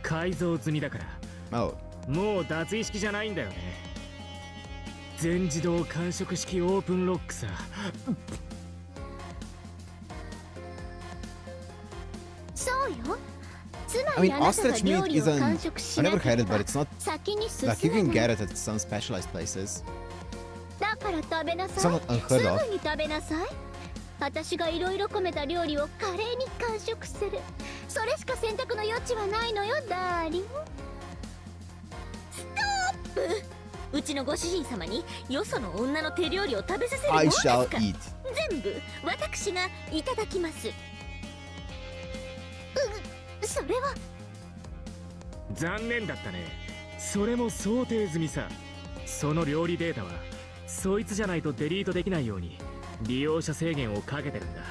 改造済みだから Oh. もう脱衣式じゃないんだよね。全自動感触式オープンロックさ。そうよ。つま I り mean, あなたが ostrich meat 料理を完 isn't. 食し I な never け had れ it, ば but it's not 先に進 like you め can ない。 get it at some specialized places. だから食べな It's さい。 not す unheard of. ぐに食べなさい。私がいろいろ込めた料理を華麗に完食する。それしか選択の余地はないのよ、ダーリン。ストップ。うちのご主人様によその女の手料理を食べさせるもの I ですか。 shall eat. 全部私がいただきます。それは残念だったね。それも想定済みさ。その料理データはそいつじゃないとデリートできないように利用者制限をかけてるんだ。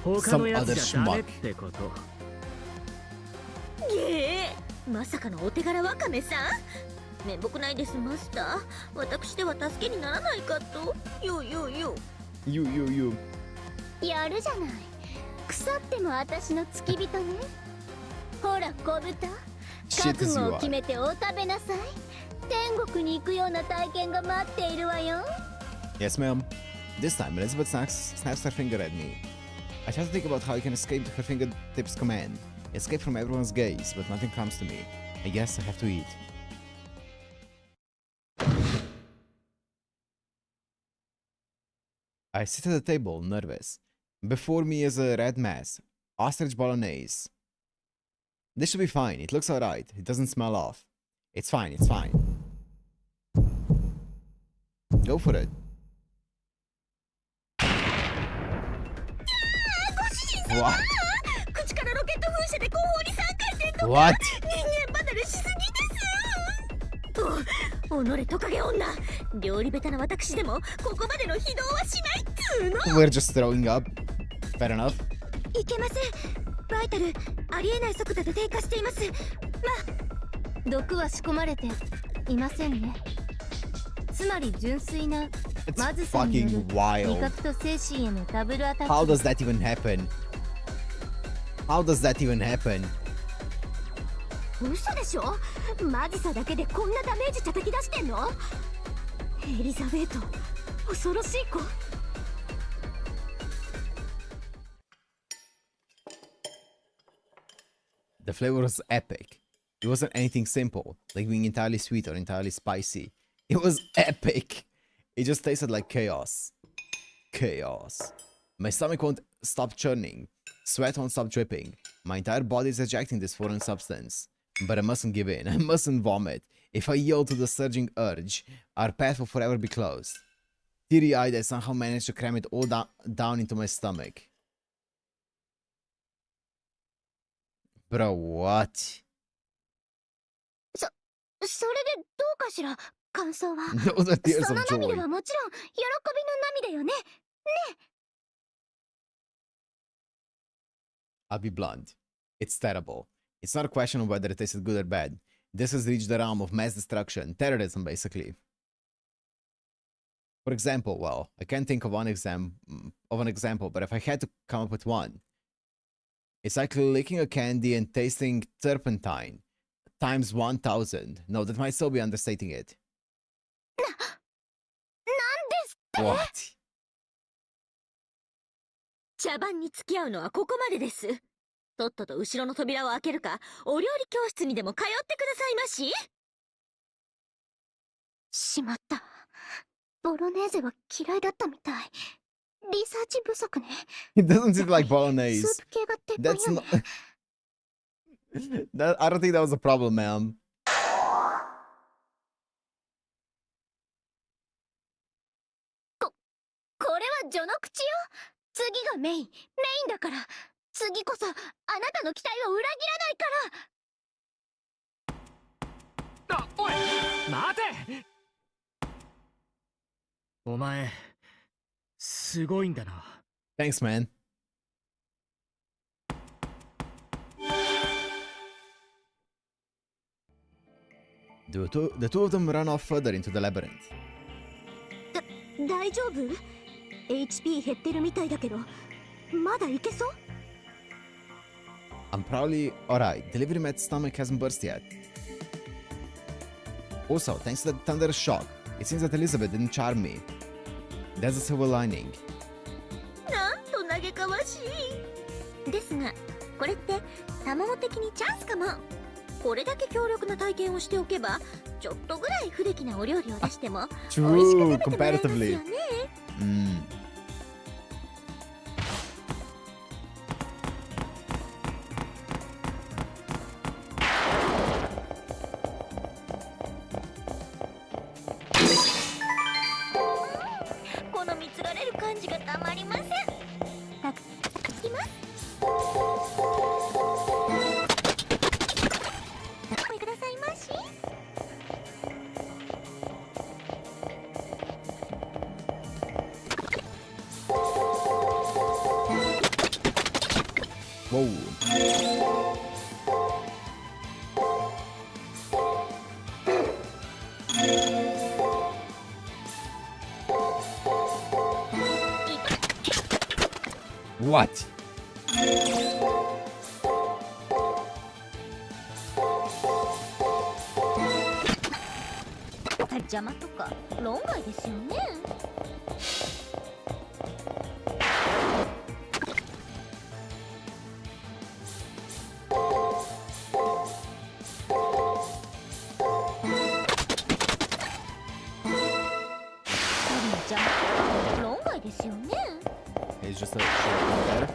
他のやつじゃダメってこと。げえ、まさかのお手柄ワカメさん。面目ないですマスター。私では助けにならないかと。よ。You. やるじゃない。腐っても私の付き人ね。ほら小豚、 Shit 覚 as 悟 you を are. 決めてお食べなさい。天国に行くような体験が待っているわよ。 Yes, ma'am. This time, Elizabeth snaps her finger at me. I try to think about how I can escape her fingertips' command. Escape from everyone's gaze, but nothing comes to me. I guess I have to eat. I sit at the table, nervous. Before me is a red mess. Ostrich bolognese. This should be fine. It looks alright. It doesn't smell off. It's fine. It's fine. Go for it. What? 口からロケット噴射で後方に3回転と What? 人間離れしすぎですお己トカゲ女料理下手な私でもここまでの非道はしないっつーの We're just throwing up. Fair enough. いけませんバイタルありえない速度で低下しています毒は仕込まれていませんね。つまり純粋な It's まずさによる fucking 味 wild. 覚と精神へのダブルアタ How ック does that even happen? How does that even happen? 嘘でしょマジさだけでこんなダメージ叩き出してんのエリザベート恐ろしい子 The flavor was epic. It wasn't anything simple, like being entirely sweet or entirely spicy. It was epic. It just tasted like chaos. Chaos. My stomach won't stop churning. Sweat won't stop dripping. My entire body is ejecting this foreign substance. But I mustn't give in. I mustn't vomit. If I yield to the surging urge, our path will forever be closed. Teary-eyed, I somehow managed to cram it all down into my stomach. Bro, what? それでどうかしら感想は Those are tears そ of の joy. 涙はもちろん喜びの涙よね I'll be blunt. It's terrible. It's not a question of whether it tasted good or bad. This has reached the realm of mass destruction, terrorism, basically. For example, well, I can't think of an example, but if I had to come up with one, it's like licking a candy and tasting turpentine times 1,000. No, that might still be understating it. なんです What? 茶番に付き合うのはここまでですとっとと後ろの扉を開けるかお料理教室にでも通ってくださいまししまったボロネーゼは嫌いだったみたいリサーチ不足ね It doesn't taste like bolognese. スープ系が鉄板 That's よね not... I don't think that was a problem, ma'am. これは序の口よ次がメインだから次こそあなたの期待を裏切らないからあ、おい待てお前すごいんだな Thanks, man. The two of them run off further into the labyrinth. 大丈夫 ?HP 減ってるみたいだけどまだいけそう I'm probably alright. Delivery med's stomach hasn't burst yet. Also, thanks to the thunderous shock, it seems that Elizabeth didn't charm me. There's a silver lining. なんと嘆かわしいですがこれって卵的にチャンスかもこれだけ強力な体験をしておけばちょっとぐらい不出来なお料理を出しても美味しく True, 食べてもらえますよ comparatively. ね この蜜られる感じがたまりませんたくきますおいくださいまし Whoa. What? 邪魔とか論外ですよね 論外ですよね It's just a short there.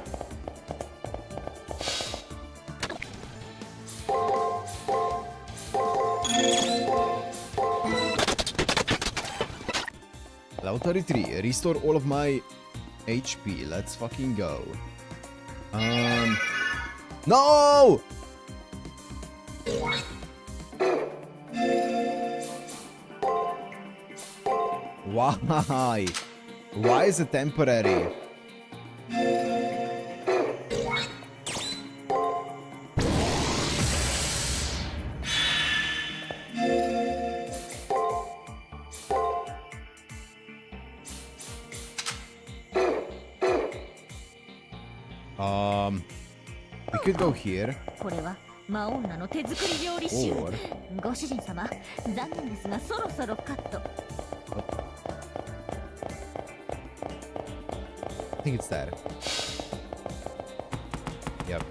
Level 33. Restore all of my HP. Let's fucking go. No! Why? Why is it temporary? We could go here. これは魔女の手作り料理集 Or ご主人様残念ですがそろそろカット I think it's there. Yep.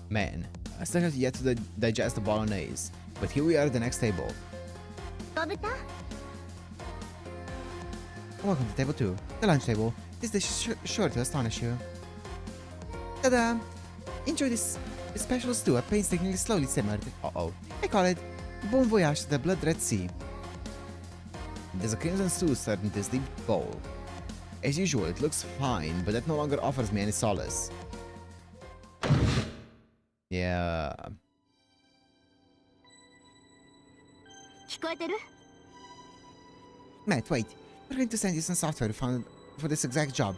Man, I still have yet to digest the bolognese, but here we are at the next table. ご豚 Welcome to table 2, the lunch table. This dish is sure to astonish you. Ta-da! Enjoy this special stew I painstakingly slowly simmered. Uh-oh. I call it Bon Voyage to the Blood Red Sea. There's a crimson stew served in this deep bowl. As usual, it looks fine, but that no longer offers me any solace. Yeah. 聞こえてる Matt, wait. We're going to send you some software found for this exact job.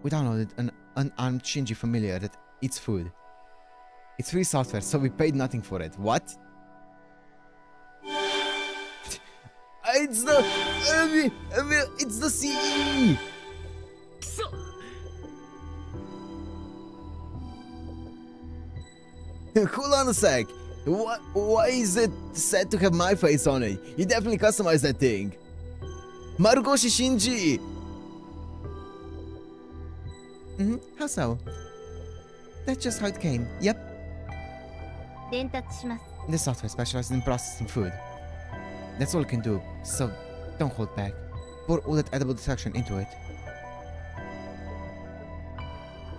We downloaded an unarmed Shinji familiar that eats food. It's free software, so we paid nothing for it. What? It's the... it's the CE! Hold on a sec. Why is it set to have my face on it? You definitely customized that thing. Marugoshi Shinji! How so? That's just how it came. Yep. 伝達します。 This software specializes in processing food. That's all it can do, so don't hold back. Pour all that edible destruction into it.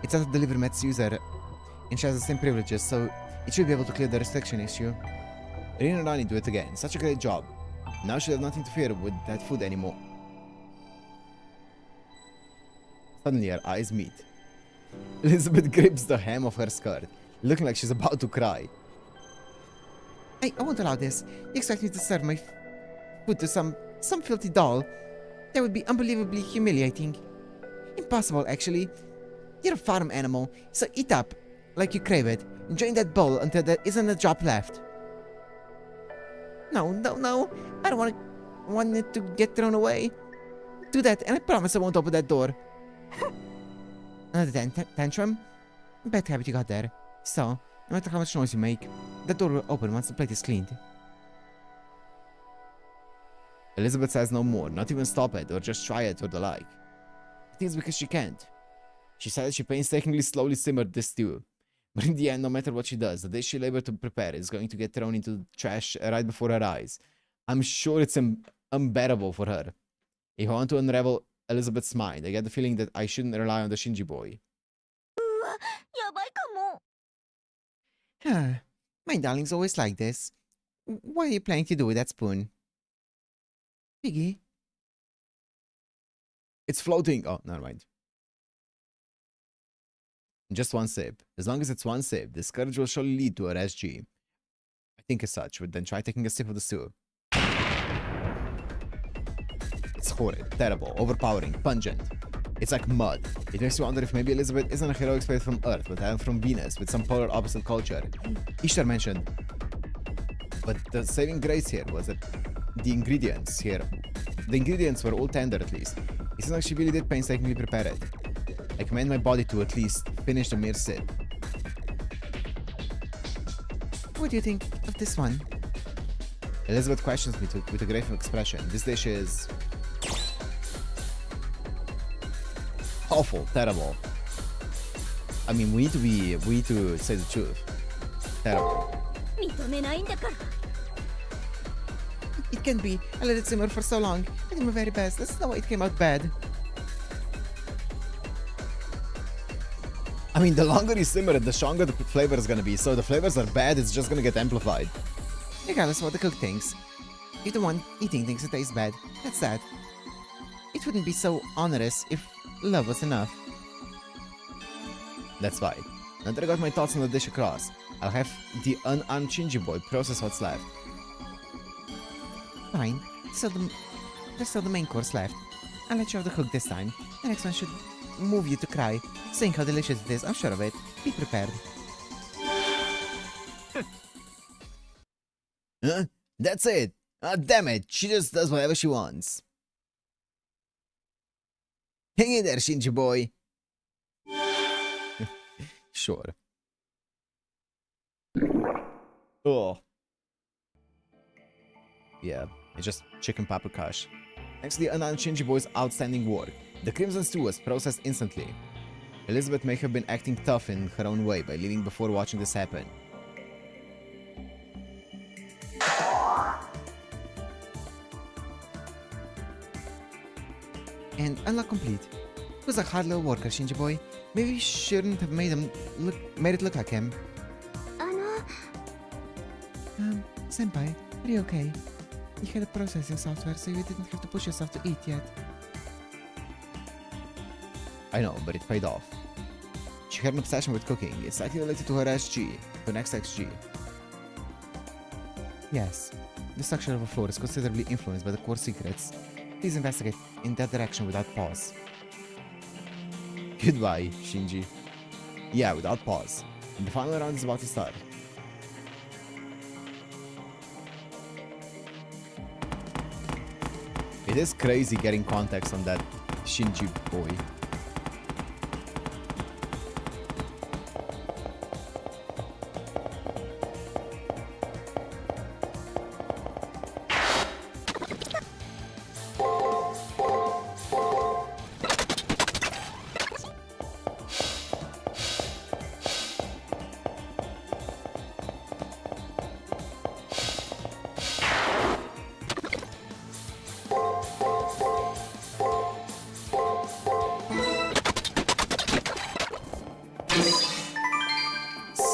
It's out to deliver Matt's user and shares the same privileges, so it should be able to clear the restriction issue. Rin and Rani do it again. Such a great job. Now she has nothing to fear with that food anymore. Suddenly her eyes meet. Elizabeth grips the hem of her skirt, looking like she's about to cry. I won't allow this. You expect me to serve my food to some filthy doll? That would be unbelievably humiliating. Impossible, actually. You're a farm animal, so eat up, like you crave it, and drain that bowl until there isn't a drop left. No. I don't want it to get thrown away. Do that, and I promise I won't open that door. Another tantrum? Bad habit you got there. So, no matter how much noise you make, the door will open once the plate is cleaned. Elizabeth says no more, not even stop it, or just try it, or the like. I think it's because she can't. She said she painstakingly slowly simmered this stew. But in the end, no matter what she does, the dish she labored to prepare is going to get thrown into the trash right before her eyes. I'm sure it's unbearable for her. If I want to unravel Elizabeth's mind, I get the feeling that I shouldn't rely on the Shinji boy. やばいかも My darling's always like this. What are you planning to do with that spoon? Piggy? It's floating. Oh, never mind. Just one sip. As long as it's one sip, this courage will surely lead to a SG. I think as such, but then try taking a sip of the stew. It's horrid, terrible, overpowering, pungent. It's like mud. It makes you wonder if maybe Elizabeth isn't a heroic spirit from Earth, but from Venus, with some polar opposite culture. Ishtar mentioned. But the saving grace here was that the ingredients were all tender at least. It seems like she really did painstakingly prepare it. I command my body to at least finish the mere sip. What do you think of this one? Elizabeth questions me with a grave expression. This dish is... awful, terrible. I mean, we need to say the truth. Terrible. 認めないんだから。 It can't be. I let it simmer for so long. I did my very best. That's not why it came out bad. I mean, the longer you simmer it, the stronger the flavor is gonna be. So the flavors are bad, it's just gonna get amplified. Regardless of what the cook thinks. If the one eating thinks it tastes bad, that's that. It wouldn't be so onerous if love was enough. That's fine. Now that I got my thoughts on the dish across, I'll have the unarmed Shinji boy process what's left. Fine. There's still the main course left. I'll let you have the cook this time. The next one should move you to cry. Seeing how delicious it is, I'm sure of it. Be prepared. Huh? That's it! Ah, damn it! She just does whatever she wants. Hang in there, Shinji boy. Sure. Oh. Yeah, it's just chicken paprikash. Thanks to the unarmed Shinji boy's outstanding work, the Crimson Stew was processed instantly. Elizabeth may have been acting tough in her own way by leaving before watching this happen. And unlock complete. He was a hard little worker, Shinji boy. Maybe you shouldn't have made it look like him. Senpai, are you okay? You had to process your software, so you didn't have to push yourself to eat yet. I know, but it paid off. She had an obsession with cooking. It's likely related to her SG, her next XG. Yes, the structure of a floor is considerably influenced by the core secrets. Please investigate in that direction without pause. Goodbye, Shinji. Yeah, without pause. The final round is about to start. It is crazy getting context on that Shinji boy.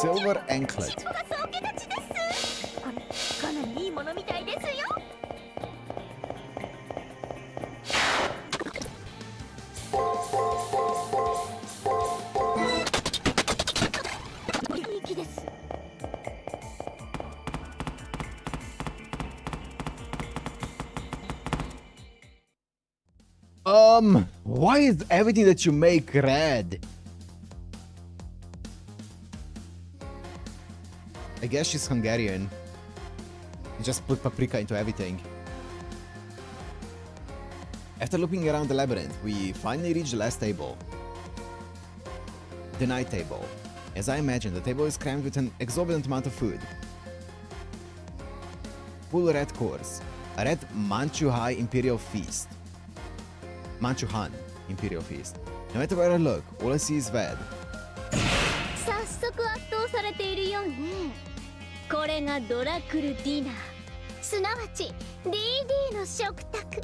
Silver anklet. かなりいいものみたいですよ。いい気です。 Why is everything that you make red? I guess she's Hungarian. You just put paprika into everything. After looping around the labyrinth, we finally reach the last table. The night table. As I imagine, the table is crammed with an exorbitant amount of food. Full red course. A red Manchu High Imperial Feast. Manchu Han Imperial Feast. No matter where I look, all I see is red. 早速圧倒されているようね。これがドラクルディナー、すなわち DD の食卓。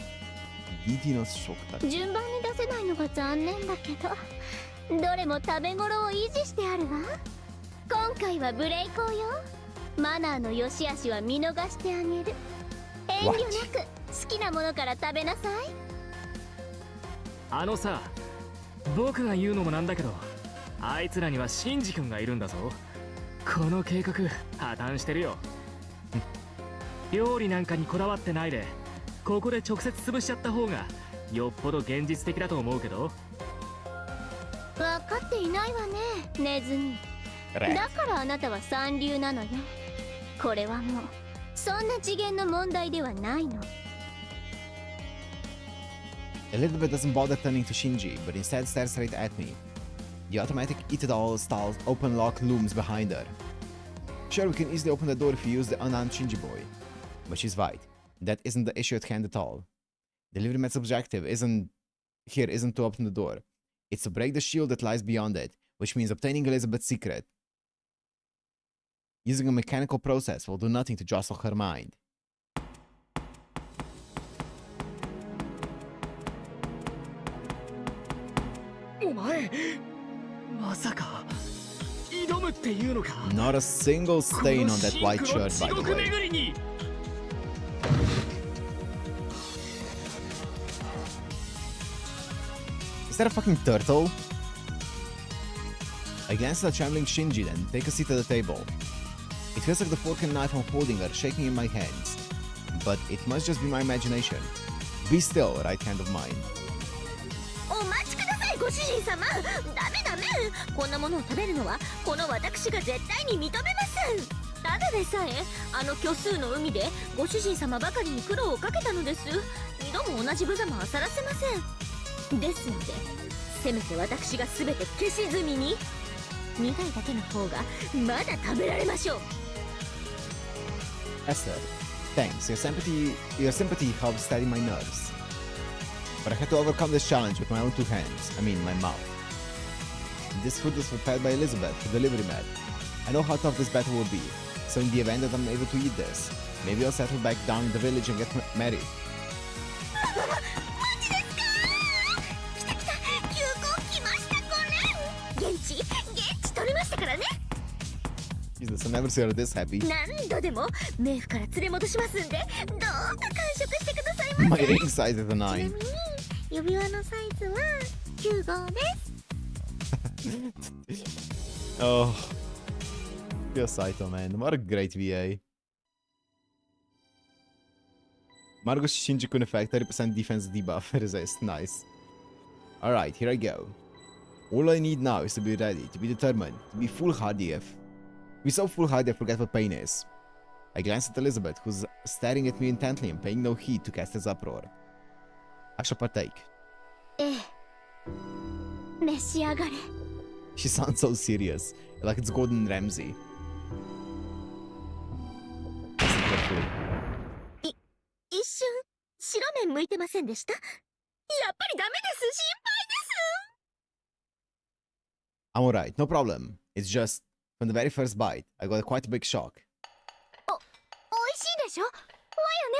DD の食卓。順番に出せないのが残念だけど、どれも食べ頃を維持してあるわ。今回はブレイコーよ。マナーの良し悪しは見逃してあげる。遠慮なく好きなものから食べなさい。あのさ、僕が言うのもなんだけど、あいつらにはシンジ君がいるんだぞ。この計画破綻してるよ。料理なんかにこだわってないで、ここで直接潰しちゃった方がよっぽど現実的だと思うけど。分かっていないわね、ネズミ。だからあなたは三流なのよ。これはもうそんな次元の問題ではないの。 Elizabeth doesn't bother turning to Shinji, but instead stares straight at me. The automatic eat-it-all style open lock looms behind her. Sure, we can easily open the door if we use the unarmed Shinji boy. But she's right. That isn't the issue at hand at all. The Delivery Met's objective isn't to open the door. It's to break the shield that lies beyond it, which means obtaining Elizabeth's secret. Using a mechanical process will do nothing to jostle her mind. Not a single stain on that white shirt, by the way. Is that a fucking turtle? I glance at the trembling Shinji, then take a seat at the table. It feels like the fork and knife I'm holding are shaking in my hands. But it must just be my imagination. Be still, right hand of mine. お待ちください、ご主人様。ダメダメ。こんなものを食べるのはこの私が絶対に認めます。ただでさえあの虚数の海でご主人様ばかりに苦労をかけたのです。二度も同じ無様はさらせません。ですのでせめて私が全て消し済みに。苦いだけの方がまだ食べられましょう。Esther, thanks. Your sympathy helps steady my nerves. But I had to overcome this challenge with my own two hands. I mean, my mouth. This food was prepared by Elizabeth, the delivery man. I know how tough this battle will be. So in the event that I'm able to eat this, maybe I'll settle back down in the village and get married. 来た来た、急行来ましたこれ。現地取れましたからね。Jesus, I've never seen her this happy. 何度でも冥府から連れ戻しますんで、どうか完食してくださいませ。 My ring size is a 9. ちなみに指輪のサイズは9号です。Oh. Pure Saito, man. What a great VA. Margo Shinji-kun effect, 30% defense debuff, resist. Nice. Alright, here I go. All I need now is to be ready, to be determined, to be foolhardy if... Be so foolhardy I forget what pain is. I glance at Elizabeth, who's staring at me intently and paying no heed to Caster's uproar. I shall partake. ええ、召し上がれ。 She sounds so serious, like it's Gordon Ramsay. 一瞬白目向いてませんでした？やっぱりダメです。心配です。 I'm alright, no problem. It's just, from the very first bite, I got quite a big shock. おいしいでしょ？わよね。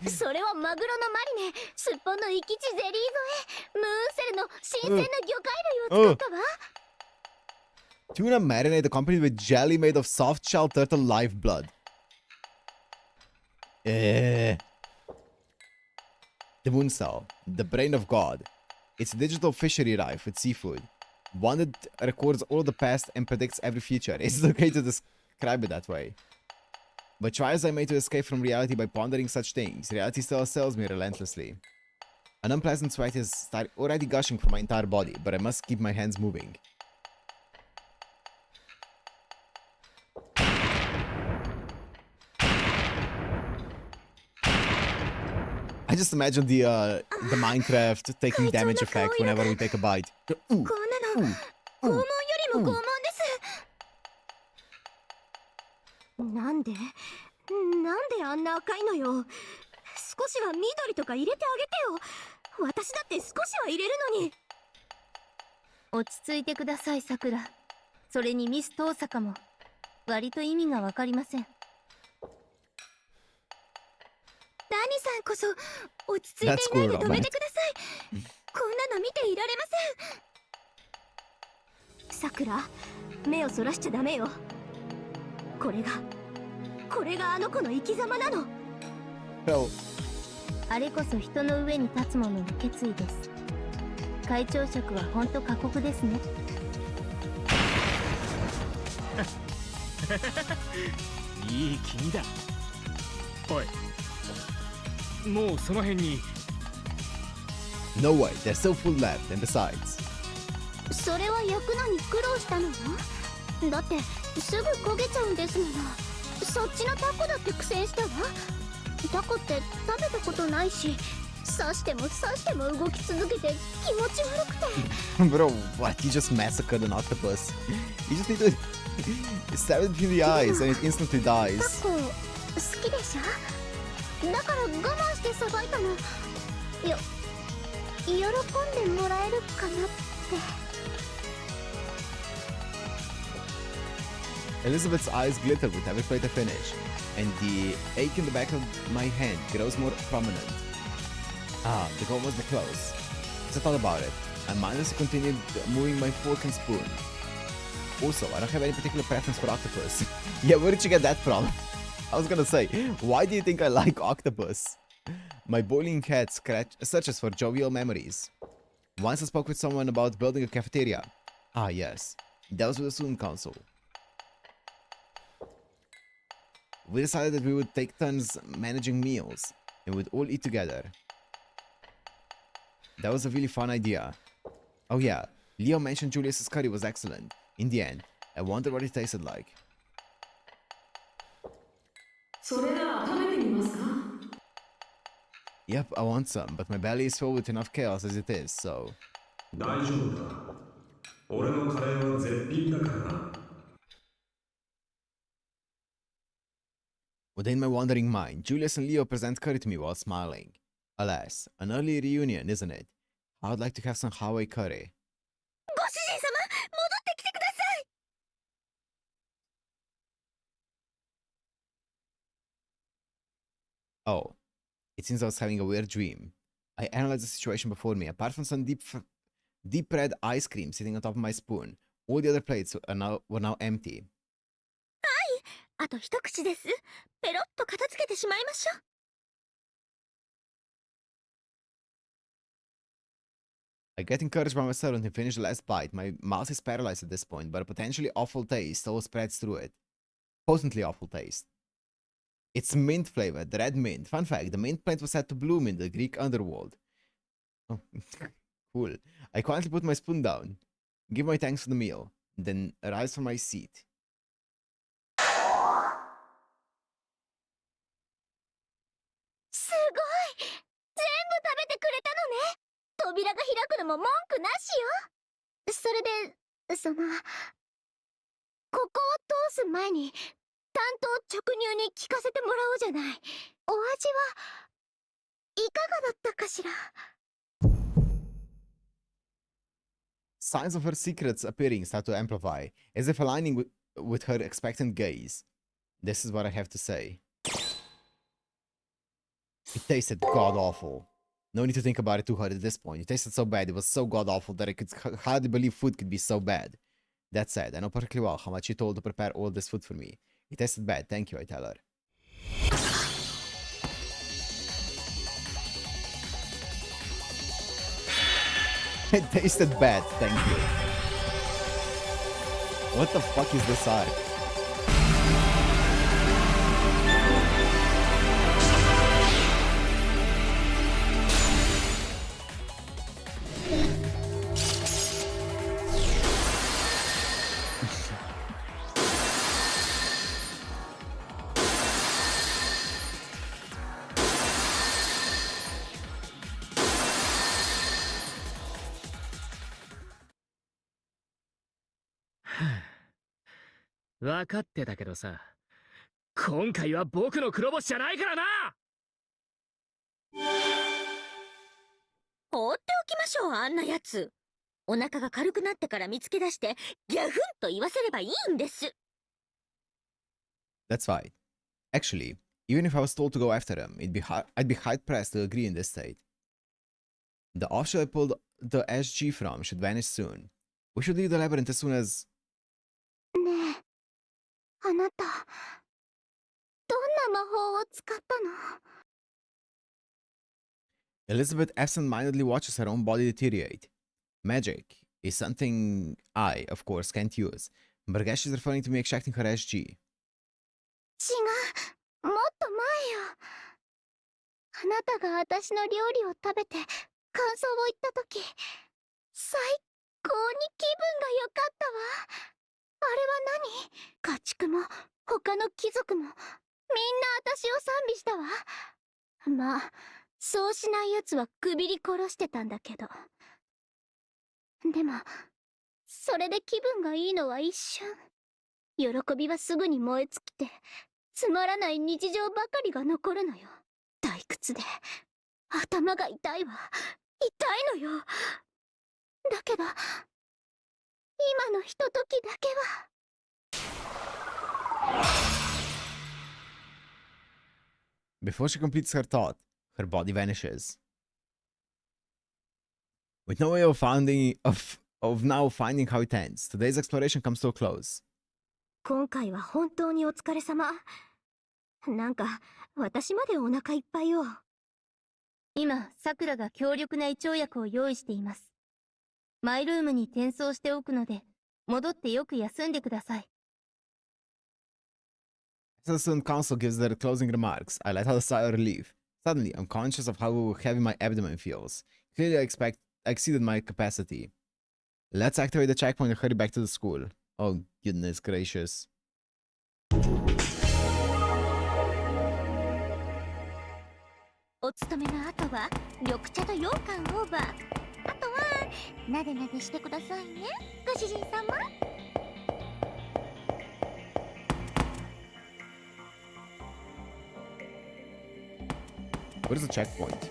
それはマグロのマリネ、すっぽんの生き地ゼリー添え、ムーンセルの新鮮な魚介類を使ったわ。Tuna marinade accompanied with jelly made of soft-shell turtle live blood. The moon cell, the brain of God. It's a digital fishery rife with seafood. One that records all the past and predicts every future. It's okay to describe it that way. But try as I may to escape from reality by pondering such things, reality still assails me relentlessly. An unpleasant sweat is already gushing from my entire body, but I must keep my hands moving. I just imagine the Minecraft taking damage effect whenever we take a bite. こんなの拷問よりも拷問です。なんであんな赤いのよ。少しは緑とか入れてあげてよ。私だって少しは入れるのに。落ち着いてください、さくら。それにミス遠坂も割と意味がわかりません。ダニさんこそ落ち着いていないで止めてください。こんなの見ていられません。さくら、目をそらしちゃダメよ。これがあの子の生き様なの。あれこそ人の上に立つ者の決意です。会長職はほんと過酷ですね。いい気味だ。おい、もうその辺に。 No way, there's still full left, and besides. それは焼くのに苦労したのよ。だってすぐ焦げちゃうんですもの。そっちのタコだって苦戦したわ。タコって食べたことないし、刺しても動き続けて気持ち悪くて。Bro, what? You just massacred an octopus. You just need to stab it between the eyes and it instantly タ dies. コ好きでしょ？だから我慢してさばいたの。喜んでもらえるかなって。Elizabeth's eyes glitter with every plate I finish, and the ache in the back of my hand grows more prominent. Ah, the goal must be close. As I thought about it, I mindlessly continued moving my fork and spoon. Also, I don't have any particular preference for octopus. Yeah, where did you get that from? I was gonna say, why do you think I like octopus? My boiling head searches for jovial memories. Once I spoke with someone about building a cafeteria. Ah, yes. That was with the student council. We decided that we would take turns managing meals, and we'd all eat together. That was a really fun idea. Oh yeah, Leo mentioned Julius's curry was excellent. In the end, I wondered what it tasted like. Yep, I want some, but my belly is filled with enough chaos as it is, so... Within my wandering mind, Julius and Leo present curry to me while smiling. Alas, an early reunion, isn't it? I would like to have some Hawaii curry. Oh, it seems I was having a weird dream. I analyzed the situation before me. Apart from some deep red ice cream sitting on top of my spoon, all the other plates were now empty. あと一口です。ペロッと片付けてしまいましょう。I get encouraged by my servant to finish the last bite. My mouth is paralyzed at this point, but a potentially awful taste still spreads through it. Potently awful taste. It's mint flavored, red mint. Fun fact, the mint plant was said to bloom in the Greek underworld. Oh, cool. I quietly put my spoon down, give my thanks for the meal, then rise from my seat. すごい！全部食べてくれたのね。扉が開くのも文句なしよ。それで、ここを通す前に、担当直入に聞かせてもらおうじゃない。お味はいかがだったかしら。Signs of her secrets appearing start to amplify, as if aligning with her expectant gaze. This is what I have to say. It tasted god-awful. No need to think about it too hard at this point. It tasted so bad, it was so god-awful that I could hardly believe food could be so bad. That said, I know perfectly well how much she told to prepare all this food for me. It tasted bad, thank you, I tell her. It tasted bad, thank you. What the fuck is this arc? Hmm. 分かってたけどさ、今回は僕の黒星じゃないからな。放っておきましょう、あんなやつ。お腹が軽くなってから見つけ出してギャフンと言わせればいいんです。 That's right. Actually, even if I was told to go after him, I'd be hard pressed to agree in this state. The offshore I pulled the SG from should vanish soon. We should leave the labyrinth as soon as... ねえ、あなた、どんな魔法を使ったの？ Elizabeth absent-mindedly watches her own body deteriorate. Magic is something I, of course, can't use, but I guess she's referring to me extracting her SG. 違う、もっと前よ。あなたが私の料理を食べて感想を言ったとき、最高に気分が良かったわ。あれは何？家畜も他の貴族もみんな私を賛美したわ。まあ、そうしない奴はくびり殺してたんだけど。でも、それで気分がいいのは一瞬。喜びはすぐに燃え尽きて、つまらない日常ばかりが残るのよ。退屈で、頭が痛いわ。痛いのよ。だけど、今のひとときだけは。Before she completes her thought, her body vanishes. With no way of now finding how it ends, today's exploration comes to a close. 今回は本当にお疲れ様。なんか、私までお腹いっぱいよ。今、さくらが強力な胃腸薬を用意しています。マイルームに転送しておくので、戻ってよく休んでください。As the student council gives their closing remarks, I let out a sigh of relief. Suddenly, I'm conscious of how heavy my abdomen feels. Clearly, I exceeded my capacity. Let's activate the checkpoint and hurry back to the school. Oh, goodness gracious. お勤めの後は緑茶と羊羹オーバー。あとはなでなでしてくださいね、ご主人様。What is the checkpoint?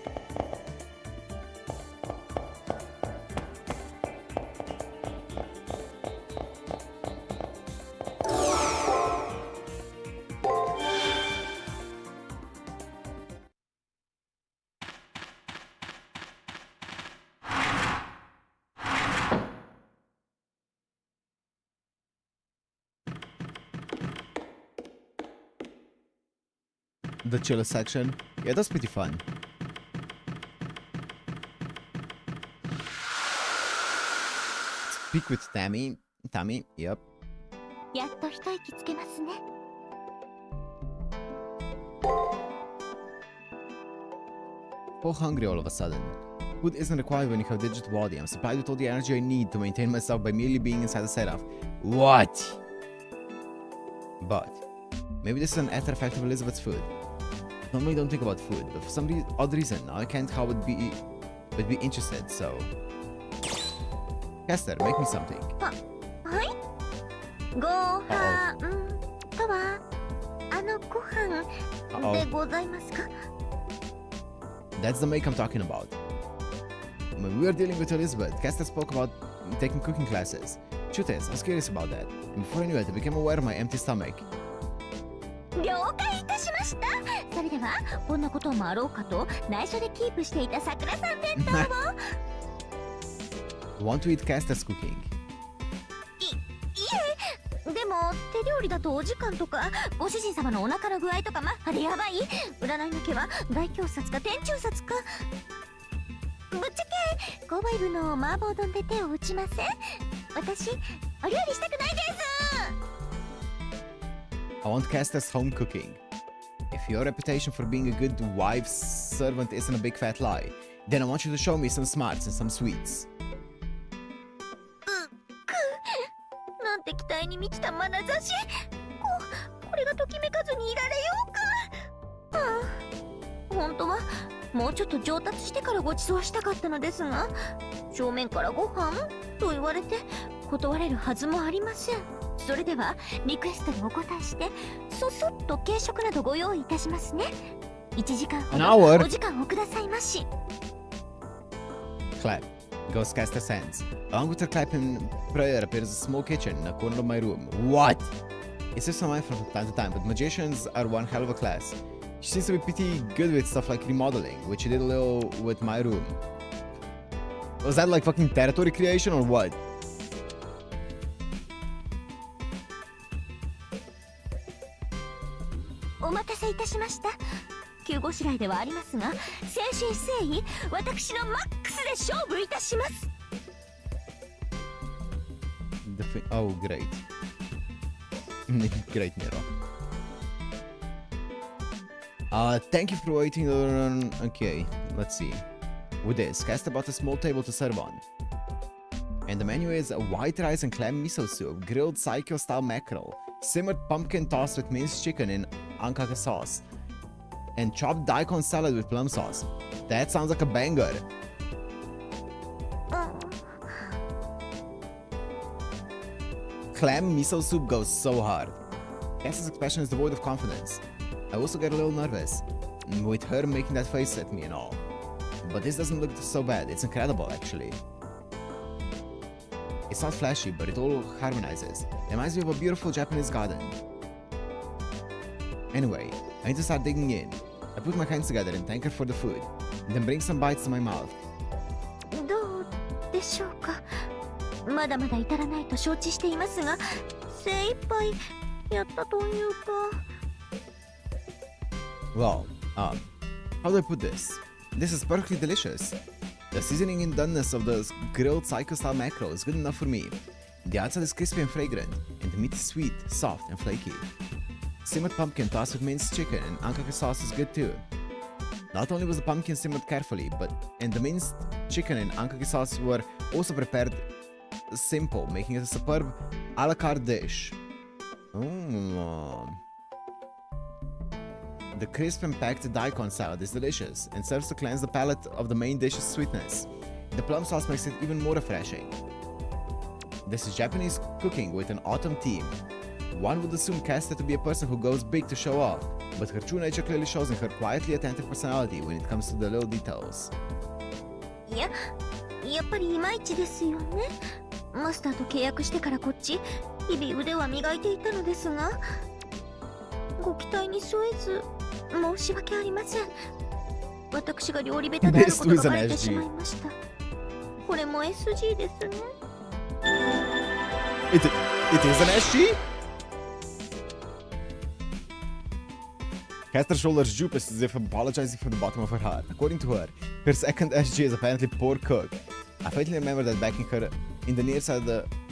The chiller section. Yeah, that's pretty fun. Speak with Tammy. Tammy, yep. やっと一息つけますね。So hungry all of a sudden. Food isn't required when you have a digital body. I'm supplied with all the energy I need to maintain myself by merely being inside the setup. What? But maybe this is an after effect of Elizabeth's food. Normally don't think about food, but for some odd reason now I can't help but be interested, so... Kester, make me something. はい。ご飯とはご飯でございますか？ That's the make I'm talking about. When we were dealing with Elizabeth, Kester spoke about taking cooking classes. Truth is, I was curious about that, and before I knew it, I became aware of my empty stomach. 了解いたしました。それではこんなこともあろうかと内緒でキープしていた桜さん弁当を。Want to eat Kester's cooking? でも手料理だとお時間とかご主人様のお腹の具合とかあれやばい。占いの毛は大凶殺か天中殺か。ぶっちゃけ購買部の麻婆丼で手を打ちません？私お料理したくないです。 I want Kester's home cooking. If your reputation for being a good wife servant isn't a big fat lie, then I want you to show me some smarts and some sweets. なんて期待に満ちた眼差し。これがときめかずにいられようか。本当はもうちょっと上達してからご馳走したかったのですが、正面からご飯と言われて断れるはずもありません。それではリクエストにお答えしてそそっと軽食などご用意いたしますね。1時間ほどお時間をくださいまし。 Clap. Goes Kester's hands. Along with her clapping prayer appears a small kitchen in a corner of my room. What? It slips my mind from time to time, but magicians are one hell of a class. She seems to be pretty good with stuff like remodeling, which she did a little with my room. Was that like fucking territory creation or what? お待たせいたしました。急ごしらえではありますが、誠心誠意私のマックスで勝負いたします。Oh, great. Great, Nero. Thank you for waiting. Okay, let's see. With this, Kester bought a small table to serve on. And the menu is a white rice and clam miso soup, grilled Psycho-style mackerel, simmered pumpkin tossed with minced chicken in ankaka sauce, and chopped daikon salad with plum sauce. That sounds like a banger. Clam miso soup goes so hard. Cass's expression is devoid of confidence. I also get a little nervous, with her making that face at me and all. But this doesn't look so bad. It's incredible, actually. It's not flashy, but it all harmonizes. It reminds me of a beautiful Japanese garden. Anyway, I need to start digging in. I put my hands together and thank her for the food, and then bring some bites to my mouth. どうでしょうか。まだまだ至らないと承知していますが、精一杯やったというか。Well, how do I put this? This is perfectly delicious. The seasoning and doneness of the grilled psycho-style mackerel is good enough for me. The outside is crispy and fragrant, and the meat is sweet, soft, and flaky. Simmered pumpkin tossed with minced chicken and ankake sauce is good too. Not only was the pumpkin simmered carefully, and the minced chicken and ankake sauce were also prepared simple, making it a superb a la carte dish. The crisp and packed daikon salad is delicious and serves to cleanse the palate of the main dish's sweetness. The plum sauce makes it even more refreshing. This is Japanese cooking with an autumn theme. One would assume Caster to be a person who goes big to show off, but her true nature clearly shows in her quietly attentive personality when it comes to the little details. やっぱりいまいちですよね。マスターと契約してからこっち、日々腕は磨いていたのですが、ご期待に添えず申し訳ありません。私が料理下手であることがバレてしまいました。これも SG ですね。It is an SG? Caster's shoulders droop as if apologizing from the bottom of her heart. According to her, her second SG is apparently poor cook. I faintly remember that back in the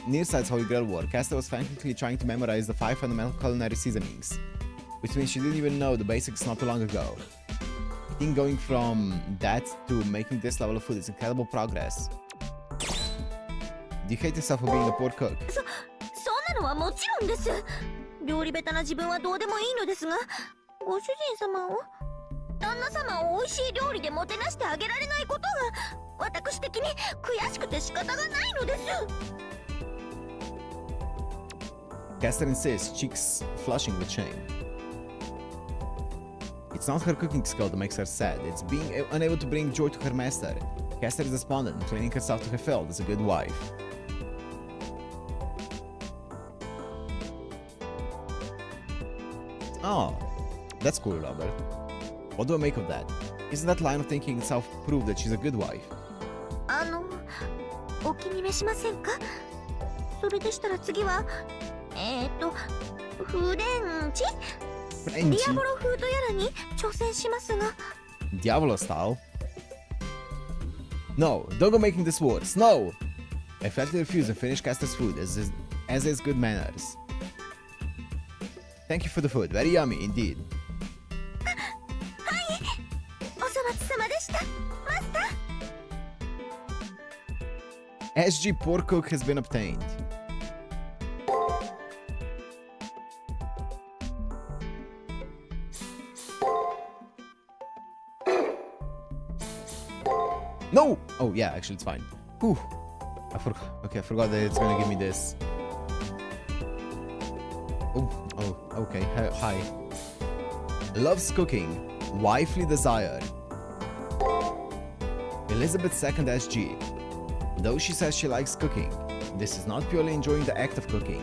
Nearside's Holy Grail War, Caster was frantically trying to memorize the 5 fundamental culinary seasonings, which means she didn't even know the basics not too long ago. I think going from that to making this level of food is incredible progress. Do you hate yourself for being a poor cook? そんなのはもちろんです。料理下手な自分はどうでもいいのですが、ご主人様を旦那様を美味しい料理でもてなしてあげられないことが私的に悔しくて仕方がないのです。Caster insists, cheeks flushing with shame. It's not her cooking skill that makes her sad, it's being unable to bring joy to her master. Caster is despondent, claiming herself to have failed as a good wife. Oh, that's cool, Robert. What do I make of that? Isn't that line of thinking itself proof that she's a good wife? お気に召しませんか？それでしたら次はフレンチ？ディアボロ風とやらに挑戦しますが。Diavolo style? No, don't go making this worse. No! I flatly refuse and finish Caster's food as is good manners. Thank you for the food. Very yummy indeed. はい、お粗末様でした、マスター。SG poor cook has been obtained. No! Oh yeah, actually it's fine. Whew. I forgot that it's gonna give me this. Oh, okay. Hi. Loves cooking. Wifely desire. Elizabeth's second SG. Though she says she likes cooking, this is not purely enjoying the act of cooking.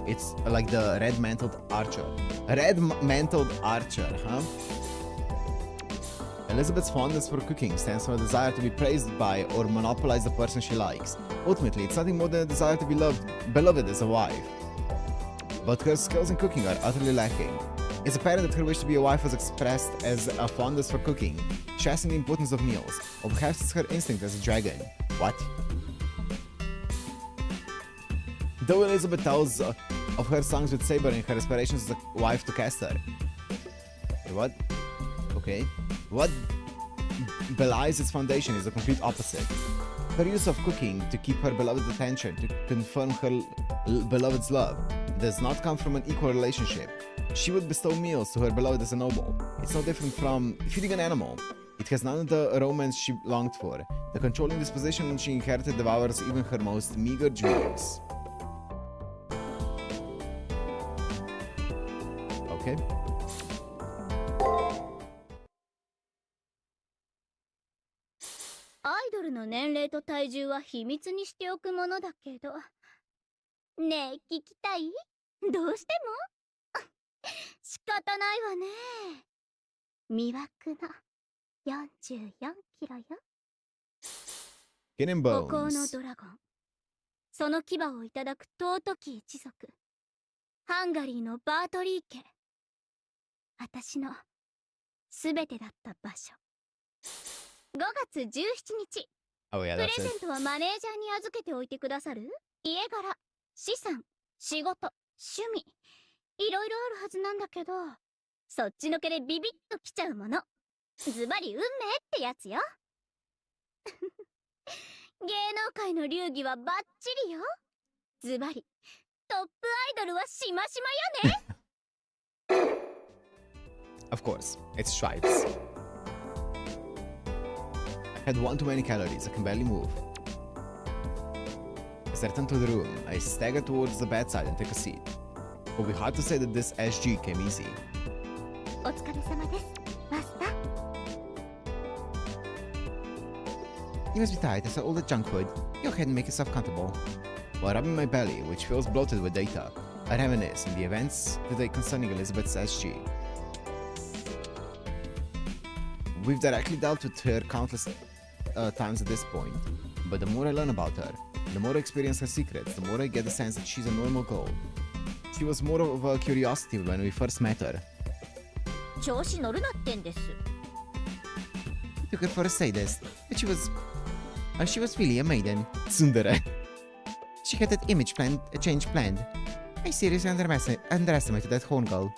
It's like the red-mantled archer. Red-mantled archer, huh? Elizabeth's fondness for cooking stems from a desire to be praised by or monopolize the person she likes. Ultimately, it's nothing more than a desire to be beloved as a wife. But her skills in cooking are utterly lacking. It's apparent that her wish to be a wife was expressed as a fondness for cooking, stressing the importance of meals, or perhaps it's her instinct as a dragon. What? Though Elizabeth tells of her songs with Saber and her aspirations as a wife to Caster. What? Okay. What belies its foundation is the complete opposite. Her use of cooking to keep her beloved's attention, to confirm her beloved's love, does not come from an equal relationship. She would bestow meals to her beloved as a noble. It's no different from feeding an animal. It has none of the romance she longed for. The controlling disposition she inherited devours even her most meager dreams. Okay. アイドルの年齢と体重は秘密にしておくものだけど。ねえ、聞きたい？どうしても？仕方ないわね。魅惑の44キロよ。 Skin and 孤高の bones. ドラゴン、その牙をいただく尊き一族、ハンガリーのバートリー家、私のすべてだった場所。5月17日、 Oh yeah, プレ that's ゼ it. ントはマネージャーに預けておいてくださる？家柄、資産、仕事、趣味、いろいろあるはずなんだけど、そっちのけでビビッときちゃうもの。ズバリ運命ってやつよ。芸能界の流儀はバッチリよ。ズバリトップアイドルはしましまよね。Of course, it's stripes. I had one too many calories, I can barely move. As I returned to the room, I staggered towards the bedside and took a seat. It would be hard to say that this SG came easy. お疲れ様です、マスター。 You must be tired after all the junk food. Go ahead and make yourself comfortable. While rubbing my belly, which feels bloated with data, I reminisce on the events today concerning Elizabeth's SG. We've directly dealt with her countless times at this point, but the more I learn about her, the more I experience her secrets, the more I get the sense that she's a normal girl. She was more of a curiosity when we first met her. 調子乗るなってんです。 You could first say this, but she was really a maiden. Tsundere. She had that image change planned. I seriously underestimated that horn girl.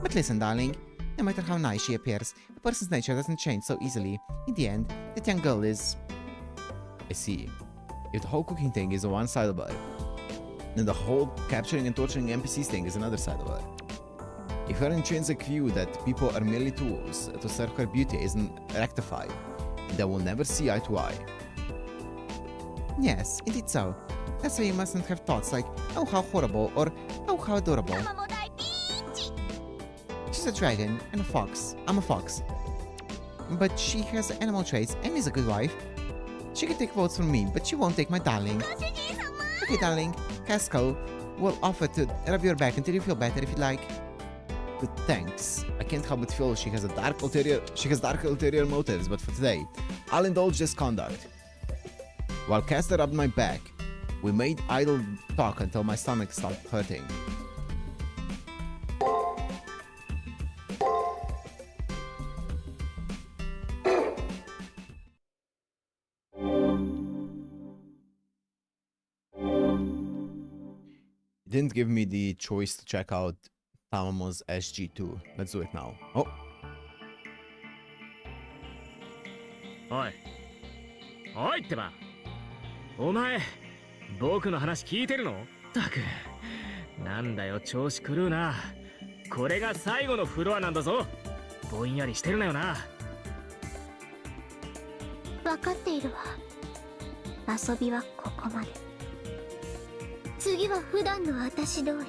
But listen, darling, no matter how nice she appears, a person's nature doesn't change so easily. In the end, that young girl is... I see. If the whole cooking thing is one side of her, then the whole capturing and torturing NPCs thing is another side of her. If her intrinsic view that people are merely tools to serve her beauty isn't rectified, then we'll never see eye to eye. Yes, indeed so. That's why you mustn't have thoughts like, oh how horrible, or oh how adorable. ママも大ピーチ。 She's a dragon and a fox. I'm a fox. But she has animal traits and is a good wife. She can take votes from me, but she won't take my darling. ご主人様。 Okay, darling. Casco will offer to rub your back until you feel better if you like. But thanks. I can't help but feel she has dark ulterior motives, but for today, I'll indulge this conduct. While Caster rubbed my back, we made idle talk until my stomach stopped hurting. It didn't give me the choice to check out Tamamo's SG2. Let's do it now. Oh, おいおいってば、お前僕の話聞いてるの？ったくなんだよ、調子狂うな。これが最後のフロアなんだぞ。ぼんやりしてるなよな。分かっているわ。遊びはここまで。次は普段の私通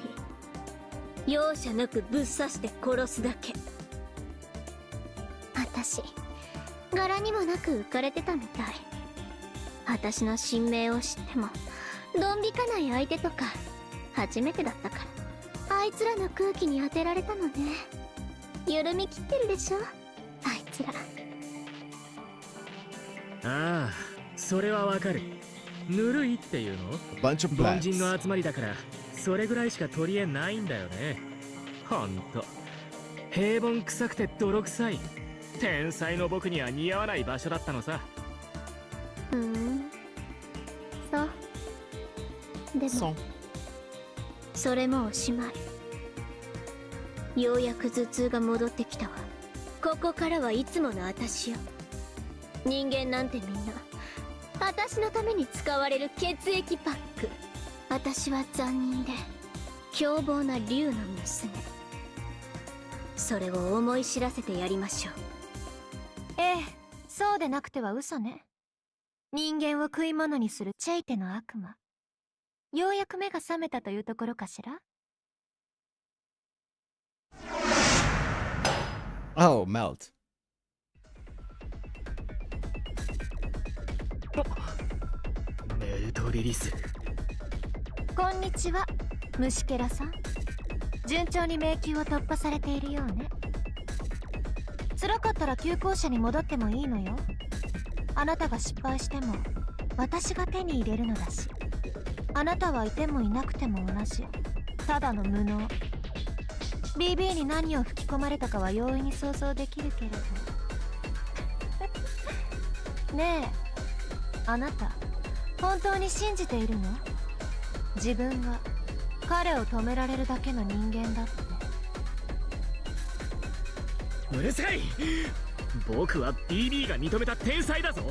り、容赦なくぶっ刺して殺すだけ。私柄にもなく浮かれてたみたい。私の新名を知ってもドン引かない相手とか初めてだったから、あいつらの空気に当てられたのね。緩み切ってるでしょ、あいつら。ああ、それはわかる。ぬるいっていうの？ bunch of 凡 blacks. 人の集まりだから、それぐらいしか取り柄ないんだよね。ほんと平凡臭くて泥臭い天才の僕には似合わない場所だったのさ。そうでも So, それもおしまい。ようやく頭痛が戻ってきたわ。ここからはいつもの私よ。人間なんてみんな私のために使われる血液パック。私は残忍で凶暴な竜の娘。それを思い知らせてやりましょう。ええ、そうでなくては嘘ね。人間を食い物にするチェイテの悪魔。ようやく目が覚めたというところかしら。 oh, melt. メルトリリス。こんにちは、虫けらさん。順調に迷宮を突破されているようね。辛かったら旧校舎に戻ってもいいのよ。あなたが失敗しても私が手に入れるのだし。あなたはいてもいなくても同じ。ただの無能。BB に何を吹き込まれたかは容易に想像できるけれど。ねえ、あなた本当に信じているの？自分が彼を止められるだけの人間だって。うるさい。僕は BB が認めた天才だぞ。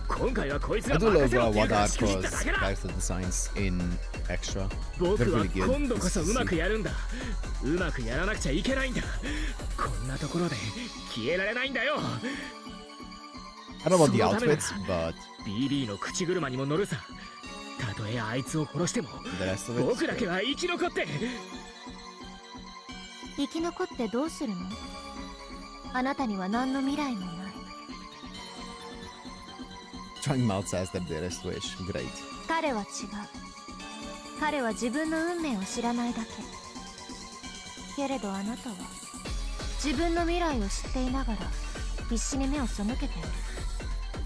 今回はこいつ I が do 任せ love ろって言うから Wada 仕切っただ Cross けだ。 character designs in Extra. 僕 They're は really good. 今度こそ CCC. うまくやるんだ。うまくやらなくちゃいけないんだ。こんなところで消えられないんだよ。 I don't know about the そのためなら outfits, but BB の口車にも乗るさ。たとえあいつを殺しても the rest of it. 僕だけは生き残って。生き残ってどうするの？あなたには何の未来もない。 Trying mouth says that the rest wish. Great. 彼は違う。彼は自分の運命を知らないだけ。けれどあなたは自分の未来を知っていながら必死に目を背けている。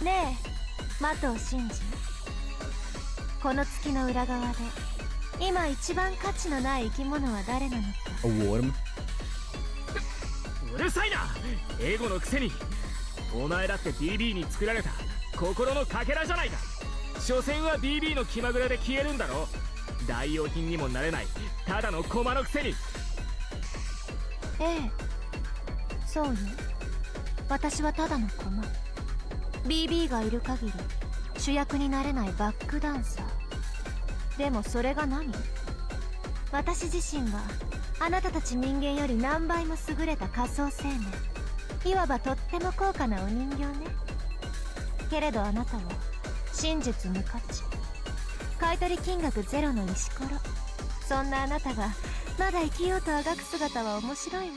ねえ、的を信じ。この月の裏側で今一番価値のない生き物は誰なのか。 A worm? うるさいな、エゴのくせに。お前だって BB に作られた心のかけらじゃないか。所詮は BB の気まぐれで消えるんだろ。代用品にもなれないただの駒のくせに。ええ、そうよ。私はただの駒。 BB がいる限り主役になれないバックダンサー。でもそれが何？私自身があなたたち人間より何倍も優れた仮想生命。いわばとっても高価なお人形ね。けれどあなたは真実無価値。買取金額ゼロの石ころ。そんなあなたがまだ生きようとあがく姿は面白いわ。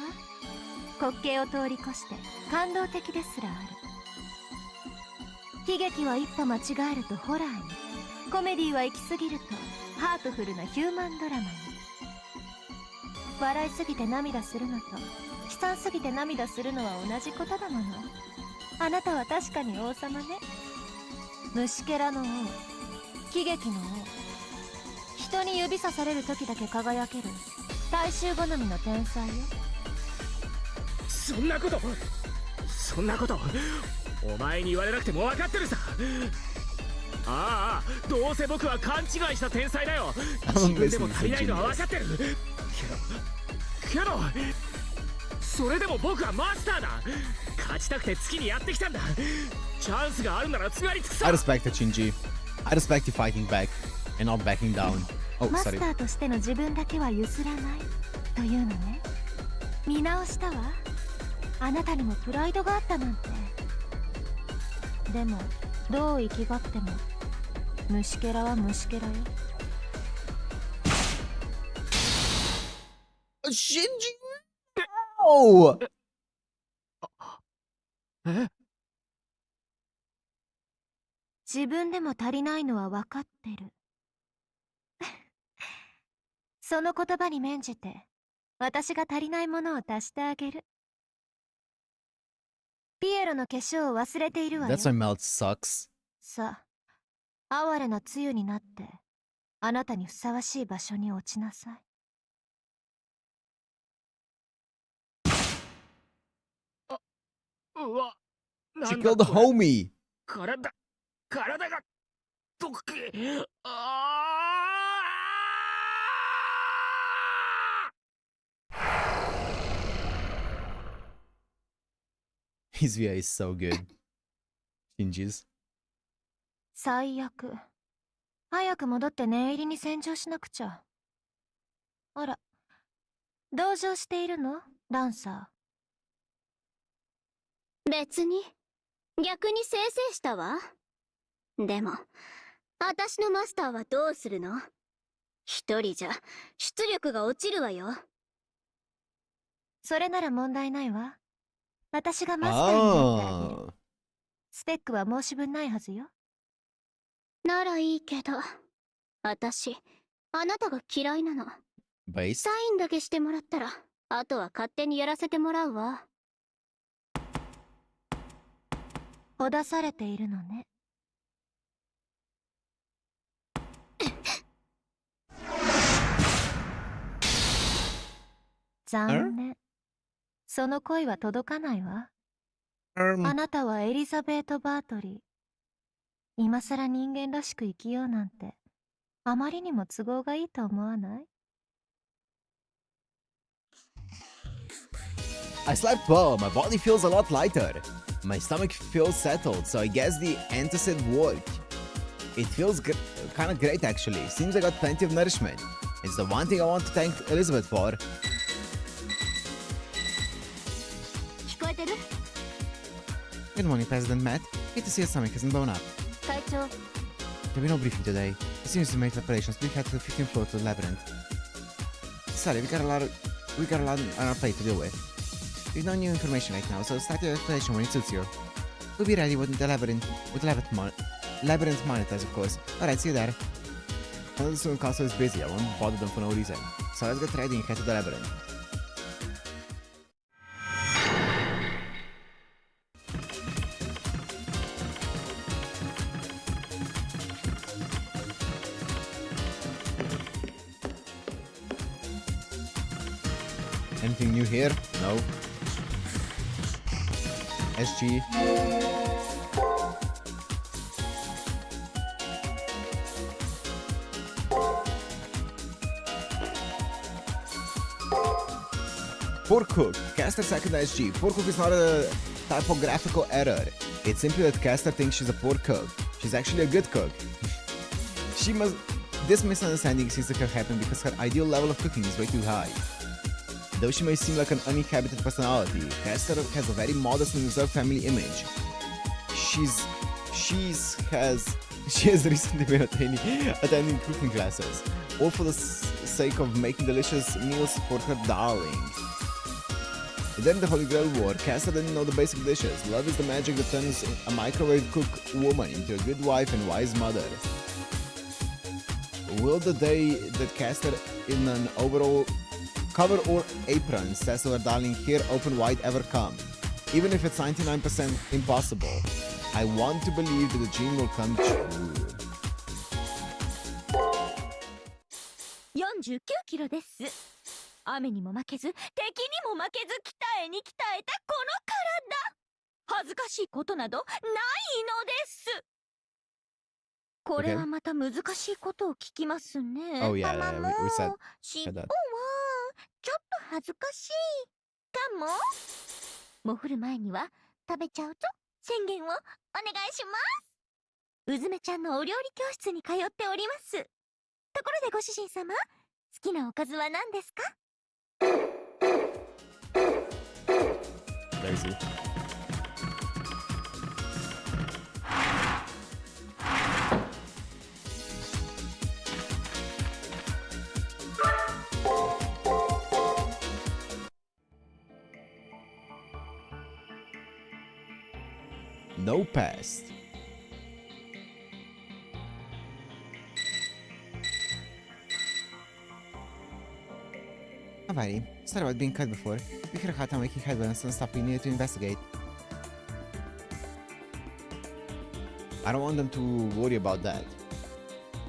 滑稽を通り越して感動的ですらある。悲劇は一歩間違えるとホラーに、コメディは行き過ぎるとハートフルなヒューマンドラマに。笑いすぎて涙するのと悲惨すぎて涙するのは同じことだもの。あなたは確かに王様ね。虫けらの王、喜劇の王。人に指さされる時だけ輝ける大衆好みの天才よ。そんなことお前に言われなくても分かってるさ。ああ、どうせ僕は勘違いした天才だよ。自分でも足りないのは分かってるけどそれでも僕はマスターだ。勝ちたくて月にやってきたんだ。チャンスがあるならつがりつくさ。 I respect it, Shinji. I respect you fighting back and not backing down. Oh, マス sorry. ターとしての自分だけは譲らないというのね。見直したわ。あなたにもプライドがあったなんて。でもどう生きがっても虫けらは虫けらよ。 Shinji! Oh! え、自分でも足りないのは分かってる。その言葉に免じて私が足りないものを足してあげる。ピエロの化粧を忘れているわよ。 That's why melt sucks. さあ、哀れな露になってあなたにふさわしい場所に落ちなさい。うわ、な She んだ killed the これ。 homie. 体がどっけ。ああ。 His VI is so good. Shinji's. 最悪。早く戻って念入りに洗浄しなくちゃ。あら、同情しているの？ダンサ別に逆にせいせいしたわ。でも私のマスターはどうするの？一人じゃ出力が落ちるわよ。ー。それなら問題ないわ。私がマスターになってあげる。 Ah. スペックは申し分ないはずよ。ならいいけど、私あなたが嫌いなの。 Based? サインだけしてもらったらあとは勝手にやらせてもらうわ。ほだされているのね。残念。その声は届かないわ。あなたはエリザベート・バートリー。今さら人間らしく生きようなんて、あまりにも都合がいいと思わない？ I slept well, my body feels a lot lighter. My stomach feels settled, so I guess the antacid worked. It feels kind of great actually. Seems I got plenty of nourishment. It's the one thing I want to thank Elizabeth for. 聞こえてる？ Good morning, President Matt. Good to see your stomach hasn't blown up. 会長、 There'll be no briefing today. As soon as we made preparations, we head to the 15th floor to the labyrinth. Sorry, we got a lot on our plate to deal with. There's no new information right now, so start your explanation when it suits you. We'll be ready with the labyrinth monitors, of course. Alright, see you there. I know the student council is busy, I won't bother them for no reason. So let's get ready and head to the labyrinth. Anything new here? No. SG. Poor cook. Caster second SG. Poor cook is not a typographical error. It's simply that Caster thinks she's a poor cook. She's actually a good cook. This misunderstanding seems to have happened because her ideal level of cooking is way too high. Though she may seem like an uninhabited personality, Caster has a very modest and reserved family image. She has recently been attending cooking classes, all for the sake of making delicious meals for her darling. During the Holy Grail War, Caster didn't know the basic dishes. Love is the magic that turns a microwave cook woman into a good wife and wise mother. Will the day that Caster in an overall cover or apron says to her darling, "Here, open wide," ever come? Even if it's 99% impossible, I want to believe that the dream will come true. 49キロです。雨にも負けず、敵にも負けず、鍛えに鍛えたこの体。恥ずかしいことなどないのです。これはまた難しいことを聞きますね。Oh yeah, ママも we said 尻尾 that. はちょっと恥ずかしいかも。もふる前には食べちゃうぞ宣言をお願いします。うずめちゃんのお料理教室に通っております。ところでご主人様、好きなおかずは何ですか？ Lazy. No past. Alrighty, sorry about being cut before. We had a hard time making headway on some stuff we needed to investigate. I don't want them to worry about that.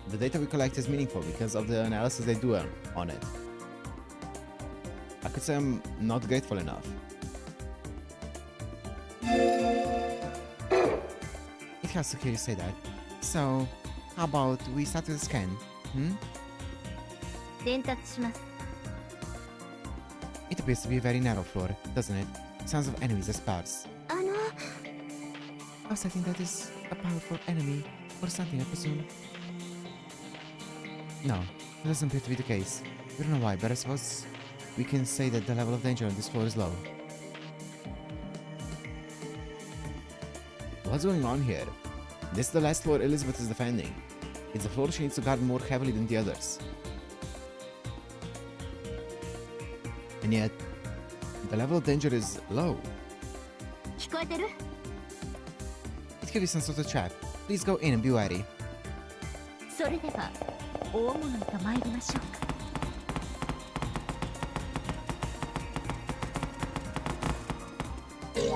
The data we collect is meaningful because of the analysis they do on it. I could say I'm not grateful enough. It has to hear you say that. So, how about we start with a scan? 伝達します。 It appears to be a very narrow floor, doesn't it? Sounds of enemies are sparse. I was thinking that is a powerful enemy or something, I presume. No, that doesn't appear to be the case. We don't know why, but I suppose we can say that the level of danger on this floor is low. What's going on here? This is the last floor Elizabeth is defending. It's the floor she needs to guard more heavily than the others. And yet, the level of danger is low. 聞こえてる？ It could be some sort of trap. Please go in and be wary. それでは大物へと参りましょうか。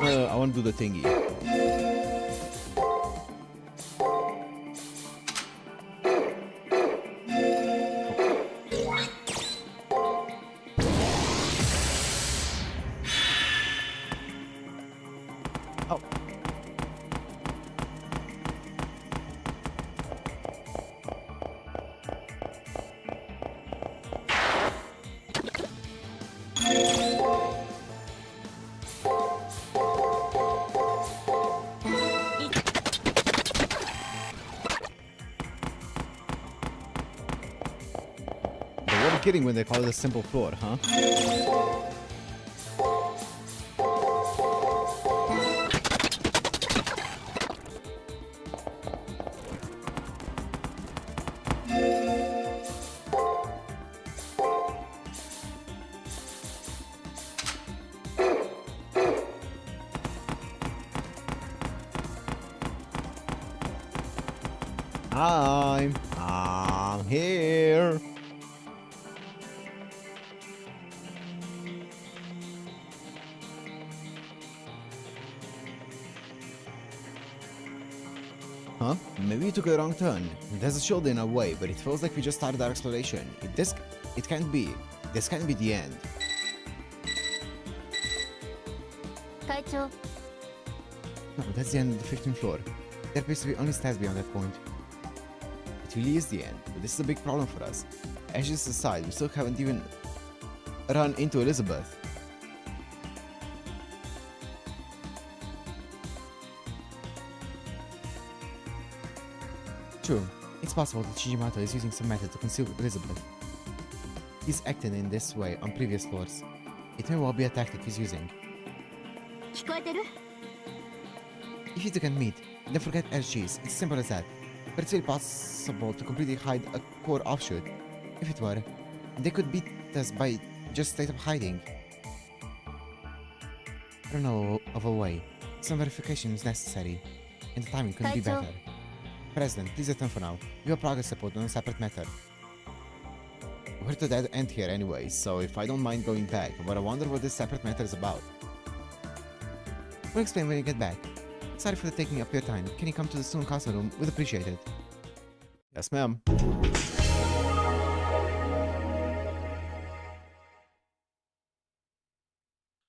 I want to do the thingy. kidding when they call it a simple floor, huh? I'm here. Huh? Maybe we took a wrong turn. There's a shield in our way, but it feels like we just started our exploration. It can't be. This can't be the end. 会長、 No, that's the end of the 15th floor. There appears to be only stairs beyond that point. It really is the end, but this is a big problem for us. Ashes aside, we still haven't even run into Elizabeth. True, it's possible that Shijimato is using some method to conceal Elizabeth. He's acted in this way on previous floors. It may well be a tactic he's using. 聞こえてる？ If you two can meet, don't forget LGs, it's simple as that. But it's really possible to completely hide a core offshoot. If it were, they could beat us by just straight up hiding. I don't know of a way. Some verification is necessary, and the timing couldn't be better. President, please return for now. We have progress report on a separate matter. We're to dead end here anyway, so if I don't mind going back, but I wonder what this separate matter is about. We'll explain when you get back. Sorry for taking up your time. Can you come to the student council room? We'd appreciate it. Yes, ma'am.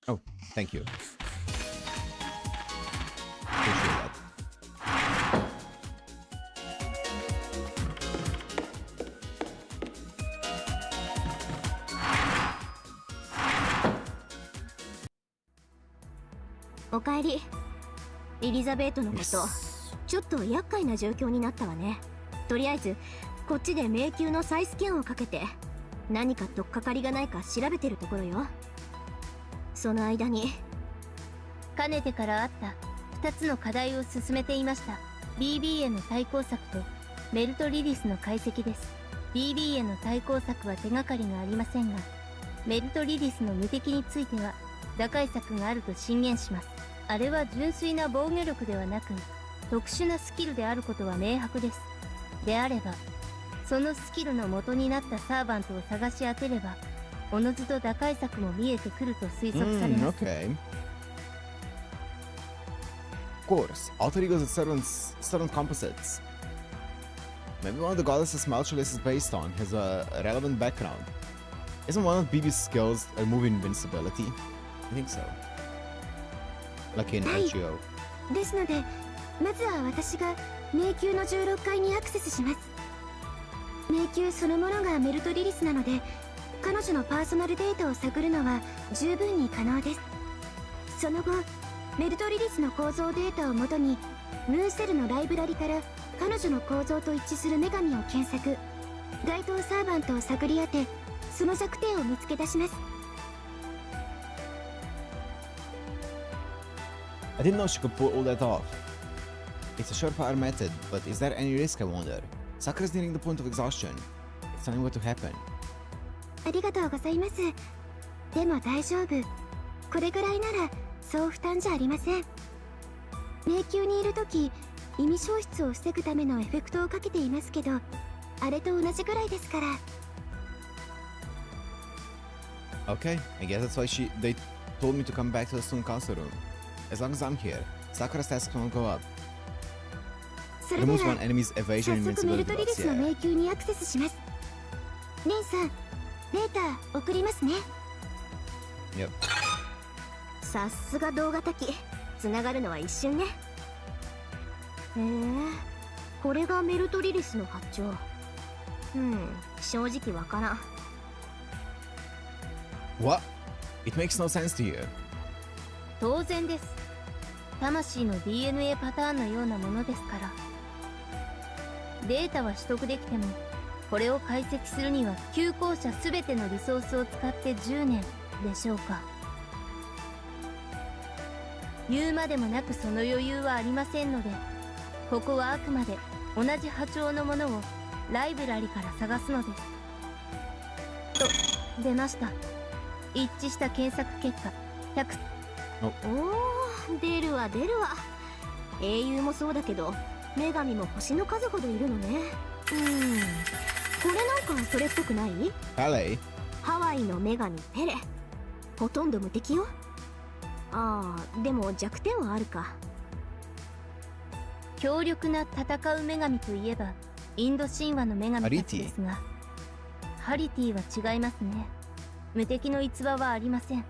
Oh, thank you. Appreciate that.おかえり。エリザベートのこと、 Yes. ちょっと厄介な状況になったわね。とりあえずこっちで迷宮の再スキャンをかけて何か取っかかりがないか調べてるところよ。その間にかねてからあった2つの課題を進めていました。 BB への対抗策とメルトリリスの解析です。 BB への対抗策は手がかりがありませんが、メルトリリスの無敵については打開策があると進言します。あれは純粋な防御力ではなく特殊なスキルであることは明白です。であればそのスキルの元になったサーバントを探し当てればおのずと打開策も見えてくると推測されます。 Okay. Of course, Alter Egos and certain composites. Maybe one of the goddesses Malchulis is based on has a relevant background. Isn't one of BB's skills a move invincibility? I think so. Like in LGO. ですのでまずは私が迷宮の16階にアクセスします。迷宮そのものがメルトリリスなので彼女のパーソナルデータを探るのは十分に可能です。その後メルトリリスの構造データをもとにムーンセルのライブラリから彼女の構造と一致する女神を検索、該当サーバントを探り当てその弱点を見つけ出します。 I didn't know she could pull all that off. It's a surefire method, but is there any risk, I wonder? Sakura's nearing the point of exhaustion. It's telling what to happen. ありがとうございます。でも大丈夫。これぐらいならそう負担じゃありません。迷宮にいるとき意味消失を防ぐためのエフェクトをかけていますけど、あれと同じぐらいですから。 Okay, I guess that's why they told me to come back to the student council room. As long as I'm here, Sakura's tasks won't go up. それでは Removes one enemy's 早 evasion 速メル invincibility トリリ buffs, スの yeah. 迷宮にアクセスします。レンさん、データ送りますね。 Yep. さすが動画的。つながるのは一瞬ね。へえ、これがメルトリリスの発長。正直わからん。 What? It makes no sense to you. 当然です。魂の DNA パターンのようなものですから。データは取得できてもこれを解析するには旧校舎全てのリソースを使って10年でしょうか。言うまでもなくその余裕はありませんので、ここはあくまで同じ波長のものをライブラリから探すのです。と出ました。一致した検索結果100。おお、出るわ出るわ。英雄もそうだけど女神も星の数ほどいるのね。これなんかそれっぽくない？パレハワイの女神ペレ、ほとんど無敵よ。ああ、でも弱点はあるか。強力な戦う女神といえばインド神話の女神たちですが、ハリティは違いますね。無敵の逸話はありません。っ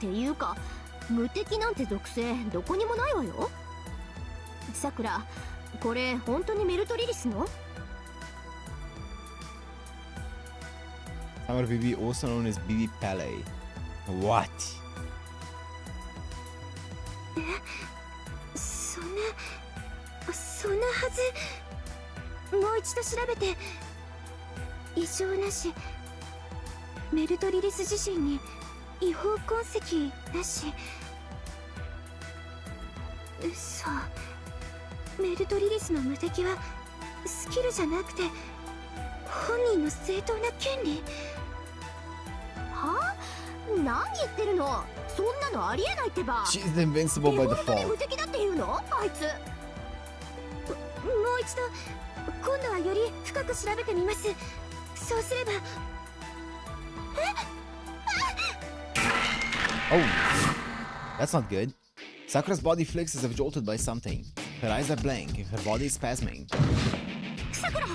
ていうか無敵なんて属性どこにもないわよ。さくら、これ本当にメルトリリスの？ Summer BB, also known as BB Pele. What? そんなはず。もう一度調べて。異常なし。メルトリリス自身に違法痕跡なし。嘘。メルトリリスの無敵はスキルじゃなくて本人の正当な権利。はあ？何言ってるの？そんなのありえないってば。 She's invincible by 無 default. 敵だって言うの？あいつ。もう一度今度はより深く調べてみます。そうすれば。 Oh, that's not good. Sakura's body flexes as if jolted by something. Her eyes are blank, her body is spasming. さくら、ど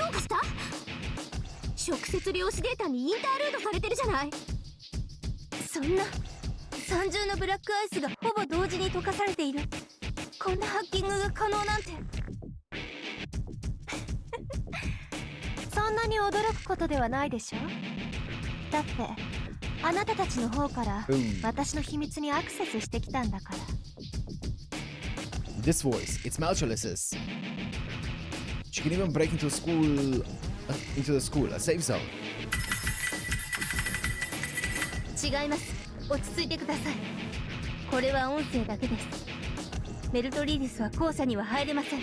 うかした？直接量子データにインタールードされてるじゃない。そんな三重のブラックアイスがほぼ同時に溶かされている。こんなハッキングが可能なんて。そんなに驚くことではないでしょ。だってあなたたちの方から私の秘密にアクセスしてきたんだから。 This voice, it's Malchulis's. She can even break into the school, a safe zone. 違います。落ち着いてください。これは音声だけです。メルトリリスは校舎には入れません。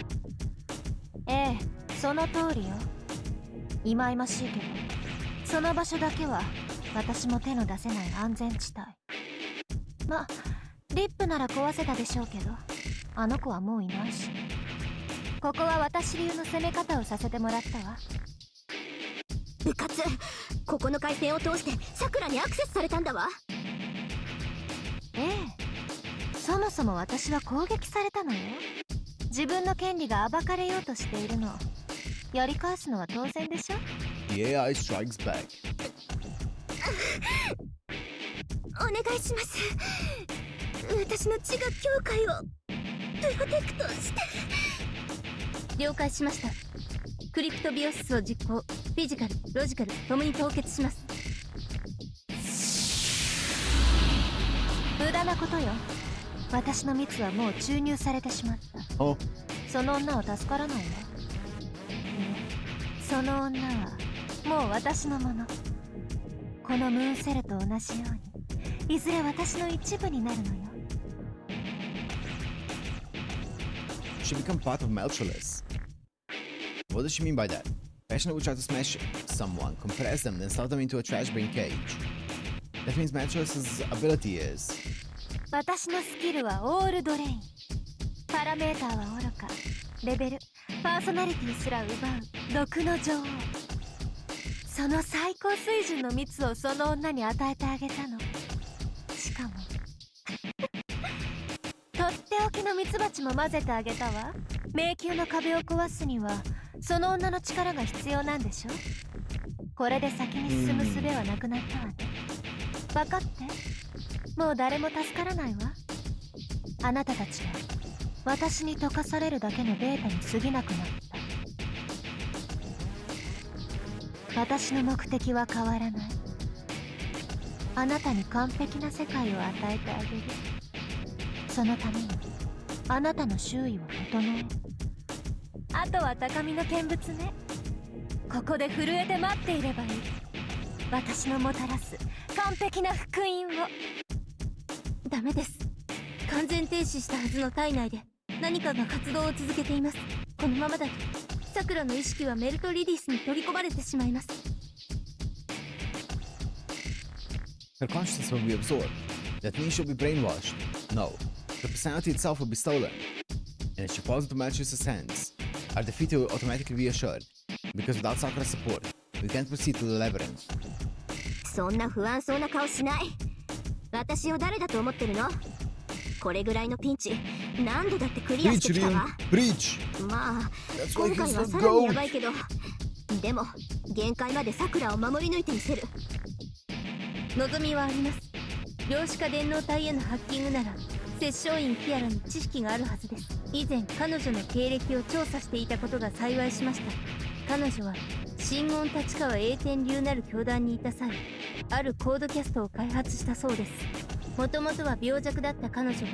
ええ、その通りよ。忌々しいけどその場所だけは私も手の出せない安全地帯。ま、リップなら壊せたでしょうけど、あの子はもういないし。ここは私流の攻め方をさせてもらったわ。部活、ここの回線を通してさくらにアクセスされたんだわ。ええ、そもそも私は攻撃されたのよ。自分の権利が暴かれようとしているの。やり返すのは当然でしょ。 The AI strikes back. お願いします。私の自我境界をプロテクトして。了解しました。クリプトビオシスを実行。フィジカル、ロジカルともに凍結します。無駄なことよ。私の蜜はもう注入されてしまった。 Oh, その女は助からないわ。いえ、その女はもう私のもの。このムーンセルと同じようにいずれ私の一部になるのよ。 she become part of Malchulis. What does she mean by that? Passionate would try to smash someone, compress them, then stuff them into a trash bin cage. That means Malchulis's ability is... 私のスキルはオールドレイン。パラメーターはおろか、レベル、パーソナリティすら奪う毒の女王。その最高水準の蜜をその女に与えてあげたの。しかもとっておきの蜜蜂も混ぜてあげたわ。迷宮の壁を壊すにはその女の力が必要なんでしょ。これで先に進む術はなくなったわね。分かって。もう誰も助からないわ。あなたたちは私に溶かされるだけのデータに過ぎなくなった。私の目的は変わらない。あなたに完璧な世界を与えてあげる。そのためにあなたの周囲を整え、あとは高みの見物ね。ここで震えて待っていればいい。私のもたらす完璧な福音を。ダメです。完全停止したはずの体内で何かが活動を続けています。このままだとさくらの意識はメルトリディスに取り込まれてしまいます。 Her consciousness will be absorbed. That means she'll be brainwashed. No, the personality itself will be stolen. And if she falls into Malchus' hands, our defeat will automatically be assured. Because without Sakura's support, we can't proceed to the labyrinth. そんな不安そうな顔しない。私を誰だと思ってるの？これぐらいのピンチ何度だってクリアしてきたわ。まあ今回はさらにヤバいけど、でも限界までさくらを守り抜いてみせる。望みはあります。量子化電脳体へのハッキングなら摂政院キアラに知識があるはずです。以前彼女の経歴を調査していたことが幸いしました。彼女は真言立川栄天流なる教団にいた際、あるコードキャストを開発したそうです。もともとは病弱だった彼女が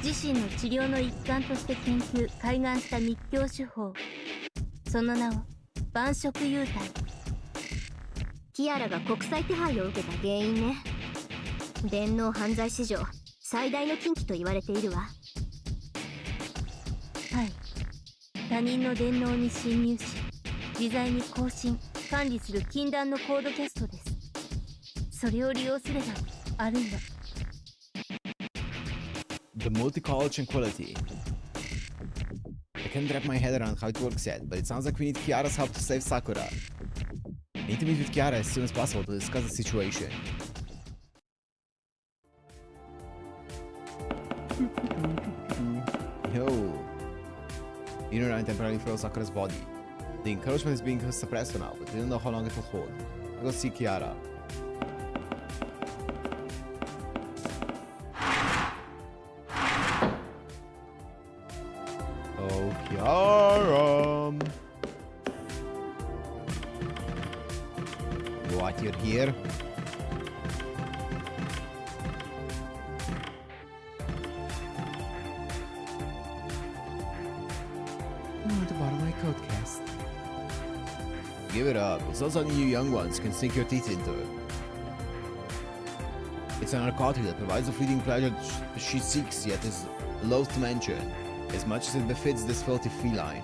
自身の治療の一環として研究開眼した密教手法、その名を万色幽体。キアラが国際手配を受けた原因ね。電脳犯罪史上最大の禁忌と言われているわ。はい、他人の電脳に侵入し自在に更新管理する禁断のコードキャストです。それを利用すれば、あるいは The multicolor tranquility. I can't wrap my head around how it works yet, but it sounds like we need Kiara's help to save Sakura. I need to meet with Kiara as soon as possible to discuss the situation. Yo. Inner temporarily froze Sakura's body. The encouragement is being suppressed for now, but we don't know how long it will hold. I'll go see Kiara. Oh, Kiara! What, you're here? Oh, at the bottom of my coat cast. Give it up. It's not something you young ones can sink your teeth into. It's a narcotic that provides the fleeting pleasure she seeks, yet is loath to mention, as much as it befits this filthy feline.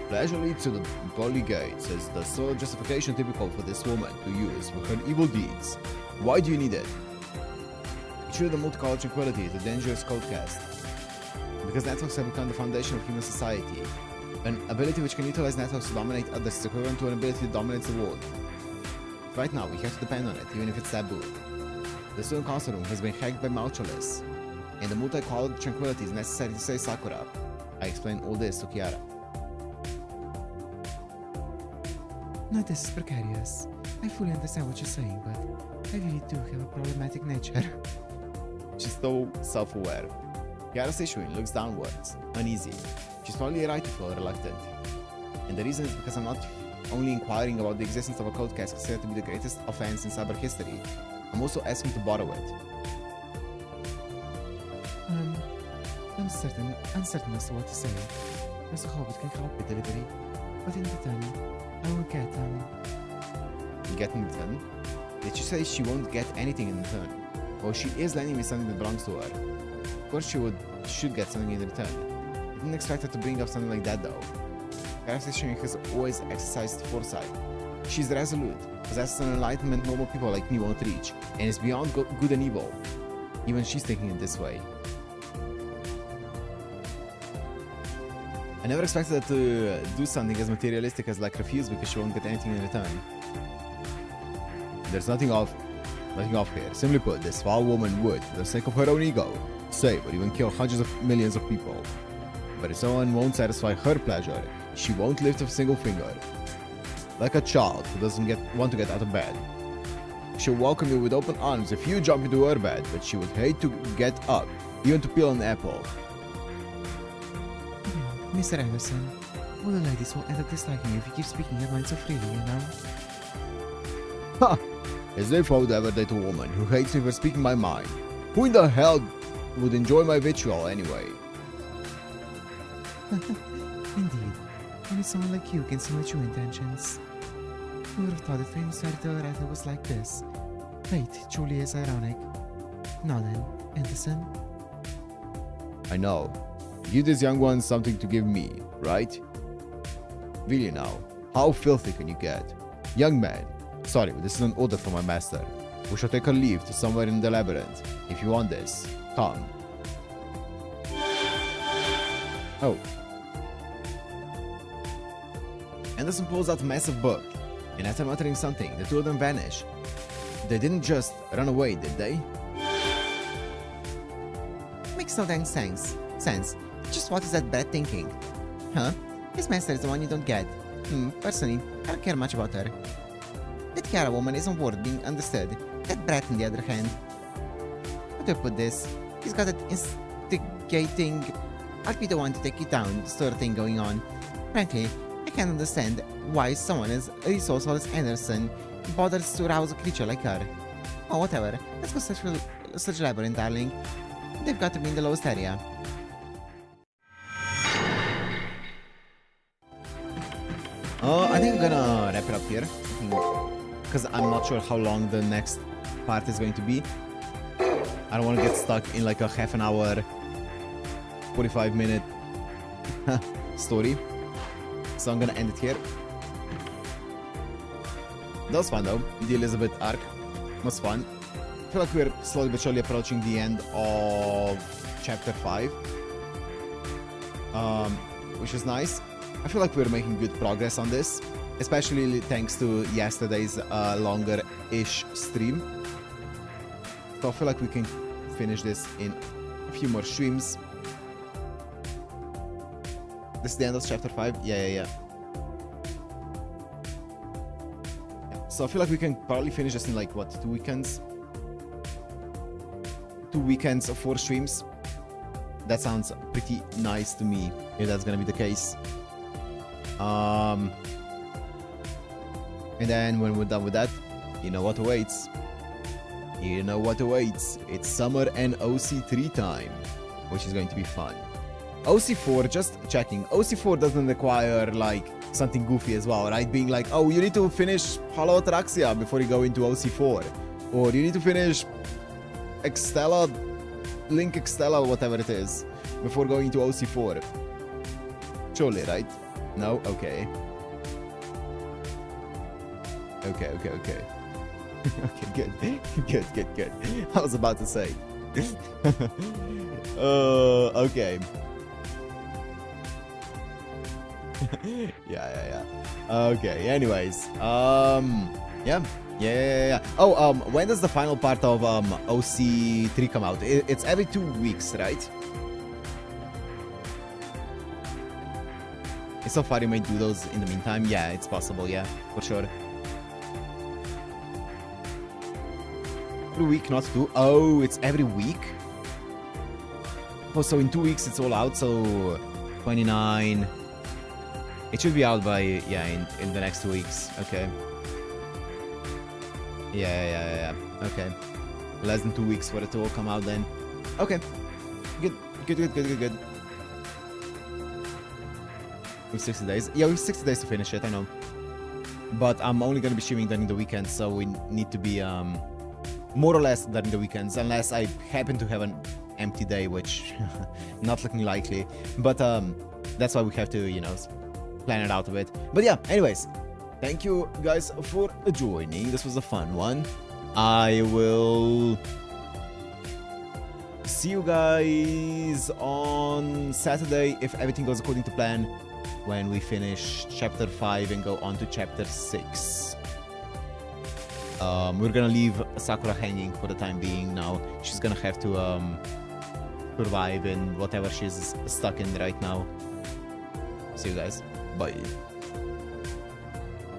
Pleasure leads to the pearly gates, as the sole justification typical for this woman to use for her evil deeds. Why do you need it? True, the multicolor tranquility is a dangerous codecast, because networks have become the foundation of human society. An ability which can utilize networks to dominate others is equivalent to an ability that dominates the world. Right now, we have to depend on it, even if it's taboo. The student council room has been hacked by Malcholes, and the multicolored tranquility is necessary to save Sakura. I explained all this to Kiara. No, this is precarious. I fully understand what you're saying, but I really do have a problematic nature. She's so self-aware. Kiara's issuing looks downwards, uneasy. She's probably right to feel reluctant. And the reason is because I'm not only inquiring about the existence of a codecast considered to be the greatest offense in cyber history, I'm also asking to borrow it. I'm uncertain as to what to say. There's a hope it can help with delivery, but in return, I will get, Get in return? Did she say she won't get anything in return? Well, she is lending me something that belongs to her. Of course should get something in return. I didn't expect her to bring up something like that though. Karakter has always exercised foresight. She's resolute, possesses an enlightenment normal people like me won't reach, and is beyond good and evil. Even she's thinking it this way. I never expected her to do something as materialistic as like refuse because she won't get anything in return. There's nothing off here. Simply put, this foul woman would, for the sake of her own ego, save or even kill hundreds of millions of people. But if someone won't satisfy her pleasure, she won't lift a single finger. Like a child who doesn't want to get out of bed. She'll welcome you with open arms if you jump into her bed, but she would hate to get up, even to peel an apple. Mr. Anderson, all the ladies will end up disliking you if you keep speaking your mind so freely, you know? Ha! As if I would ever date a woman who hates me for speaking my mind. Who in the hell would enjoy my vitriol anyway? Indeed, only someone like you can see my true intentions. Who would have thought that famous writer was like this? Fate truly is ironic. Now then, Anderson. I know. Give this young one something to give me, right? Really now, how filthy can you get? Young man, sorry, but this is an order from my master. We shall take a leave to somewhere in the labyrinth. If you want this, come. Oh. Anderson pulls out a massive book, and after muttering something, the two of them vanish. They didn't just run away, did they? Makes no dang sense. Just what is that brat thinking? Huh? His master is the one you don't get. Personally, I don't care much about her. That Kiara woman isn't worth being understood. That brat, on the other hand. How do I put this? He's got that instigating, I'll be the one to take you down sort of thing going on. Frankly, I can't understand why someone as resourceful as Anderson bothers to rouse a creature like her. Oh, whatever. Let's go search labyrinth, darling. They've got to be in the lowest area. I think I'm gonna wrap it up here. Because I'm not sure how long the next part is going to be. I don't want to get stuck in like a half an hour, 45-minute story. So I'm gonna end it here. That was fun though. The Elizabeth arc was fun. I feel like we're slowly but surely approaching the end of chapter 5. Which is nice. I feel like we're making good progress on this, especially thanks to yesterday's longer-ish stream. So I feel like we can finish this in a few more streams. This is the end of chapter 5? Yeah. So I feel like we can probably finish this in like, what, 2 weekends? 2 weekends of 4 streams? That sounds pretty nice to me, if that's gonna be the case. And then when we're done with that, you know what awaits. It's summer and OC3 time, which is going to be fun. OC4, just checking, OC4 doesn't require like something goofy as well, right? Being like, oh, you need to finish Hollow Ataraxia before you go into OC4, or you need to finish Link Extella, whatever it is, before going to OC4. Surely, right? No? Okay. Okay. Okay, good. I was about to say. Okay. Yeah. Okay, anyways. Yeah. Oh, when does the final part of OC3 come out? It's every 2 weeks, right? So far you may do those in the meantime. Yeah, it's possible, yeah, for sure. Every week, not 2. Oh, it's every week? Oh, so in 2 weeks it's all out, so 29. It should be out by, yeah, in the next 2 weeks. Okay. Yeah. Okay. Less than 2 weeks for it to all come out then. Okay. Good. With 60 days. Yeah, we have 60 days to finish it, I know. But I'm only gonna be streaming during the weekends, so we need to be more or less during the weekends, unless I happen to have an empty day, which not looking likely. But that's why we have to, you know, plan it out a bit. But yeah, anyways, thank you guys for joining. This was a fun one. I will see you guys on Saturday if everything goes according to plan, when we finish chapter 5 and go on to chapter 6. We're gonna leave Sakura hanging for the time being now. She's gonna have to survive in whatever she's stuck in right now. See you guys. Bye.